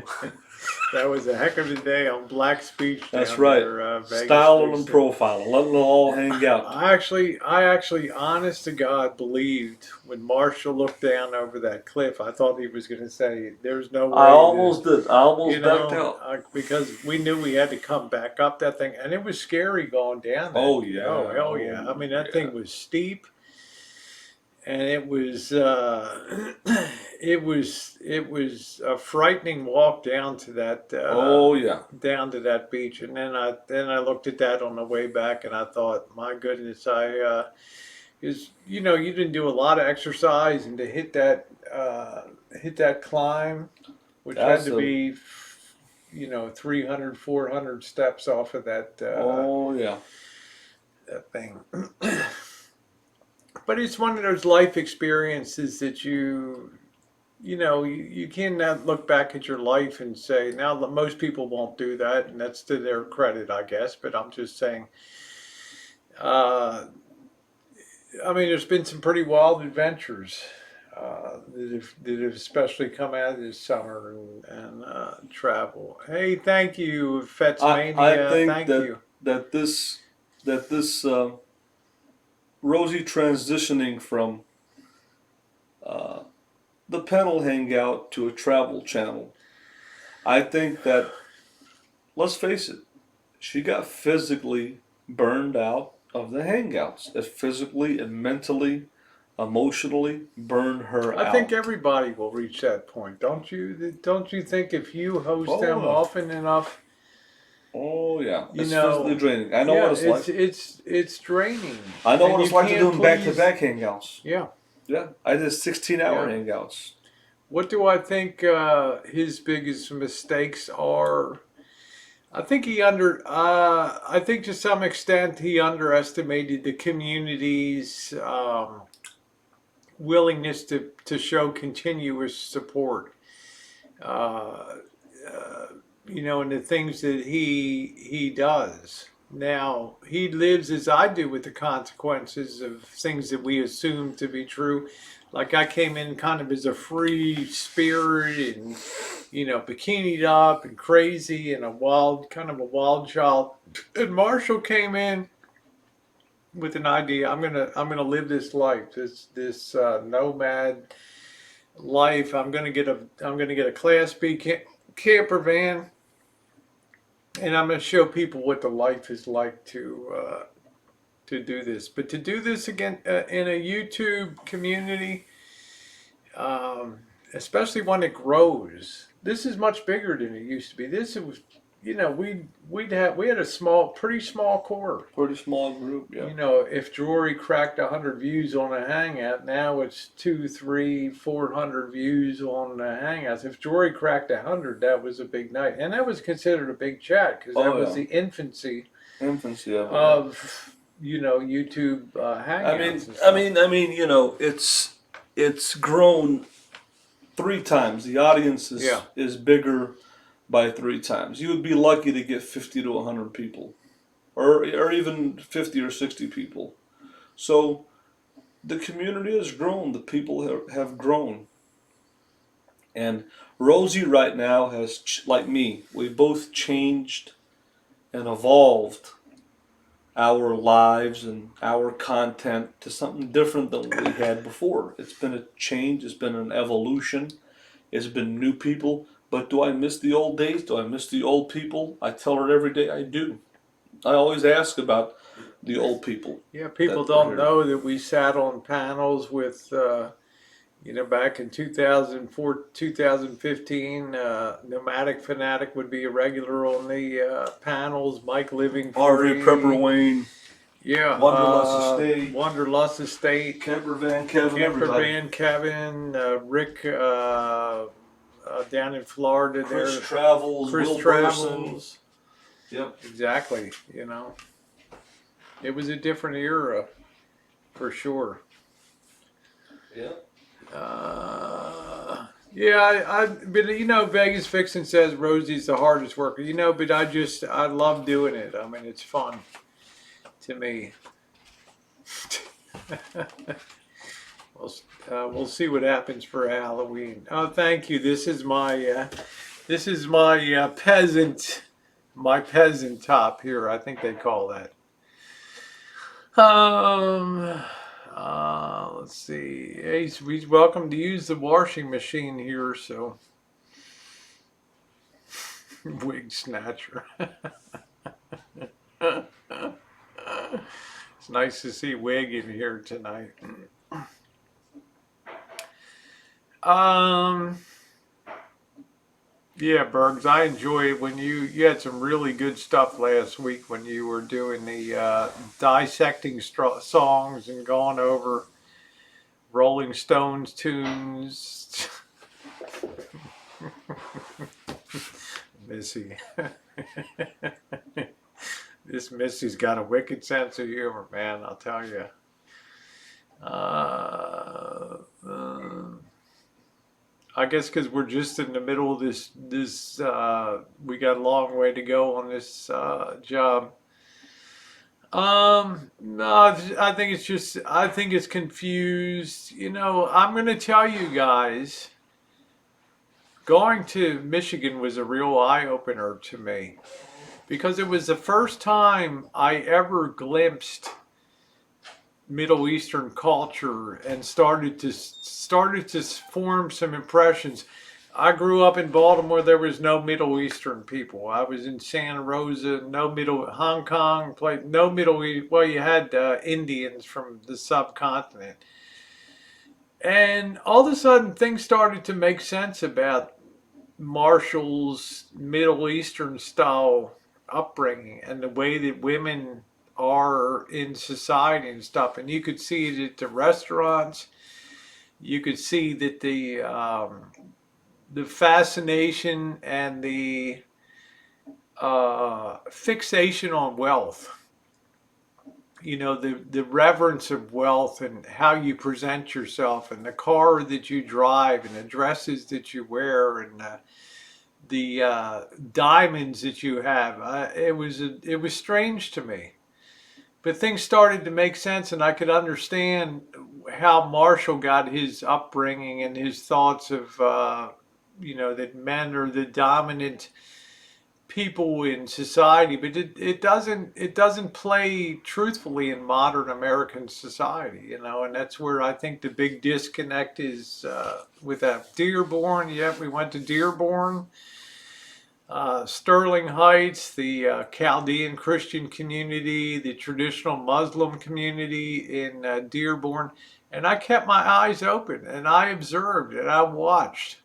That was a heck of a day on Black's Beach. That's down right. There, Vegas Styling and Vixen. profiling, letting it all hang out. I actually, honest to God, believed when Marshall looked down over that cliff, I thought he was going to say, "There's no way." I almost did. I almost you backed know, out. because we knew we had to come back up that thing, and it was scary going down. That. Oh, yeah. Oh hell yeah! I mean that thing was steep, and it was it was a frightening walk down to that. Oh yeah. Down to that beach, and then I looked at that on the way back, and I thought, my goodness, because you didn't do a lot of exercise, and to hit that climb, which That's had to be 300 400 steps off of that Oh yeah. that thing. But it's one of those life experiences that you cannot look back at your life and say, now most people won't do that, and that's to their credit, I guess. But I'm just saying, I mean, there's been some pretty wild adventures that have especially come out of this summer and travel. Hey, thank you, I Fetzmania. think Thank you. that this Rosie transitioning from uh, the panel hangout to a travel channel. I think that, let's face it, she got physically burned out of the hangouts. It physically and mentally, emotionally burned her I think out. everybody will reach that point, don't you? Don't you think if you host them Oh, often enough, oh yeah, you it's physically know, draining. I know yeah, what it's like. it's draining, I know and what you it's like to can't do back to please. back hangouts. Yeah, Yeah, I did 16-hour yeah. hangouts. What do I think his biggest mistakes are? I think I think to some extent he underestimated the community's willingness to show continuous support. Uh, uh, you know, and the things that he does. Now he lives as I do with the consequences of things that we assume to be true. Like I came in kind of as a free spirit and bikinied up and crazy and kind of a wild child. And Marshall came in with an idea. I'm gonna live this life, this nomad life. I'm gonna get a Class B camper van, and I'm gonna show people what the life is like to do this. But to do this again in a YouTube community, um, especially one that grows. This is much bigger than it used to be. This was, we had a pretty small core. Pretty small group, yeah. If Jory cracked 100 views on a hangout, now it's 2, 3, 400 views on the hangouts. If Jory cracked 100, that was a big night, and that was considered a big chat because that Oh was yeah, the infancy infancy of it. Yeah. of YouTube I mean, hangouts and I stuff. mean, I mean, it's grown 3 times. The audience is Yeah. is bigger by 3 times. You would be lucky to get 50 to 100 people, or even 50 or 60 people. So the community has grown. The people have grown, and Rosie right now has, like me, we both changed and evolved our lives and our content to something different than we had before. It's been a change, it's been an evolution, it's been new people. But do I miss the old days? Do I miss the old people? I tell her every day I do. I always ask about the old people Yeah, people that were don't here. know that we sat on panels with, back in 2004, 2015, Nomadic Fanatic would be a regular on the panels, Mike Living RV Prepper Free. Wayne, Yeah, Wanderlust Estate, Wanderlust Estate, Camper Van Kevin, Camper everybody. Van Kevin, Rick down in Florida Chris there, Travels, Chris Will Burson. Travels. Yep. Exactly, It was a different era for sure. Yep. But Vegas Vixen says Rosie's the hardest worker. But I love doing it. I mean, it's fun to me. We'll see what happens for Halloween. Oh, thank you. This is my peasant top here. I think they call that. Let's see. He's welcome to use the washing machine here. So, wig snatcher. It's nice to see Wig in here tonight. Yeah, Bergs, I enjoy it when you had some really good stuff last week when you were doing the dissecting songs and going over Rolling Stones tunes. Missy. This Missy's got a wicked sense of humor, man, I'll tell you. I guess because we're just in the middle of this, we got a long way to go on this job. No, I think it's just, I think it's confused. You know, I'm going to tell you guys, going to Michigan was a real eye opener to me because it was the first time I ever glimpsed Middle Eastern culture and started to form some impressions. I grew up in Baltimore. There was no Middle Eastern people. I was in Santa Rosa. No Middle Hong Kong. Played no Middle East. Well, you had Indians from the subcontinent, and all of a sudden things started to make sense about Marshall's Middle Eastern style upbringing and the way that women are in society and stuff. And you could see it at the restaurants. You could see that the fascination and the fixation on wealth. You know, the reverence of wealth and how you present yourself and the car that you drive and the dresses that you wear and the diamonds that you have. It was strange to me, but things started to make sense, and I could understand how Marshall got his upbringing and his thoughts of you know, that men are the dominant people in society, but it doesn't play truthfully in modern American society, you know, and that's where I think the big disconnect is with that Dearborn. Yeah, we went to Dearborn, Sterling Heights, the Chaldean Christian community, the traditional Muslim community in Dearborn. And I kept my eyes open and I observed and I watched.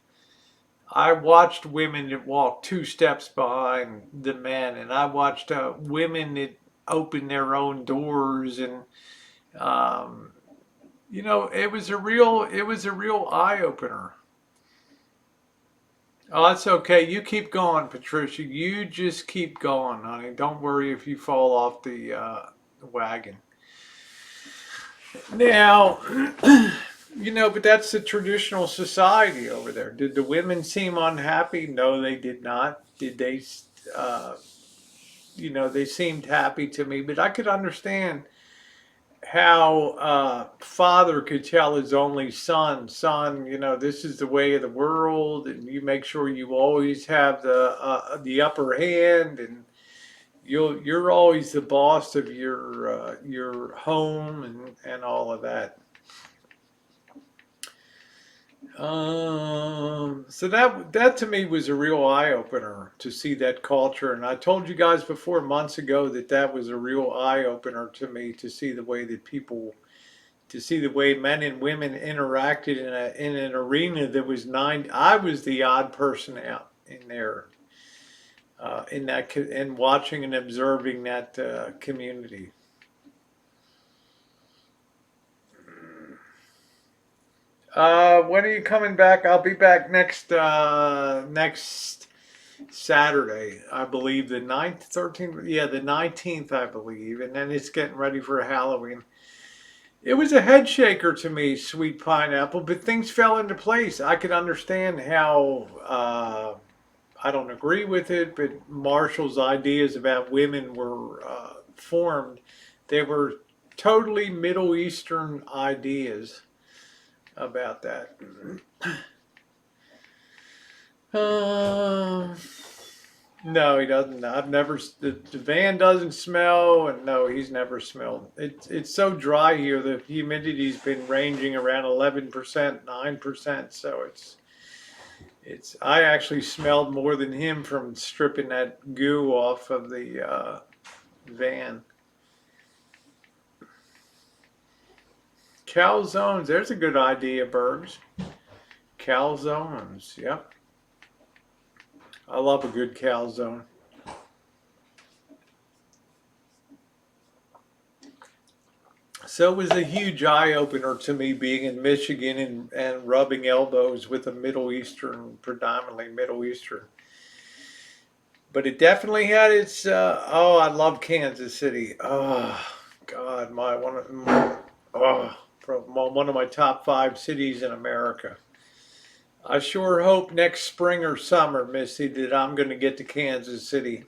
I watched women that walked two steps behind the men, and I watched women that opened their own doors, and um, you know, it was a real eye opener. Oh, that's okay. You keep going, Patricia. You just keep going, honey. Don't worry if you fall off the wagon. Now, you know, but that's the traditional society over there. Did the women seem unhappy? No, they did not. Did they? Uh, you know, they seemed happy to me, but I could understand how father could tell his only son, you know, this is the way of the world, and you make sure you always have the upper hand, and you're always the boss of your home and all of that. So that to me was a real eye opener to see that culture, and I told you guys before months ago that that was a real eye opener to me to see the way that people, to see the way men and women interacted in an arena that was nine. I was the odd person out in there, in and watching and observing that community. When are you coming back? I'll be back next Saturday, I believe, the 9th, 13th, yeah, the 19th, I believe, and then it's getting ready for Halloween. It was a head shaker to me, Sweet Pineapple, but things fell into place. I could understand how, I don't agree with it, but Marshall's ideas about women were formed. They were totally Middle Eastern ideas about that. Uh, no, he doesn't. I've never. The van doesn't smell, and no, he's never smelled. It's so dry here. The humidity's been ranging around 11%, 9%. So it's. I actually smelled more than him from stripping that goo off of the van. Calzones. There's a good idea, Bergs. Calzones. Yep. I love a good calzone. So it was a huge eye opener to me being in Michigan and rubbing elbows with a Middle Eastern, predominantly Middle Eastern. But it definitely had its. Oh, I love Kansas City. Oh God, my one of my, oh, one of my top five cities in America. I sure hope next spring or summer, Missy, that I'm going to get to Kansas City.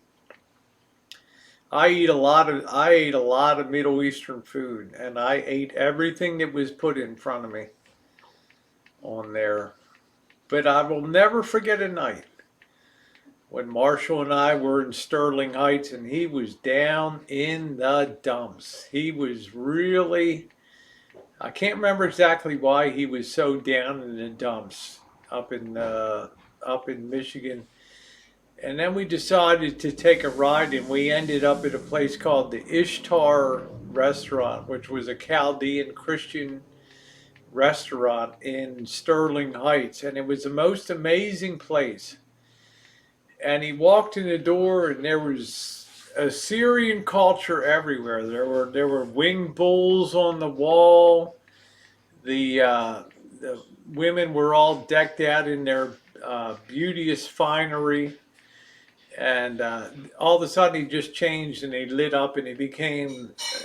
I ate a lot of Middle Eastern food, and I ate everything that was put in front of me on there. But I will never forget a night when Marshall and I were in Sterling Heights, and he was down in the dumps. He was really, I can't remember exactly why he was so down in the dumps up in Michigan. And then we decided to take a ride, and we ended up at a place called the Ishtar Restaurant, which was a Chaldean Christian restaurant in Sterling Heights. And it was the most amazing place. And he walked in the door, and there was Assyrian culture everywhere. There were winged bulls on the wall. The women were all decked out in their beauteous finery. And all of a sudden he just changed, and he lit up, and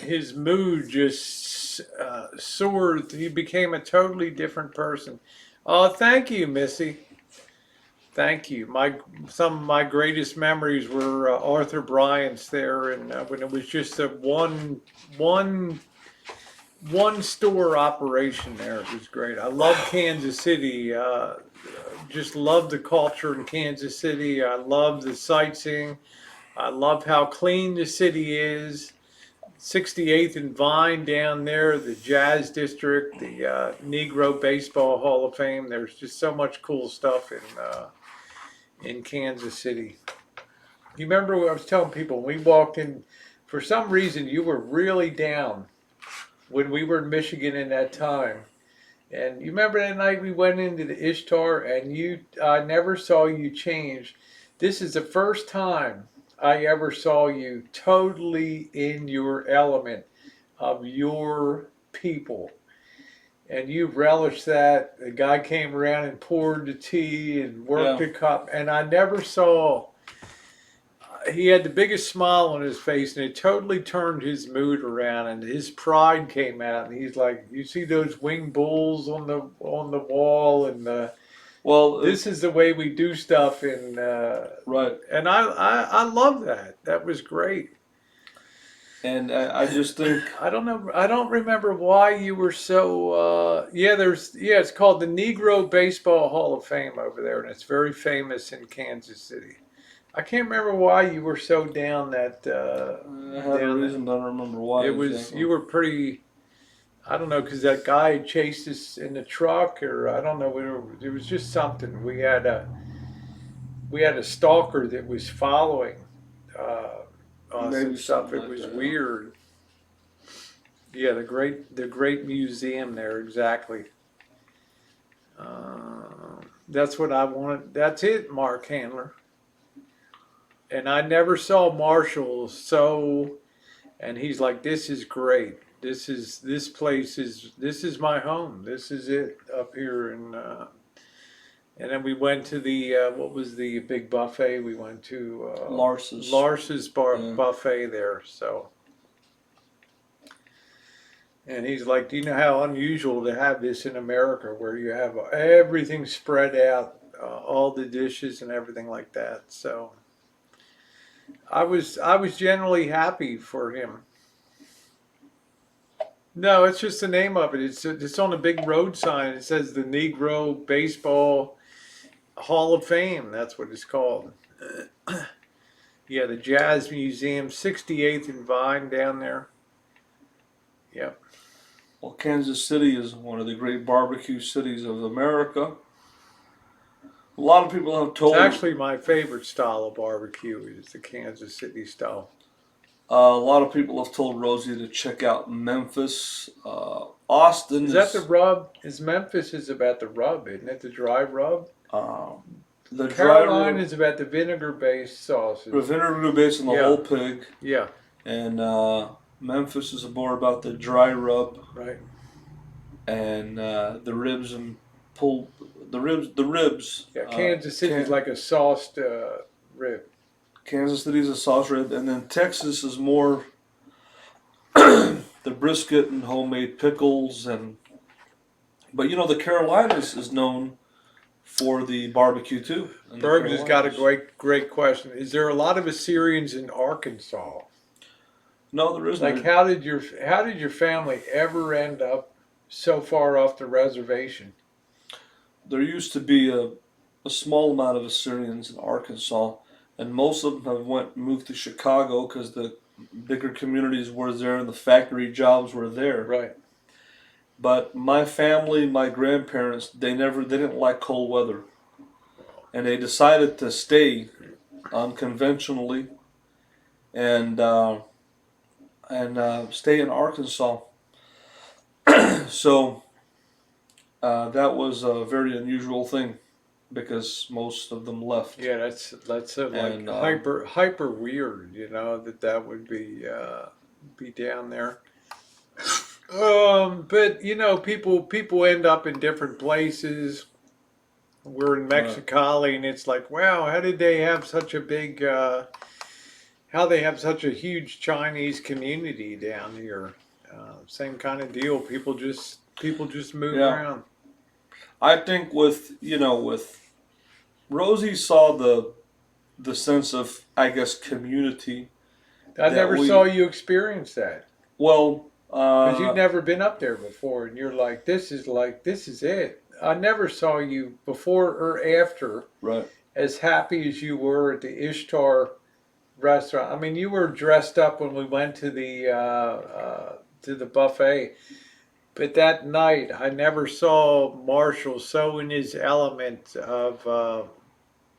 his mood just soared. He became a totally different person. Oh, thank you, Missy. Thank you. Some of my greatest memories were Arthur Bryant's there, and when it was just a one store operation there. It was great. I love Kansas City. Just love the culture in Kansas City. I love the sightseeing. I love how clean the city is. 68th and Vine down there, the Jazz District, the Negro Baseball Hall of Fame. There's just so much cool stuff in Kansas City. You remember what I was telling people, when we walked in, for some reason you were really down when we were in Michigan in that time. And you remember that night we went into the Ishtar, and I never saw you change. This is the first time I ever saw you totally in your element of your people. And you relished that. The guy came around and poured the tea and worked the cup. And I never saw, he had the biggest smile on his face, and it totally turned his mood around, and his pride came out, and he's like, you see those winged bulls on the wall, and this is the way we do stuff, and right. And I love that. That was great. And I just think, I don't know. I don't remember why you were so. It's called the Negro Baseball Hall of Fame over there, and it's very famous in Kansas City. I can't remember why you were so down that. I had a reason, but I don't remember why. It was exactly. You were pretty. I don't know, because that guy chased us in the truck, or I don't know. It was just something. We had a stalker that was following us and stuff. It was weird. Yeah, the great museum there, exactly. That's what I wanted. That's it, Mark Handler. And I never saw Marshall and he's like, this is great. This is my home. This is it up here. And then we went to the, what was the big buffet? We went to Lars's buffet there. So, and he's like, do you know how unusual to have this in America, where you have everything spread out, all the dishes and everything like that. So I was generally happy for him. No, it's just the name of it. It's on a big road sign. It says the Negro Baseball Hall of Fame. That's what it's called. Yeah, the Jazz Museum, 68th and Vine down there. Yep. Well, Kansas City is one of the great barbecue cities of America. A lot of people have told. It's actually my favorite style of barbecue is the Kansas City style. A lot of people have told Rosie to check out Memphis. Austin is that the rub? Memphis is about the rub, isn't it? The dry rub. The Carolina is about the vinegar-based sauces. The vinegar-based and the whole pig. Yeah. And Memphis is more about the dry rub. Right. And the ribs and pulled. The ribs. Yeah, Kansas City is like a sauced rib. Kansas City is a sauce rib, and then Texas is more the brisket and homemade pickles, but the Carolinas is known for the barbecue too. Berg has got a great question. Is there a lot of Assyrians in Arkansas? No, there isn't. Like, how did your family ever end up so far off the reservation? There used to be a small amount of Assyrians in Arkansas, and most of them have moved to Chicago because the bigger communities were there and the factory jobs were there. Right. But my family, my grandparents, they didn't like cold weather, and they decided to stay unconventionally and stay in Arkansas. So that was a very unusual thing because most of them left. Yeah, that's like And hyper weird, you know, that would be down there. But you know, people end up in different places. We're in Mexicali, and it's like, wow, how did they have such a big, how they have such a huge Chinese community down here? Same kind of deal. People just move Yeah. around. I think with Rosie saw the sense of, I guess, community. I that never we- saw you experience that. Well, Because you'd never been up there before, and you're like, this is it. I never saw you before or after right. as happy as you were at the Ishtar restaurant. I mean, you were dressed up when we went to the buffet, but that night I never saw Marshall so in his element of.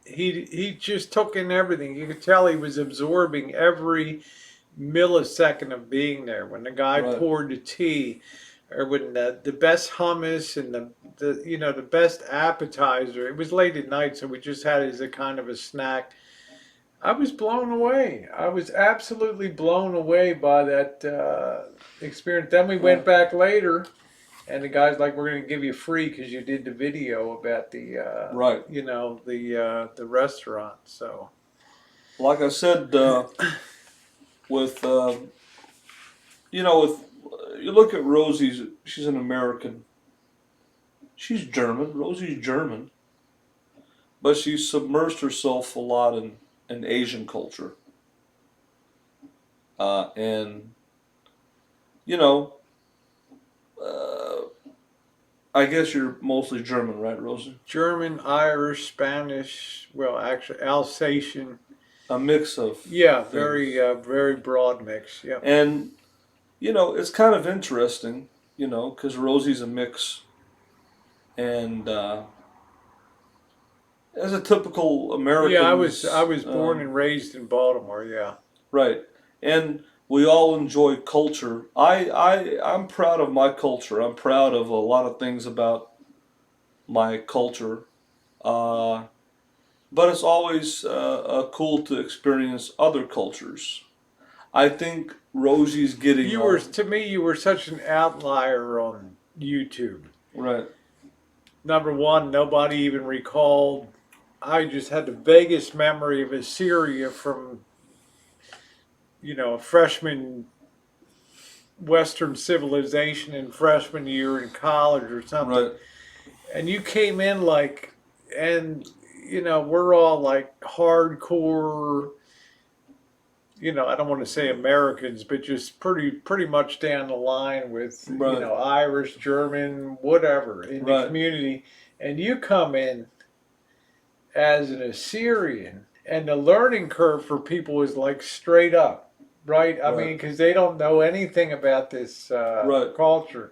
He just took in everything. You could tell he was absorbing every millisecond of being there. When the guy Right. poured the tea, or when the best hummus and the best appetizer. It was late at night, so we just had it as a kind of a snack. I was blown away. I was absolutely blown away by that experience. Then we went back later, and the guy's like, "We're going to give you free because you did the video about the Right. the restaurant." So Like I said, with with you look at Rosie's, she's an American. She's German. Rosie's German, but she's submersed herself a lot in Asian culture, and you know, uh, I guess you're mostly German, right, Rosie? German, Irish, Spanish. Well, actually, Alsatian. A mix of Yeah, things. very broad mix. Yeah. And it's kind of interesting, because Rosie's a mix, and as a typical American. Yeah, I was born and raised in Baltimore. Yeah. Right, and we all enjoy culture. I'm proud of my culture. I'm proud of a lot of things about my culture, but it's always cool to experience other cultures. I think Rosie's getting To me, you were such an outlier on YouTube. right. Number one, nobody even recalled. I just had the vaguest memory of Assyria from, a freshman Western civilization in freshman year in college or something. Right. And you came in we're all like hardcore, I don't want to say Americans, but just pretty much down the line with, Right. Irish, German, whatever in the Right. community. And you come in as an Assyrian, and the learning curve for people is like straight up, right? I Right. mean, because they don't know anything about this Right. culture.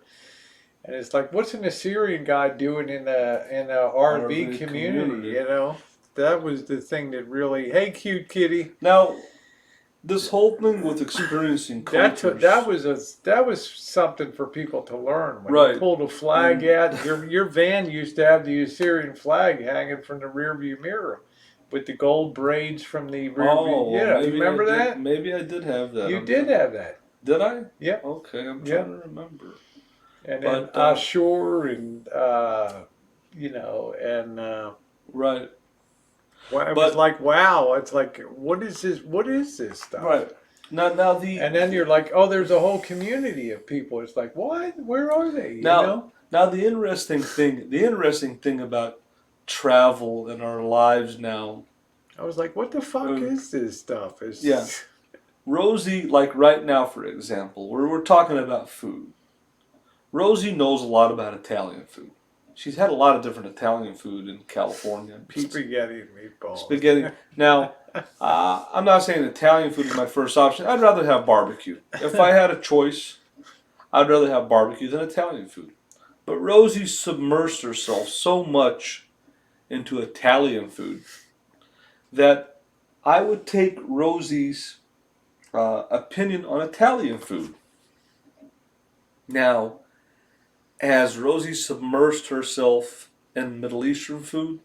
And it's like, what's an Assyrian guy doing in a RV community? That was the thing that really. Hey, cute kitty. Now, this whole thing with experiencing cultures. That was something for people to learn. When Right. you pulled a flag out, your van used to have the Assyrian flag hanging from the rearview mirror, with the gold braids from the rearview. Oh, Yeah, maybe you remember that? Maybe I did have that. You did have that. Did I? Yeah. Okay, I'm Yeah. trying to remember. And then But, Ashur and Right. well, it But- was like, wow, it's like, what is this? What is this stuff? Right. Now the And then you're like, oh, there's a whole community of people. It's like, what? Where are they? Now the interesting thing about travel in our lives now. I was like, what the fuck is this stuff? Yeah. Rosie, like right now, for example, where we're talking about food, Rosie knows a lot about Italian food. She's had a lot of different Italian food in California. Pizza, Spaghetti and meatballs. spaghetti. Now, I'm not saying Italian food is my first option. I'd rather have barbecue. If I had a choice, I'd rather have barbecue than Italian food. But Rosie submersed herself so much into Italian food that I would take Rosie's opinion on Italian food. Now, has Rosie submersed herself in Middle Eastern food?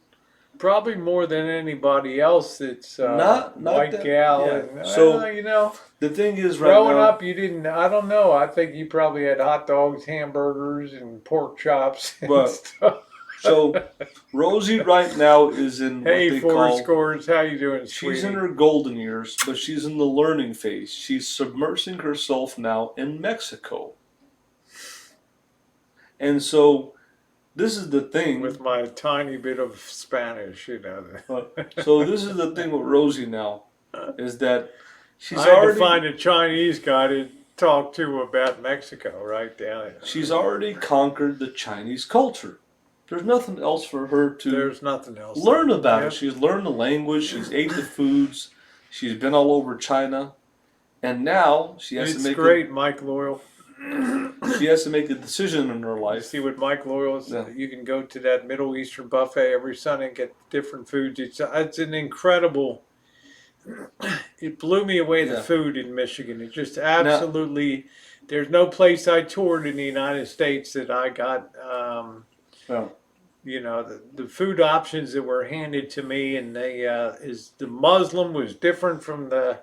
Probably more than anybody else that's Not white that, gal. yeah. And, So you know, the thing is, right growing now, up, you didn't. I don't know. I think you probably had hot dogs, hamburgers, and pork chops and Right. stuff. so Rosie right now is in what Hey, they four call. scores. How you doing, sweetie? She's in her golden years, but she's in the learning phase. She's submersing herself now in Mexico. And so this is the thing. With my tiny bit of Spanish, you know. So this is the thing with Rosie now, is that she's I had already to find a Chinese guy to talk to about Mexico right down there. she's already conquered the Chinese culture. There's nothing else for her to There's nothing else. learn about Yeah. it. She's learned the language. She's ate the foods. She's been all over China, and now she has It's to make great, Mike Loyal. she has to make a decision in her You life. see what Mike Loyal is? Yeah. You can go to that Middle Eastern buffet every Sunday and get different foods. It's an incredible. It blew me away, the Yeah. food in Michigan. It just absolutely. There's no place I toured in the United States that I got. Yeah. You know, the food options that were handed to me, and they the Muslim was different from the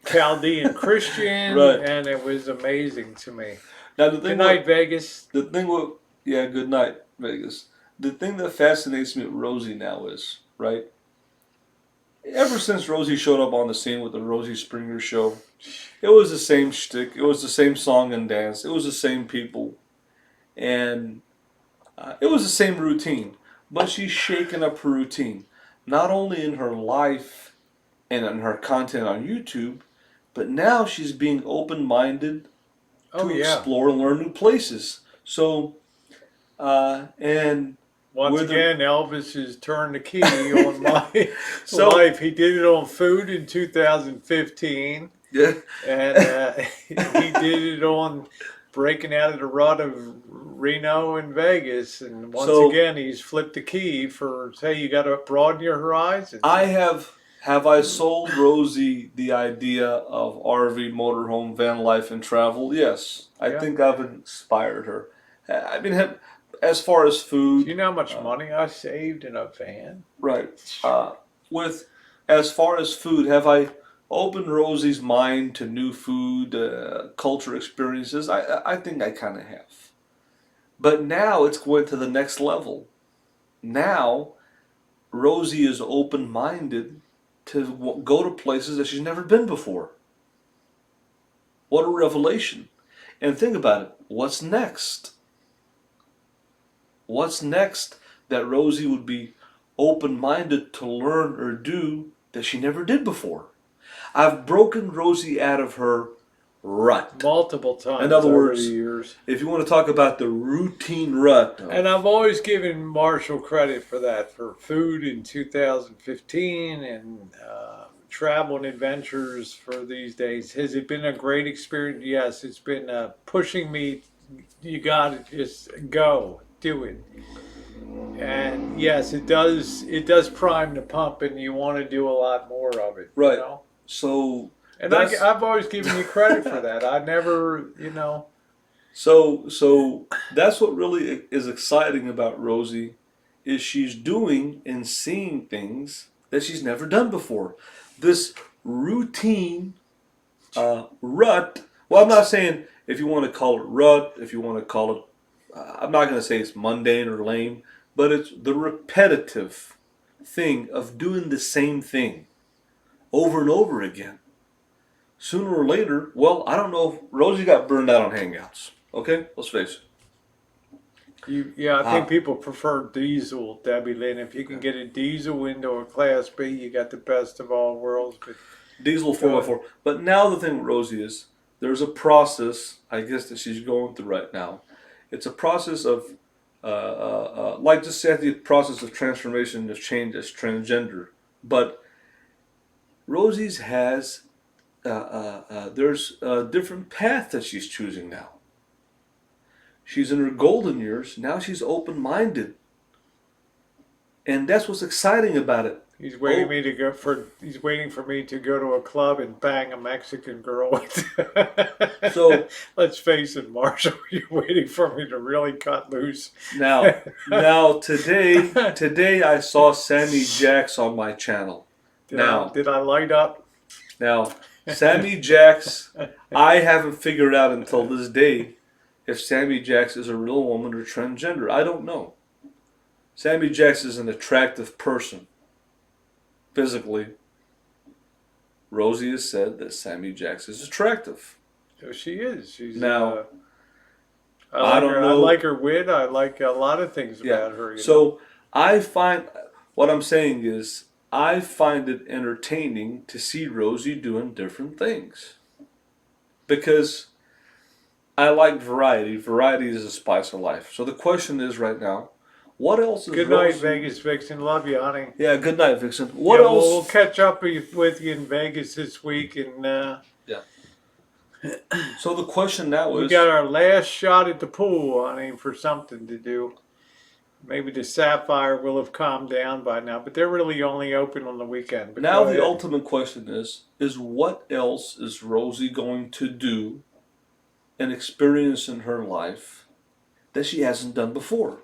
Chaldean Christian, Right. and it was amazing to me. Now the Good thing night, Vegas. the thing with yeah, good night, Vegas. The thing that fascinates me with Rosie now is, right? Ever since Rosie showed up on the scene with the Rosie Springer show, it was the same shtick. It was the same song and dance. It was the same people, and it was the same routine. But she's shaken up her routine, not only in her life and in her content on YouTube, but now she's being open-minded Oh to yeah. explore and learn new places. So, and Once with again, Elvis has turned the key on my So- life. He did it on food in 2015, yeah, and he did it on breaking out of the rut of Reno and Vegas. And once So- again, he's flipped the key for, say, you got to broaden your horizons. I have I sold Rosie the idea of RV, motorhome, van life, and travel? Yes, I Yeah. think I've inspired her. I mean, as far as Do food, you know how much money I saved in a van? right? With as far as food, have I opened Rosie's mind to new food, culture experiences? I think I kind of have. But now it's going to the next level. Now Rosie is open-minded to go to places that she's never been before. What a revelation. And think about it. What's next? What's next that Rosie would be open-minded to learn or do that she never did before? I've broken Rosie out of her rut. Multiple times In other over words, the years. If you want to talk about the routine rut. And I've always given Marshall credit for that, for food in 2015 and travel and adventures for these days. Has it been a great experience? Yes, it's been pushing me. You got to just go, do it. And yes, it does. It does prime the pump, and you want to do a lot more of it. Right. You know? So And that's- I've always given you credit for that. I never, you know. So that's what really is exciting about Rosie, is she's doing and seeing things that she's never done before. This routine rut. Well, I'm not saying if you want to call it rut, if you want to call it, I'm not going to say it's mundane or lame, but it's the repetitive thing of doing the same thing over and over again. Sooner or later, well, I don't know if Rosie got burned out on Hangouts. Okay, let's face it. Yeah, I think people prefer diesel, Debbie Lynn. If you can get a diesel into a Class B, you got the best of all worlds. But Diesel 4x4. But now the thing with Rosie is there's a process, I guess, that she's going through right now. It's a process of, like just say the process of transformation, of change as transgender. But Rosie's has, there's a different path that she's choosing now. She's in her golden years. Now she's open-minded. And that's what's exciting about it. He's waiting He's waiting for me to go to a club and bang a Mexican girl. So let's face it, Marshall, you're waiting for me to really cut loose. Now today I saw Sammy Jacks on my channel. Did I light up? Now, Sammy Jacks, I haven't figured out until this day if Sammy Jacks is a real woman or transgender. I don't know. Sammy Jacks is an attractive person. Physically, Rosie has said that Sammy Jacks is attractive. Oh, she is. She's now. I don't know. I like her wit. I like a lot of things about her. So I find what I'm saying is I find it entertaining to see Rosie doing different things because I like variety. Variety is the spice of life. So the question is right now, what else is Good night, Vegas Vixen. Love you, honey. Yeah, good night, Vixen. What else? We'll catch up with you in Vegas this week, and yeah. So the question now is, we got our last shot at the pool, honey, for something to do. Maybe the Sapphire will have calmed down by now, but they're really only open on the weekend. But now the ultimate question is what else is Rosie going to do and experience in her life that she hasn't done before?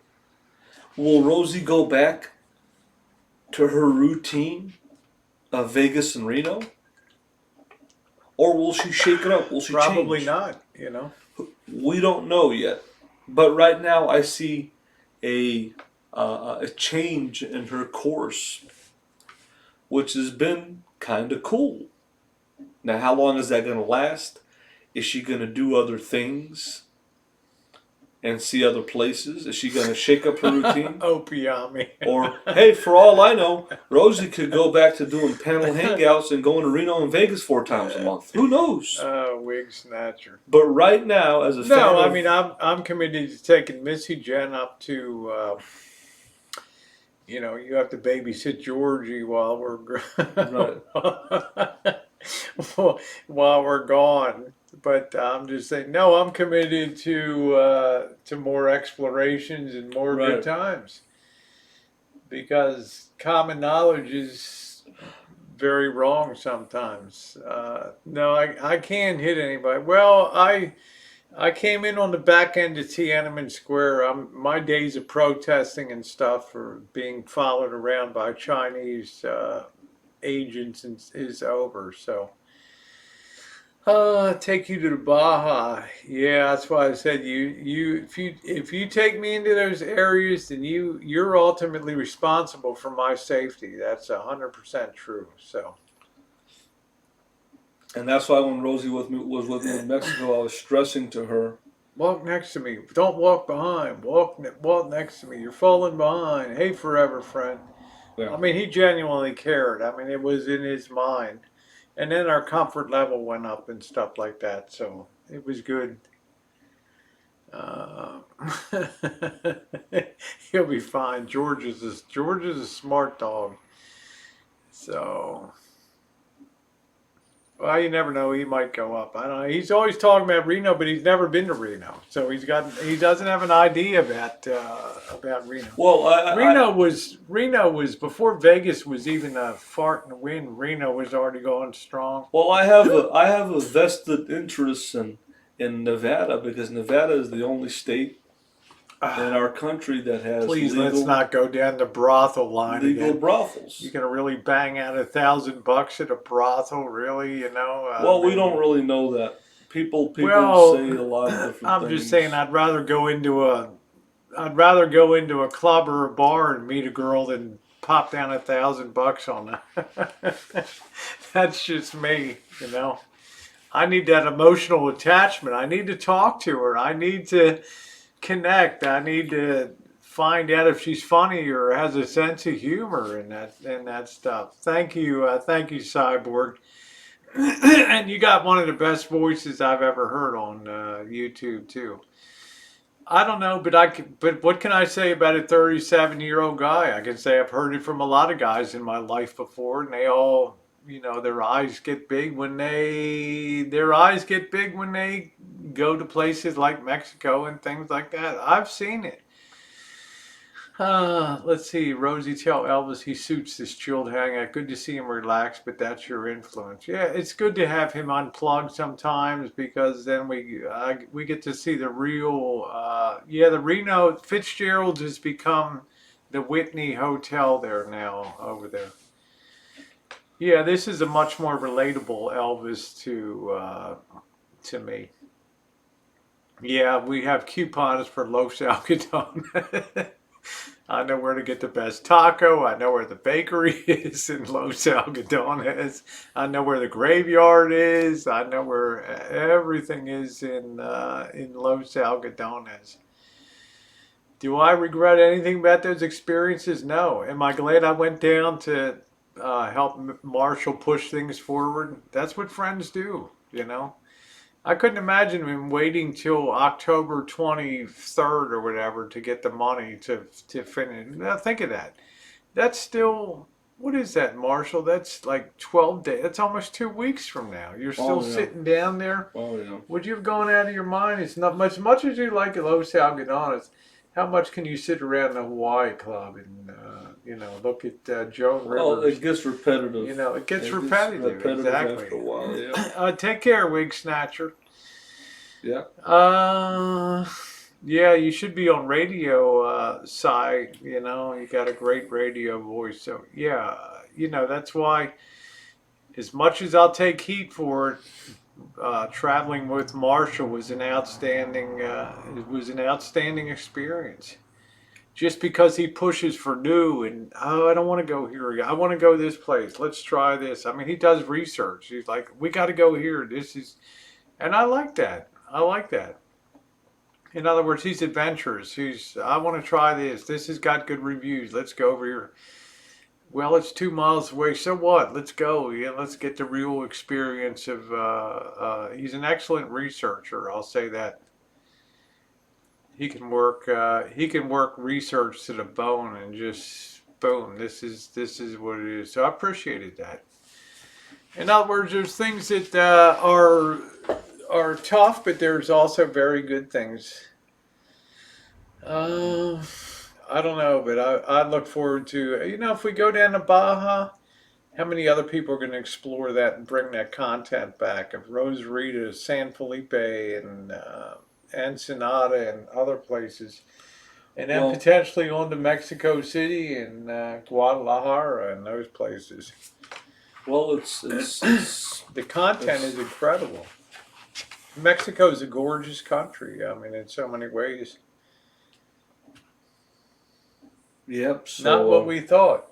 Will Rosie go back to her routine of Vegas and Reno? Or will she shake it up? Will she Probably change? not, We don't know yet. But right now I see a change in her course, which has been kind of cool. Now, how long is that going to last? Is she going to do other things and see other places? Is she going to shake up her routine? Opiami. Or, hey, for all I know, Rosie could go back to doing panel hangouts and going to Reno and Vegas 4 times a month. Who knows? Wig snatcher. But right now, as a fan I mean, I'm committed to taking Missy Jen up to, you have to babysit Georgie while we're while we're gone. But I'm just saying, no, I'm committed to more explorations and more good times, because common knowledge is very wrong sometimes. No, I can't hit anybody. Well, I came in on the back end of Tiananmen Square. My days of protesting and stuff or being followed around by Chinese agents is over. So take you to the Baja. Yeah, that's why I said if you take me into those areas, then you're ultimately responsible for my safety. That's 100% true. So. And that's why when Rosie was with me in Mexico, I was stressing to her, walk next to me. Don't walk behind. Walk next to me. You're falling behind. Hey, forever friend. Yeah. I mean, he genuinely cared. I mean, it was in his mind. And then our comfort level went up and stuff like that. So it was good. He'll be fine. George is a smart dog. So... well, you never know. He might go up. I don't know. He's always talking about Reno, but he's never been to Reno, so he doesn't have an idea about Reno. Well, Reno was before Vegas was even a fart in the wind. Reno was already going strong. Well, I have a vested interest in Nevada, because Nevada is the only state in our country that has Please, let's not go down the brothel line legal again. brothels. You're gonna really bang out $1,000 at a brothel, really? Well, we don't really know that. People say a lot of different things. I'm just saying, I'd rather go into a club or a bar and meet a girl than pop down $1,000 on that. That's just me, I need that emotional attachment. I need to talk to her. I need to connect. I need to find out if she's funny or has a sense of humor and that stuff. Thank you, Cyborg. And you got one of the best voices I've ever heard on YouTube too. I don't know, but but what can I say about a 37-year-old guy? I can say I've heard it from a lot of guys in my life before, and they all, their eyes get big when they go to places like Mexico and things like that. I've seen it. Let's see. Rosie, tell Elvis he suits this chilled hangout. Good to see him relax, but that's your influence. Yeah, it's good to have him unplugged sometimes because then we get to see the real. The Reno Fitzgerald's has become the Whitney Hotel there now over there. Yeah, this is a much more relatable Elvis to me. Yeah, we have coupons for Los Algodones. I know where to get the best taco. I know where the bakery is in Los Algodones. I know where the graveyard is. I know where everything is in Los Algodones. Do I regret anything about those experiences? No. Am I glad I went down to help Marshall push things forward? That's what friends do. I couldn't imagine him waiting till October 23rd or whatever to get the money to finish. Now think of that. That's still, what is that, Marshall? That's like 12 days. That's almost 2 weeks from now. You're still Oh yeah. sitting down there. Oh yeah. Would you have gone out of your mind? It's not much as you like Los Algodones. How much can you sit around the Hawaii Club and look at Joan Well, Rivers? it gets repetitive. It gets It gets repetitive. repetitive Exactly. after a while. Yeah. Take care, Wig Snatcher. Yeah. Yeah, you should be on radio, side. You got a great radio voice. So yeah, that's why. As much as I'll take heat for it, traveling with Marshall was an outstanding. It was an outstanding experience. Just because he pushes for new and I don't want to go here. I want to go this place. Let's try this. I mean, he does research. He's like, we got to go here. This is, and I like that. I like that. In other words, he's adventurous. I want to try this. This has got good reviews. Let's go over here. Well, it's 2 miles away. So what? Let's go. Yeah, let's get the real experience of. He's an excellent researcher. I'll say that. He can work. He can work research to the bone and just boom. This is what it is. So I appreciated that. In other words, there's things that are tough, but there's also very good things. I don't know, but I look forward to, if we go down to Baja, how many other people are going to explore that and bring that content back of Rosarita, San Felipe, and Ensenada and other places. And then Well, potentially on to Mexico City and Guadalajara and those places. well, it's The content is incredible. Mexico is a gorgeous country. I mean, in so many ways. yep. So Not what we thought.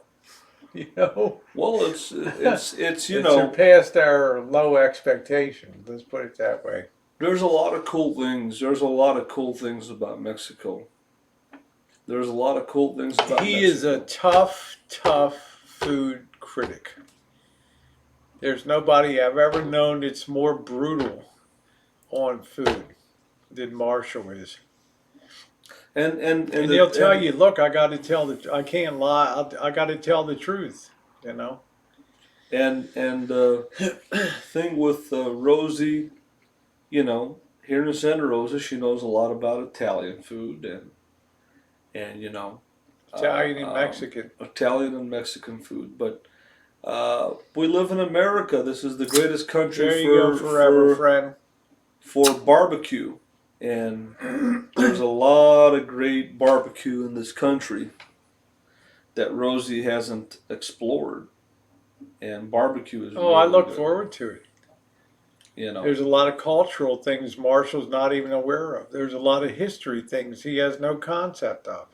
You know, well, it's it surpassed our low expectations. Let's put it that way. there's a lot of cool things. There's a lot of cool things about Mexico. There's a lot of cool things about He Mexico. is a tough food critic. There's nobody I've ever known that's more brutal on food than Marshall is. And And they'll tell you, look, I can't lie. I got to tell the truth. You know. and thing with Rosie, here in Santa Rosa, she knows a lot about Italian food and Italian and um, Mexican. Italian and Mexican food. But we live in America. This is the greatest country There you go, forever, friend. for barbecue, and there's a lot of great barbecue in this country that Rosie hasn't explored. And barbecue is Oh, I really look good, forward to it. You know. There's a lot of cultural things Marshall's not even aware of. There's a lot of history things he has no concept of.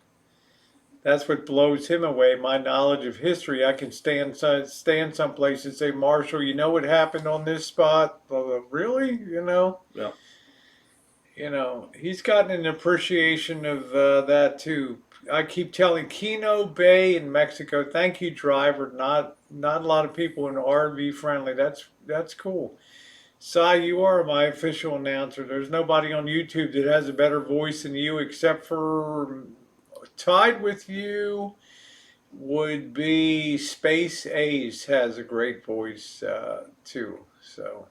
That's what blows him away. My knowledge of history. I can stand someplace and say, Marshall, you know what happened on this spot? Well, really? Yeah. He's gotten an appreciation of that too. I keep telling Kino Bay in Mexico. Thank you, driver. Not a lot of people in RV friendly. That's cool. Sai, you are my official announcer. There's nobody on YouTube that has a better voice than you, except for tied with you would be Space Ace has a great voice too. So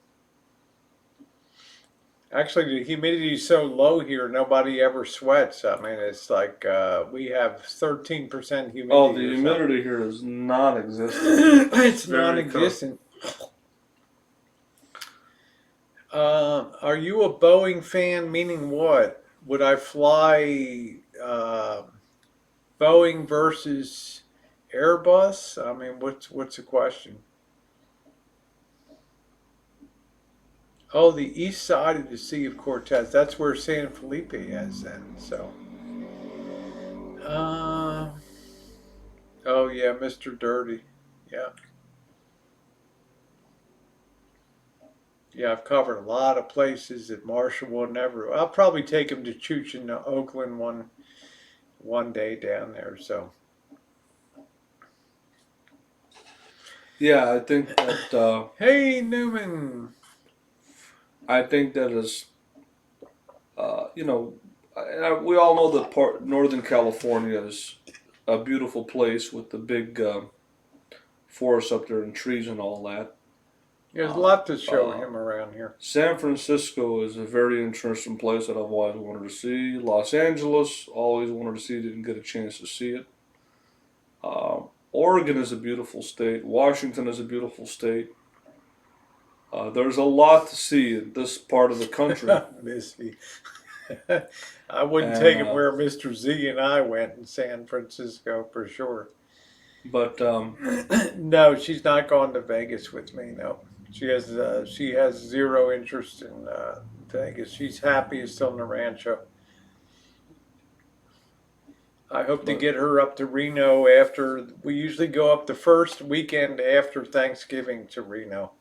actually, the humidity is so low here, nobody ever sweats. I mean, it's like we have 13% humidity. Oh, the or humidity here is non-existent. it's Very non-existent. Are you a Boeing fan? Meaning what? Would I fly Boeing versus Airbus? I mean, what's the question? Oh, the east side of the Sea of Cortez. That's where San Felipe is then. So, uh, oh yeah, Mr. Dirty. Yeah, yeah. I've covered a lot of places that Marshall will never. I'll probably take him to Chooch in Oakland one day down there. So, Yeah, I think that hey Newman. I think that is, you know, we all know that Northern California is a beautiful place with the big forests up there and trees and all that. There's a lot to show Uh, him around here. San Francisco is a very interesting place that I've always wanted to see. Los Angeles, always wanted to see, didn't get a chance to see it. Oregon is a beautiful state. Washington is a beautiful state. There's a lot to see in this part of the country. Missy. I wouldn't And take him where Mr. Z and I went in San Francisco for sure. but No, she's not gone to Vegas with me. No, she has zero interest in Vegas. She's happy still in the rancho. I hope to but get her up to Reno after. We usually go up the first weekend after Thanksgiving to Reno.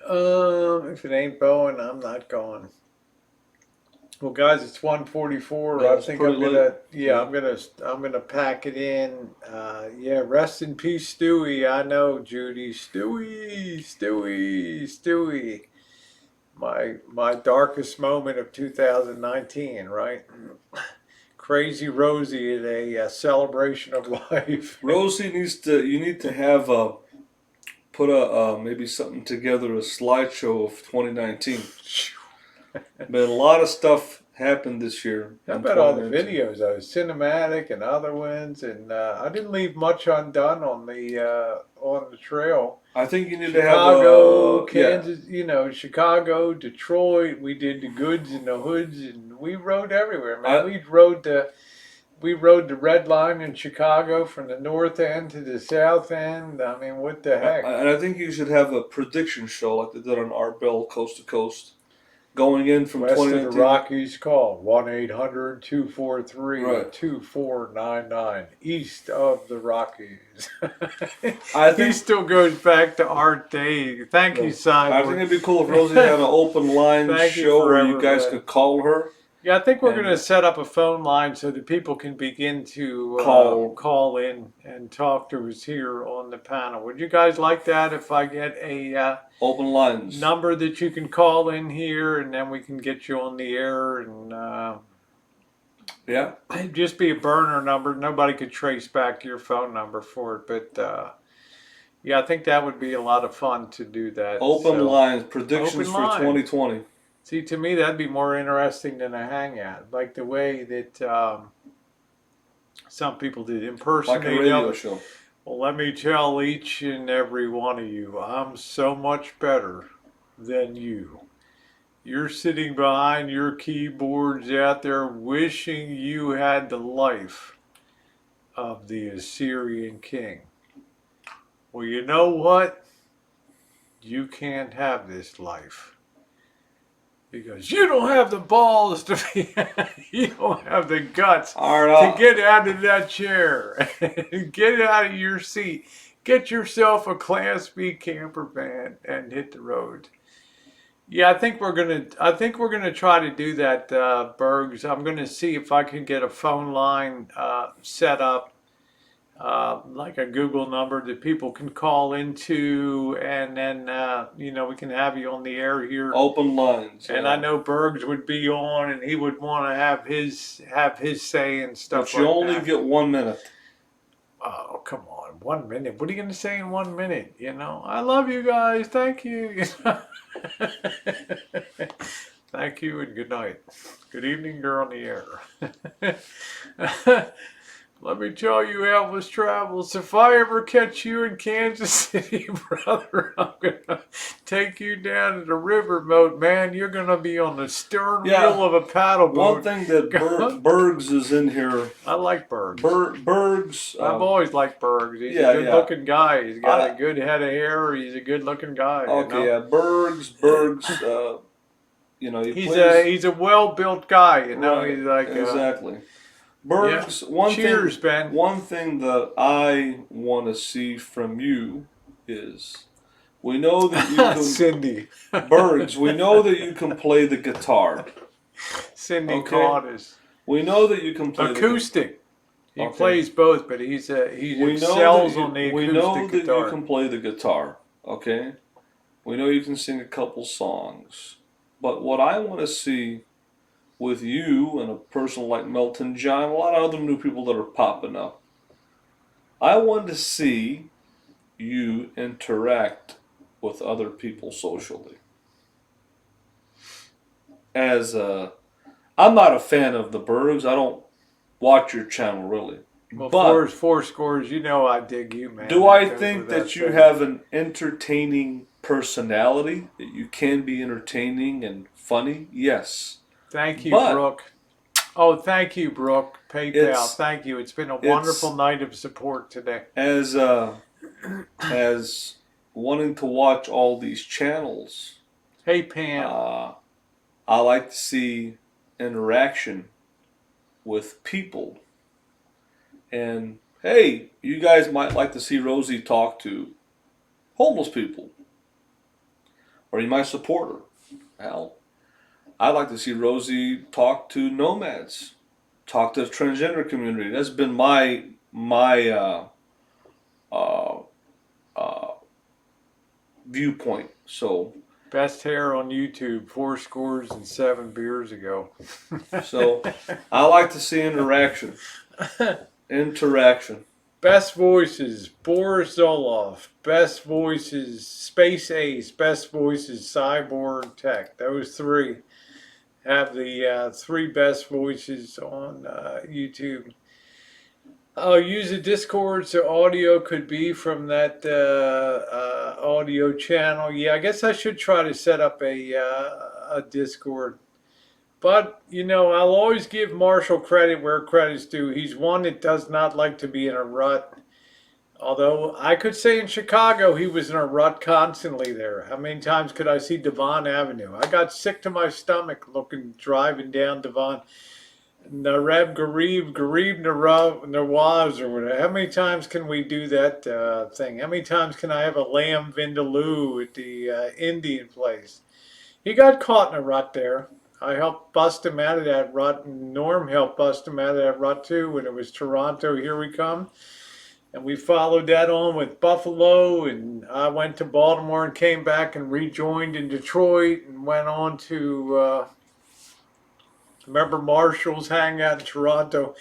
If it ain't Bowen, I'm not going. Well, guys, it's 1:44. yeah, I it's think pretty I'm gonna, late. yeah, I'm gonna pack it in. Yeah, rest in peace, Stewie. I know, Judy. Stewie. My darkest moment of 2019, right? Crazy Rosie at a celebration of life. Rosie needs to. You need to have put a maybe something together, a slideshow of 2019. But a lot of stuff happened this year. How In about all the 2019. videos? Cinematic and other ones, and I didn't leave much undone on the trail. I think you need to have Chicago, a yeah. Kansas, Chicago, Detroit. We did the goods and the hoods, and we rode everywhere, man. I We rode the red line in Chicago from the north end to the south end. I mean, what the heck? and I think you should have a prediction show like they did on Art Bell Coast to Coast, going in from West of the 2019. Rockies, call 1-800-243 Right. 2499. East of the Rockies. I He think still goes back to Art Day. Thank you, I Simon. think it'd be cool if Rosie had an open line Thank you show where you forever, guys man. could call her. Yeah, I think we're And- going to set up a phone line so that people can begin to call in and talk to us here on the panel. Would you guys like that if I get a Open lines. number that you can call in here and then we can get you on the air and Yeah. it'd just be a burner number. Nobody could trace back your phone number for it, but yeah, I think that would be a lot of fun to do that. Open So, lines. Predictions Open for line. 2020. see, to me, that'd be more interesting than a hangout, like the way that some people did Like a impersonate radio Elvis. show. Well, let me tell each and every one of you, I'm so much better than you. You're sitting behind your keyboards out there wishing you had the life of the Assyrian king. Well, you know what? You can't have this life. Because you don't have the balls to be, you don't have the guts All right. to get out of that chair. Get out of your seat. Get yourself a Class B camper van and hit the road. Yeah, I think we're gonna try to do that, Bergs. I'm gonna see if I can get a phone line set up, like a Google number that people can call into, and then we can have you on the air here. Open lines, And I yeah. know Bergs would be on, and he would want to have his say and stuff But you like only that. get 1 minute. Oh, come on, 1 minute. What are you gonna say in 1 minute? I love you guys. Thank you. Thank you and good night. Good evening, you're on the air. Let me tell you, Elvis Travels, if I ever catch you in Kansas City, brother, I'm gonna take you down to the riverboat, man. You're gonna be on the stern Yeah. wheel of a paddle One boat. thing that Bergs is in here. I like Bergs. Bergs. I've always liked Bergs. He's Yeah, a good-looking guy. He's got I- a good head of hair. He's a good-looking guy. Okay, yeah, Bergs. He He's plays. he's a well-built guy. Right, He's like exactly. Bergs. One Cheers, thing. Ben. One thing that I want to see from you is, we know that you can. Cindy. Bergs. We know that you can play the guitar. Cindy Okay. Cordis. We know that you can play Acoustic. He Okay. plays both, but he We excels on the we know acoustic that guitar. you can play the guitar, okay? We know you can sing a couple songs. But what I want to see with you and a person like Melton John, a lot of other new people that are popping up, I want to see you interact with other people socially. I'm not a fan of the Bergs. I don't watch your channel really. Well, But four scores. I dig you, man. do I That goes think without that you saying. have an entertaining personality, that you can be entertaining and funny? Yes. Thank you, But Brooke. Oh, thank you, Brooke. PayPal. It's- Thank you. It's been a it's- wonderful night of support today. as wanting to watch all these channels, Hey, Pam. I like to see interaction with people. And hey, you guys might like to see Rosie talk to homeless people, or you might support her. Hell, I'd like to see Rosie talk to nomads, talk to the transgender community. That's been my viewpoint. So Best hair on YouTube, 4 scores and 7 beers ago. I like to see interaction. Interaction. Best voices, Boris Zoloff. Best voices, Space Ace. Best voices, Cyborg Tech. Those 3 have the 3 best voices on YouTube. I'll use a Discord so audio could be from that audio channel. Yeah, I guess I should try to set up a Discord. But, I'll always give Marshall credit where credit's due. He's one that does not like to be in a rut. Although I could say in Chicago he was in a rut constantly there. How many times could I see Devon Avenue? I got sick to my stomach driving down Devon. Nareb Garib Nawaz or whatever. How many times can we do that thing? How many times can I have a lamb vindaloo at the Indian place? He got caught in a rut there. I helped bust him out of that rut, and Norm helped bust him out of that rut too when it was Toronto, Here We Come. And we followed that on with Buffalo, and I went to Baltimore and came back and rejoined in Detroit and went on to... remember Marshall's hangout in Toronto?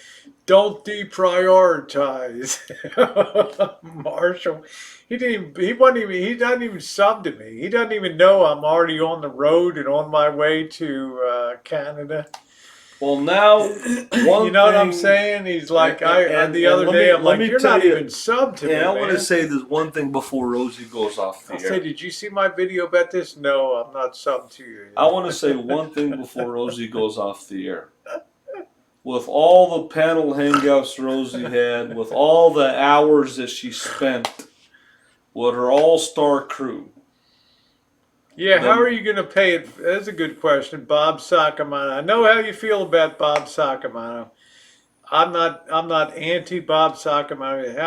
Don't deprioritize. Marshall, he doesn't even sub to me. He doesn't even know I'm already on the road and on my way to Canada. Well, now, You know what I'm saying? He's like, the other day, I'm like, you're not even sub to me, And I want to man. say this one thing before Rosie goes off the I air. said, did you see my video about this? No, I'm not sub to you. I want to say one thing before Rosie goes off the air. With all the panel hangouts Rosie had, with all the hours that she spent with her all-star crew. Yeah, how are you going to pay it? That's a good question, Bob Sacamano. I know how you feel about Bob Sacamano. I'm not anti Bob Sacamano.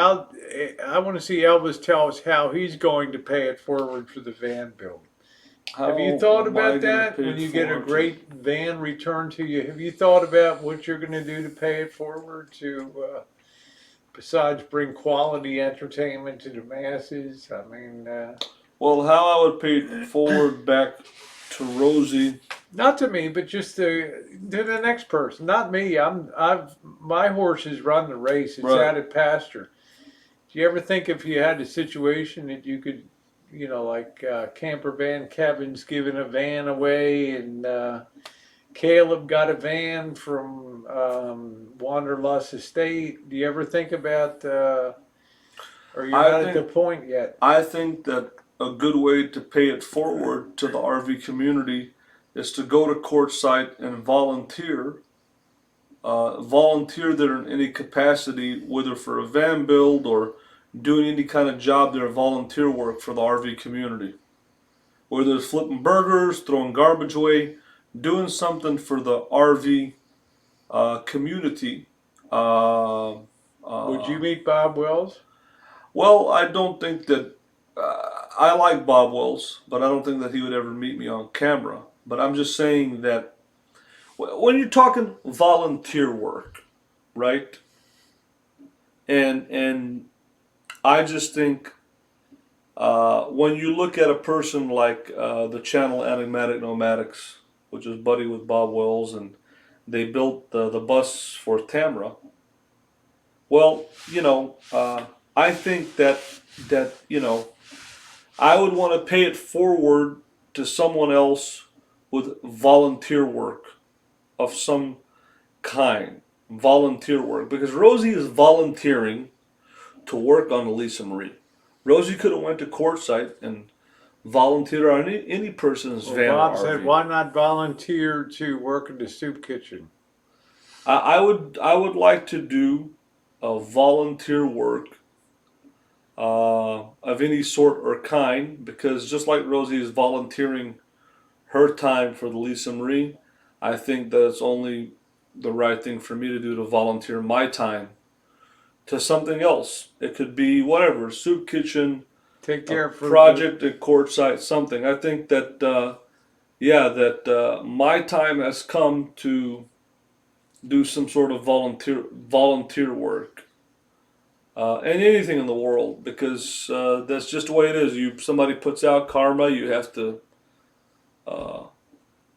I want to see Elvis tell us how he's going to pay it forward for the van build. Have you thought am I about gonna that pay when it you get a forward great van returned to you? Have you thought about what you're going to do to pay it forward besides bring quality entertainment to the masses? I mean, Well, how I would pay it forward back to Rosie. not to me, but just to the next person. Not me. My horses run the race. It's Right. out at pasture. Do you ever think if you had a situation that you could, like camper van Kevin's giving a van away, and Caleb got a van from Wanderlust Estate? Do you ever think about, or you're I not at the think point yet? I think that a good way to pay it forward to the RV community is to go to Quartzsite and volunteer. Volunteer there in any capacity, whether for a van build or doing any kind of job there, volunteer work for the RV community. Whether it's flipping burgers, throwing garbage away, doing something for the RV community. Would you Uh, meet Bob Wells? well, I don't think that. I like Bob Wells, but I don't think that he would ever meet me on camera. But I'm just saying that when you're talking volunteer work, right? And I just think when you look at a person like the channel Enigmatic Nomadics, which is buddy with Bob Wells, and they built the bus for Tamra. Well, I think that I would want to pay it forward to someone else with volunteer work of some kind, volunteer work, because Rosie is volunteering to work on Elisa Marie. Rosie could have went to Quartzsite and volunteered on any person's Well, van or Bob said, RV. why not volunteer to work in the soup kitchen? I would like to do a volunteer work of any sort or kind, because just like Rosie is volunteering her time for the Lisa Marie, I think that it's only the right thing for me to do to volunteer my time to something else. It could be whatever, soup kitchen, Take a care for the. project at Quartzsite, something. I think that my time has come to do some sort of volunteer work. And anything in the world, because that's just the way it is. Somebody puts out karma, you have to uh,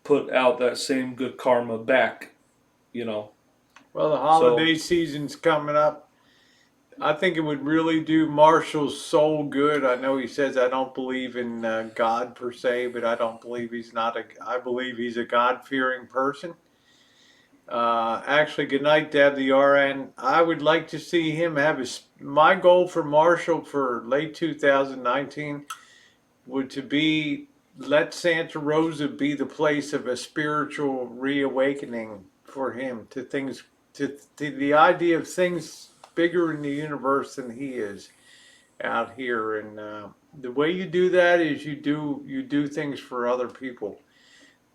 put out that same good karma back. You know. Well, the So holiday season's coming up. I think it would really do Marshall's soul good. I know he says I don't believe in God per se, but I don't believe he's not a. I believe he's a God-fearing person. Actually, good night, Deb the RN. I would like to see him have his. My goal for Marshall for late 2019 would to be let Santa Rosa be the place of a spiritual reawakening for him to things, to the idea of things bigger in the universe than he is out here. And the way you do that is you do things for other people,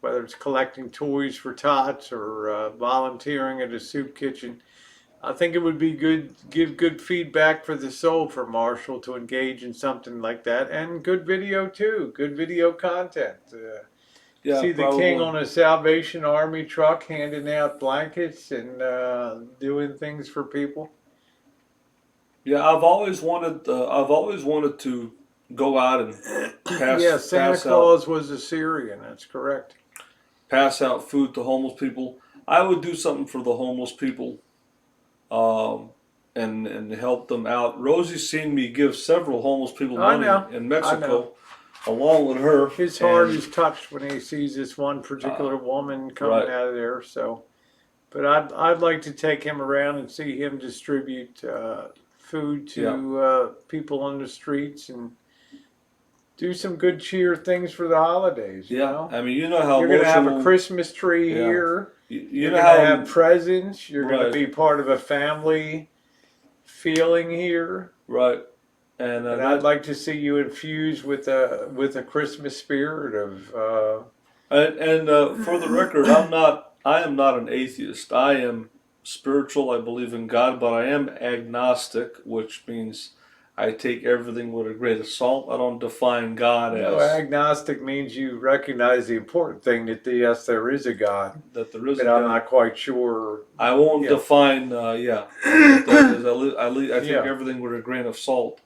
whether it's collecting toys for tots or volunteering at a soup kitchen. I think it would be good, give good feedback for the soul for Marshall to engage in something like that, and good video too, good video content. yeah, See the king probably. on a Salvation Army truck handing out blankets and doing things for people. Yeah, I've always wanted to go out and Yeah, pass Santa pass out Claus was a Syrian. That's correct. pass out food to homeless people. I would do something for the homeless people, um, and help them out. Rosie's seen me give several homeless people I money know. in I know. Mexico, along with her. His heart And is touched when he sees this one uh, particular woman coming right, out of there. So, but I'd like to take him around and see him distribute food yeah, to people on the streets and do some good cheer things for the holidays. You yeah. know, I mean, you know how you're gonna have a emotional. Christmas tree Yeah, here. you You're know gonna have how. presents. You're gonna Right, be part of a family feeling here. right, and And I'd that like to see you infused with a Christmas spirit of and for the record, I am not an atheist. I am spiritual. I believe in God, but I am agnostic, which means I take everything with a grain of salt. I don't define God No, as agnostic means you recognize the important thing that yes, there is a God, that there is a but I'm God. not quite sure. I won't Yeah. define, what that is. I take Yeah. everything with a grain of salt.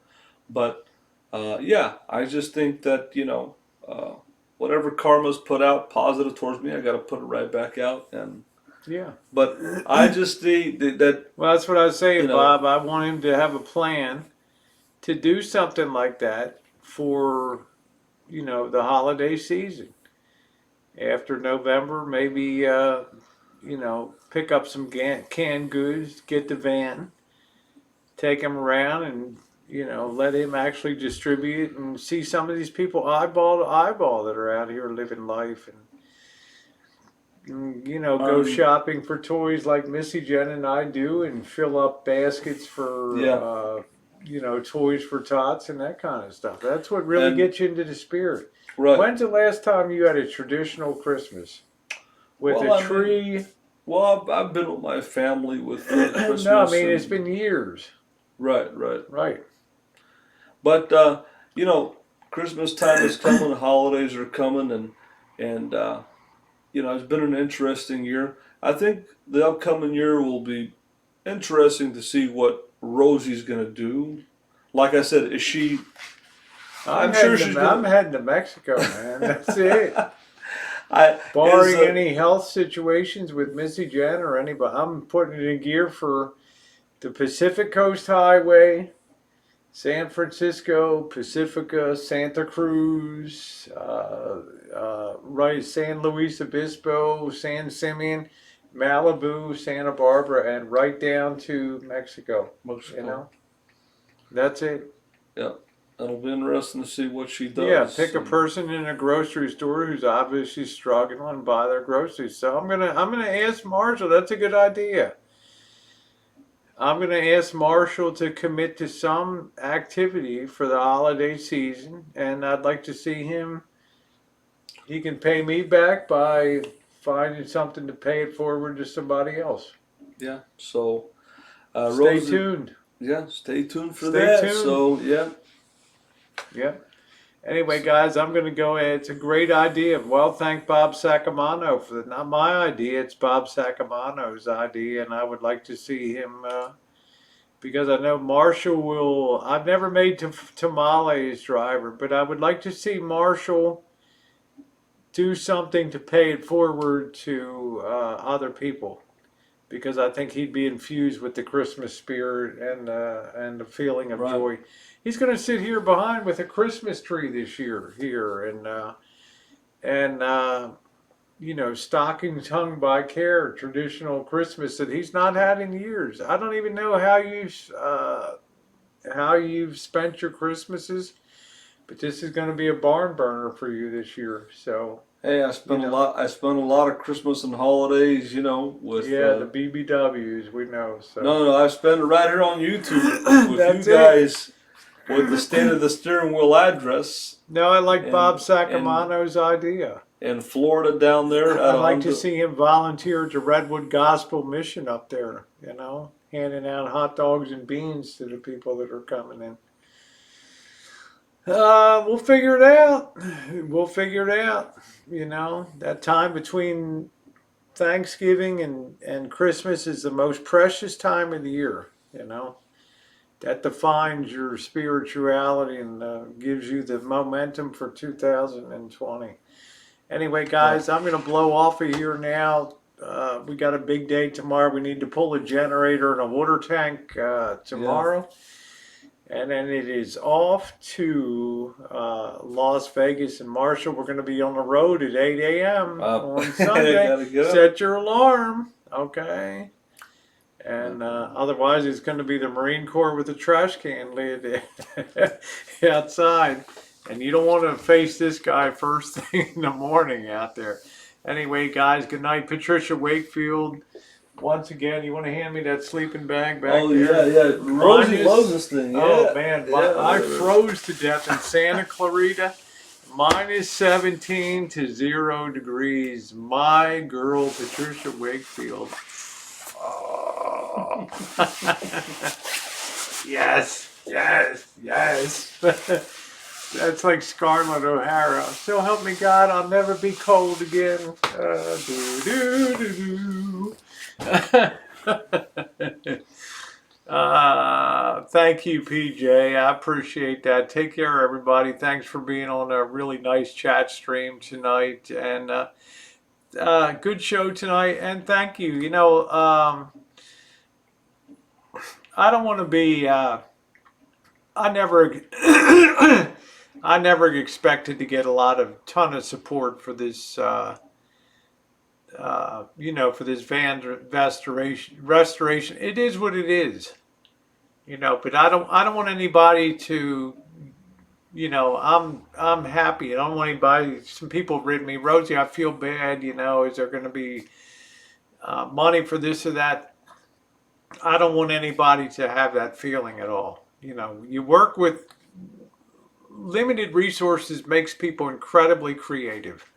But, I just think that, whatever karma's put out positive towards me, I got to put it right back out. Yeah. But I just think that, Well, that's what I was saying, you know, Bob. I want him to have a plan to do something like that for, the holiday season. After November, maybe, pick up some canned goods, get the van, take him around and, let him actually distribute and see some of these people eyeball to eyeball that are out here living life and go shopping for toys like Missy Jen and I do and fill up baskets for, toys for tots and that kind of stuff. That's what really gets you into the spirit. right. When's the last time you had a traditional Christmas with a tree? I've been with my family with Christmas. No, I mean it's been years. Right. Right. But Christmas time is coming, holidays are coming, and it's been an interesting year. I think the upcoming year will be interesting to see what Rosie's going to do. Like I said, is she? I'm sure she's. I'm heading to Mexico, man. That's it. Barring any health situations with Missy Jen or anybody, I'm putting it in gear for the Pacific Coast Highway, San Francisco, Pacifica, Santa Cruz, San Luis Obispo, San Simeon, Malibu, Santa Barbara, and right down to Mexico. That's it. Yeah. It'll be interesting to see what she does. Yeah, pick a person in a grocery store who's obviously struggling and buy their groceries. So I'm gonna ask Marshall. That's a good idea. I'm gonna ask Marshall to commit to some activity for the holiday season, and I'd like to see him. He can pay me back by finding something to pay it forward to somebody else. Yeah. So stay tuned. Yeah, stay tuned for that. Tuned. So yeah. Yeah. Anyway, guys, I'm going to go ahead. It's a great idea. Well, thank Bob Sacamano for that. Not my idea. It's Bob Sacamano's idea, and I would like to see him because I know Marshall will. I've never made tamales driver, but I would like to see Marshall do something to pay it forward to other people, because I think he'd be infused with the Christmas spirit and the feeling of joy. He's going to sit here behind with a Christmas tree this year here, and stockings hung by care, traditional Christmas that he's not had in years. I don't even know how you've spent your Christmases, but this is going to be a barn burner for you this year. So. Hey, I spent a lot. I spent a lot of Christmas and holidays, with the BBWs. We know. So. No, I spent it right here on YouTube with you guys with the State of the Steering Wheel address. No, I like Bob Sacamano's idea. In Florida down there. I'd like to see him volunteer to Redwood Gospel Mission up there. Handing out hot dogs and beans to the people that are coming in. We'll figure it out. That time between Thanksgiving and Christmas is the most precious time of the year, That defines your spirituality and gives you the momentum for 2020. Anyway, guys, I'm going to blow off of here now. We got a big day tomorrow. We need to pull a generator and a water tank tomorrow. Yeah. And then it is off to Las Vegas and Marshall. We're going to be on the road at 8 a.m. on Sunday. Set your alarm, okay? And otherwise, it's going to be the Marine Corps with a trash can lid outside. And you don't want to face this guy first thing in the morning out there. Anyway, guys, good night. Patricia Wakefield. Once again, you want to hand me that sleeping bag back there? Yeah. Rosie loves this thing. Yeah. Oh, man. I froze to death in Santa Clarita. Minus 17 to 0 degrees. My girl, Patricia Wakefield. Oh. Yes. Yes, yes. That's like Scarlett O'Hara. So help me God, I'll never be cold again. Do, do, do, do. Thank you, PJ. I appreciate that. Take care, everybody. Thanks for being on a really nice chat stream tonight, and good show tonight. And thank you. I don't want to be. I never. I never expected to get a ton of support for this. For this van restoration. It is what it is. But I don't want anybody to, I'm happy. I don't want anybody. Some people have written me, Rosie, I feel bad. Is there going to be money for this or that? I don't want anybody to have that feeling at all. You work with limited resources makes people incredibly creative.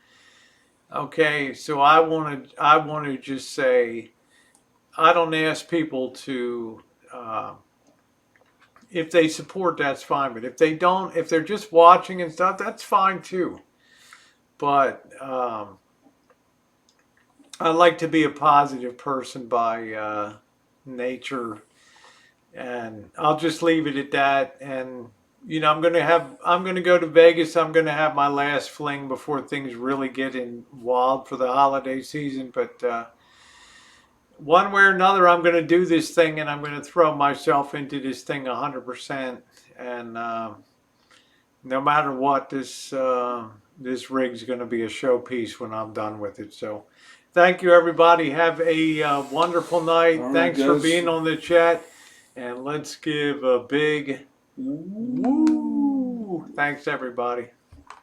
Okay, so I want to just say I don't ask people to. If they support, that's fine. But if they don't, if they're just watching and stuff, that's fine too. But I like to be a positive person by nature, and I'll just leave it at that. And I'm gonna go to Vegas. I'm gonna have my last fling before things really get in wild for the holiday season. But one way or another, I'm going to do this thing, and I'm going to throw myself into this thing 100%. And no matter what, this rig's going to be a showpiece when I'm done with it. So, thank you, everybody. Have a wonderful night. All right, Thanks for guys. being on the chat, and let's give a big woo. Thanks, everybody.